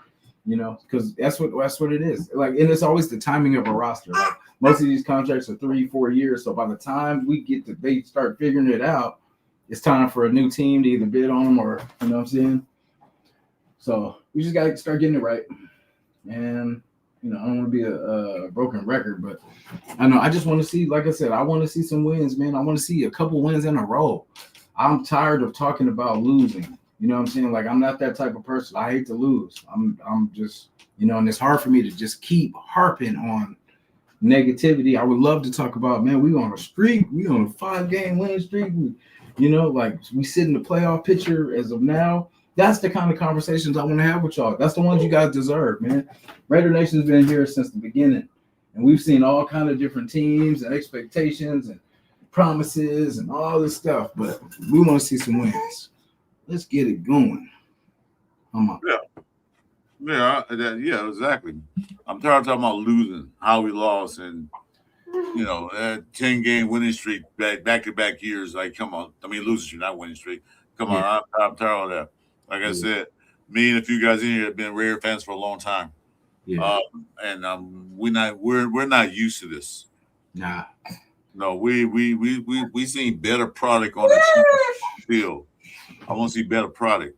Because that's what it is. Like, and it's always the timing of a roster. Like most of these contracts are 3-4 years. So by the time they start figuring it out, it's time for a new team to either bid on them or you know what I'm saying. So we just gotta start getting it right. And I don't want to be a broken record, but I know I just want to see, like I said, I want to see some wins, man. I want to see a couple wins in a row. I'm tired of talking about losing. You know what I'm saying? Like, I'm not that type of person. I hate to lose. I'm just, and it's hard for me to just keep harping on negativity. I would love to talk about, man, we on a streak. We on a 5-game winning streak. Like we sit in the playoff picture as of now. That's the kind of conversations I want to have with y'all. That's the ones you guys deserve, man. Raider Nation's been here since the beginning, and we've seen all kind of different teams and expectations and promises and all this stuff, but we want to see some wins. Let's get it going. Come on. Yeah, exactly. I'm tired of talking about losing, how we lost, and 10-game winning streak back-to-back years. Like, come on. I mean, losing streak, not winning streak. Come on, I'm tired of that. Like I said, me and a few guys in here have been Raider fans for a long time. Yeah. And we're not used to this. Nah. No, we seen better product on the field. I want to see better product.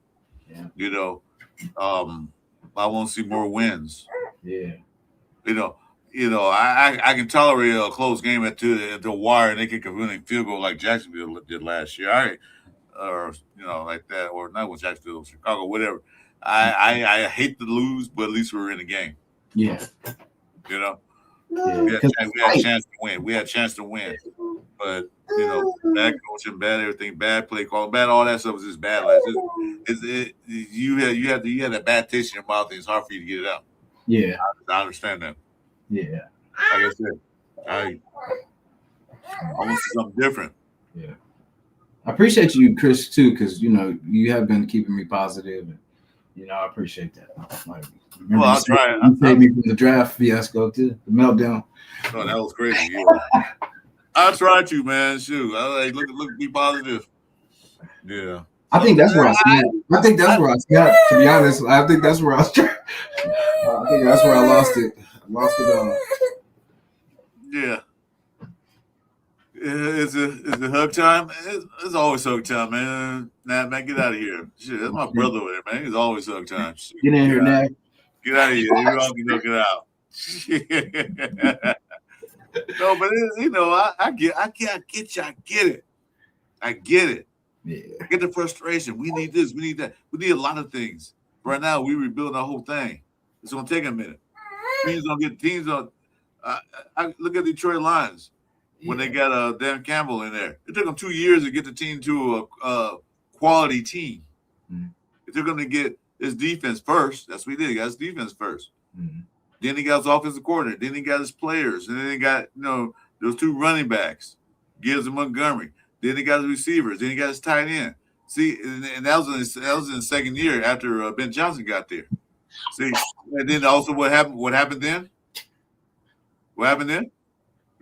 Yeah. You know, I want to see more wins. Yeah. I can tolerate a close game at the wire and they kick a winning field goal like Jacksonville did last year. Or like that, or not with Jacksonville, Chicago, whatever. I hate to lose, but at least we were in the game. Yeah. You know, Yeah. we had a chance to win. We had a chance to win, but bad coaching, bad everything, bad play calling, bad all that stuff was just bad. You had a bad taste in your mouth, and it's hard for you to get it out. Yeah, I understand that. Yeah. Like I said, I want to see something different. Yeah. I appreciate you, Chris, too, because you have been keeping me positive, and I appreciate that. Well, I'll try. You saved me from the draft fiasco too, the meltdown. Oh, that was crazy. Yeah. I tried to, man. Shoot, look, be positive. Yeah. I think that's where I snapped. To be honest, I think that's where I was. I think that's where I lost it. Yeah. Is it hug time? It's always hug time, man. Nah, man, get out of here. Shit, that's my brother over there, man. It's always hug time. Shit, get in here, Nat. Get out of here. You all can get out. No, but I get you. I get it. I get it. Yeah. I get the frustration. We need this. We need that. We need a lot of things. Right now, we rebuilding the whole thing. It's gonna take a minute. Teams on. I look at Detroit Lions when they got Dan Campbell in there. It took them 2 years to get the team to a quality team. Mm-hmm. It took them to get his defense first. That's what he did. He got his defense first. Mm-hmm. Then he got his offensive coordinator. Then he got his players. And then he got those 2 running backs, Gibbs and Montgomery. Then he got his receivers. Then he got his tight end. See, and that was in the second year after Ben Johnson got there. See, and then also what happened? What happened then? What happened then?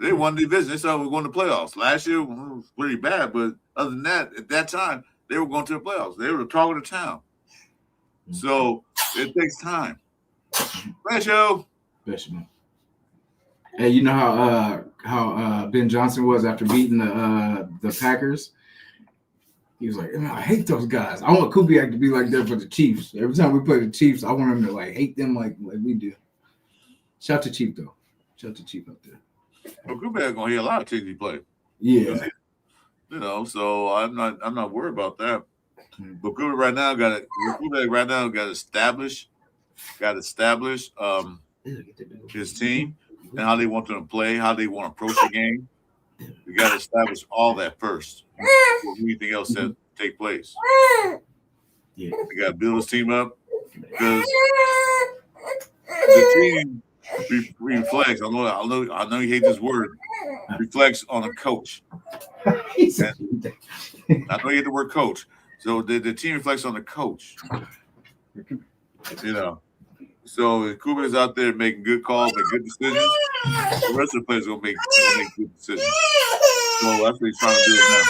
They won the division. They started going to playoffs. Last year was pretty bad, but other than that, at that time, they were going to the playoffs. They were the talk of the town. So it takes time. Thanks, Joe. Hey, you know how Ben Johnson was after beating the Packers? He was like, I hate those guys. I want Kubiak to be like that for the Chiefs. Every time we play the Chiefs, I want him to hate them like we do. Shout to Chief though. Shout to Chief up there. Well, Kubiak gonna hear a lot of teams he play. Yeah. So I'm not worried about that. But Kubiak right now got established his team and how they want them to play, how they want to approach the game. We got to establish all that first. Before anything else that take place. Yeah. We got to build his team up because the team reflects. I know you hate this word. Reflects on a coach. I know you hate the word coach. So the team reflects on the coach. So if Kubiak is out there making good calls, making good decisions, the rest of the players gonna make good decisions. So that's what he's trying to do now.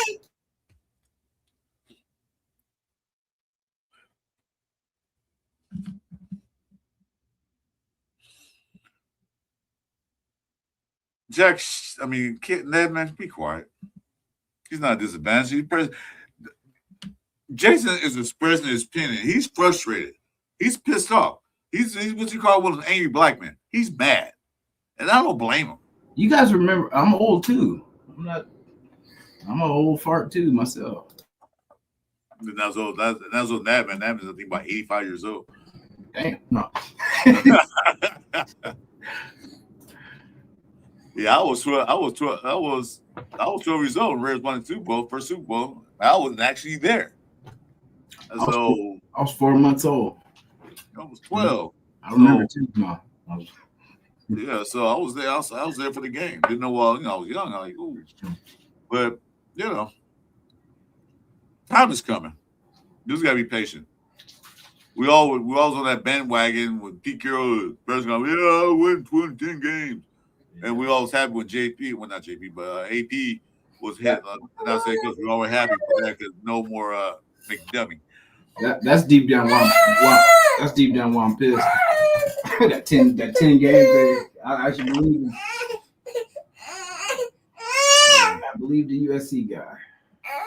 Jack, Ned, man, be quiet. He's not a disadvantage. Jason is expressing his opinion. He's frustrated. He's pissed off. He's what you call one of an angry black man. He's mad. And I don't blame him. You guys remember, I'm old too. I'm an old fart too myself. That's old. That's old. Nabman. Nabman's I think about 85 years old. Damn. No. Yeah, I was 12 years old when Raiders won the first Super Bowl. I wasn't actually there. I was 4 months old. I was 12. I remember too. No. Yeah, so I was there. I was there for the game. Didn't know I was young. I was like, ooh. But time is coming. You just gotta be patient. We always on that bandwagon with Pete Carroll. First going, I win 10 games, and we always happy when AP was hit. And I say because we're always happy for that because no more McDummy. That's deep down why that's deep down why I'm pissed. that 10 games, baby. I should believe it. believe the USC guy.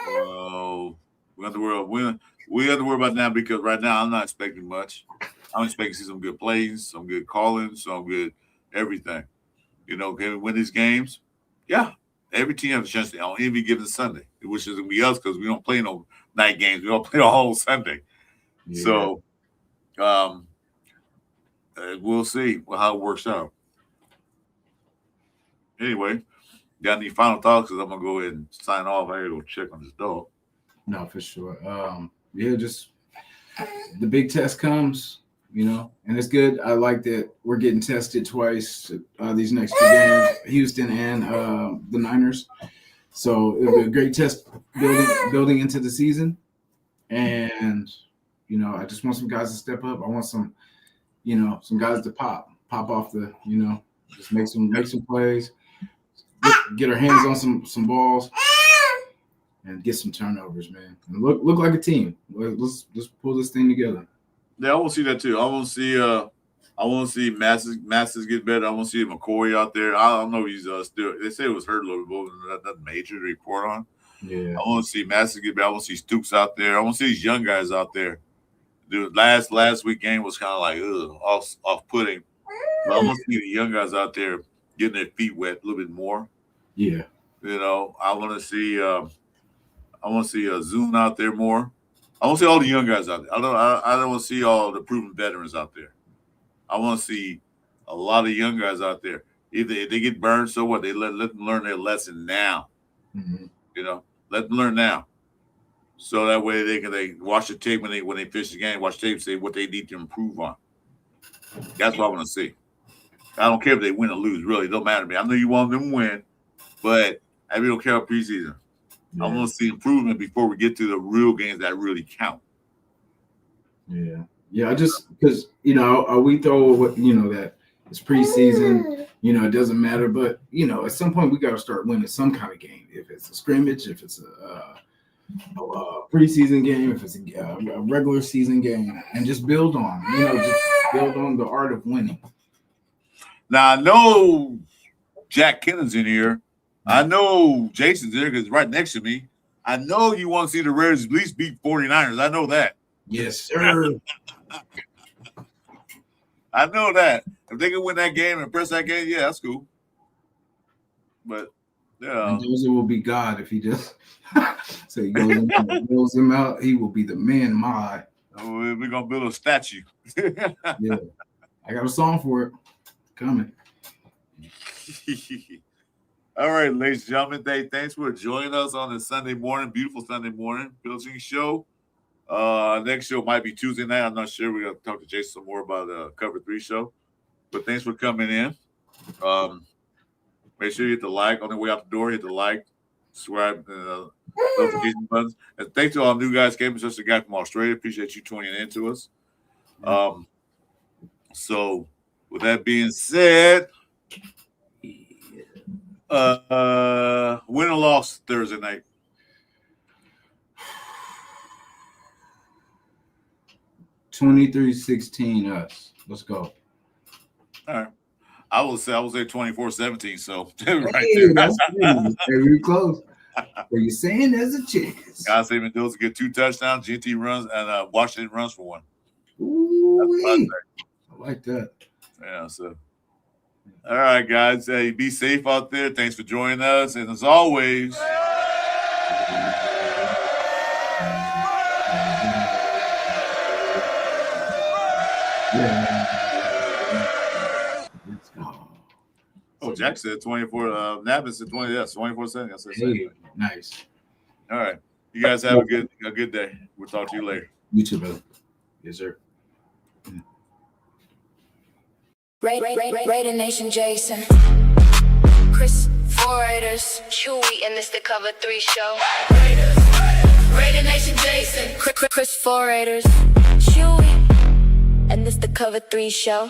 Well, we have to worry about that because right now I'm not expecting much. I'm expecting to see some good plays, some good calling, some good everything. You know, can we win these games? Yeah. Every team has a chance to on any given Sunday, which is going to be us because we don't play no night games. We don't play the whole Sunday. Yeah. So we'll see how it works out. Anyway, got any final thoughts? Because I'm going to go ahead and sign off. I got to go check on this dog. No, for sure. Yeah, just the big test comes, you know, and it's good. I like that we're getting tested twice these next 2 games, Houston and the Niners. So it'll be a great test building into the season. And, you know, I just want some guys to step up. I want some guys to pop off the, you know, just make some plays, get our hands on some balls. And get some turnovers, man. And look like a team. Let's pull this thing together. Yeah, I want to see that too. I want to see Masses get better. I want to see McCoy out there. I don't know if he's still. They say it was hurt a little bit, but nothing major to report on. Yeah. I want to see Masses get better. I want to see Stooks out there. I want to see these young guys out there. The last week game was kind of like off-putting. But I want to see the young guys out there getting their feet wet a little bit more. Yeah. You know, I want to see Zoom out there more. I want to see all the young guys out there. I don't want to see all the proven veterans out there. I want to see a lot of young guys out there. If they get burned, so what? They let them learn their lesson now. Mm-hmm. You know, let them learn now. So that way they watch the tape when they finish the game, watch the tape, say what they need to improve on. That's what I want to see. I don't care if they win or lose. Really, it don't matter to me. I know you want them to win, but I really don't care about preseason. Yeah. I want to see improvement before we get to the real games that really count. Yeah. Yeah, I just because, you know, we throw, you know, that it's preseason, you know, it doesn't matter. But, you know, at some point we got to start winning some kind of game. If it's a scrimmage, if it's a preseason game, if it's a regular season game, and just build on, you know, just build on the art of winning. Now, I know Jack Kennon's in here. I know Jason's there because right next to me. I know you want to see the Raiders at least beat 49ers. I know that. Yes, sir. I know that. If they can win that game and press that game, yeah, that's cool. But, yeah. Mendoza will be God if he just so he goes him out. He will be the man. We're going to build a statue. Yeah. I got a song for it. Coming. All right, ladies and gentlemen, thanks for joining us on this Sunday morning, beautiful Sunday morning pillaging show. Next show might be Tuesday night. I'm not sure. We're going to talk to Jason some more about Cover 3 show. But thanks for coming in. Make sure you hit the like on the way out the door. Hit the like, subscribe, notification buttons. And thanks to all new guys. Came just a guy from Australia. Appreciate you tuning in to us. So with that being said, win or loss Thursday night? 23-16 us. Let's go. All right. I will say 24-17. So right Hey, there. that's very close. Are you saying there's a chance? God save Mendoza get 2 touchdowns, GT runs, and Washington runs for 1. Ooh, I like that. Yeah, so all right, guys. Hey, be safe out there. Thanks for joining us. And as always, Let's go. oh, Jack said 24. Navin said 20. Yes, 24-7. I said Hey, nice. all right. You guys have a good day. We'll talk to you later. You too, brother. Yes, sir. Raider Nation, Jason, Chris4Raiders, Chewy, and this the Cover 3 show. Raider Nation, Jason, Chris4Raiders, Chewy, and this the Cover 3 show.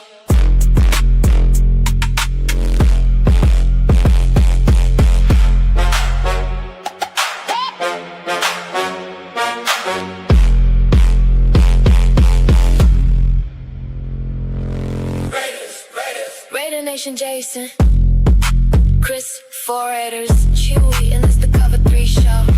Raider Nation, Jason, Chris4Raiders, Chewy, and this the Cover 3 show.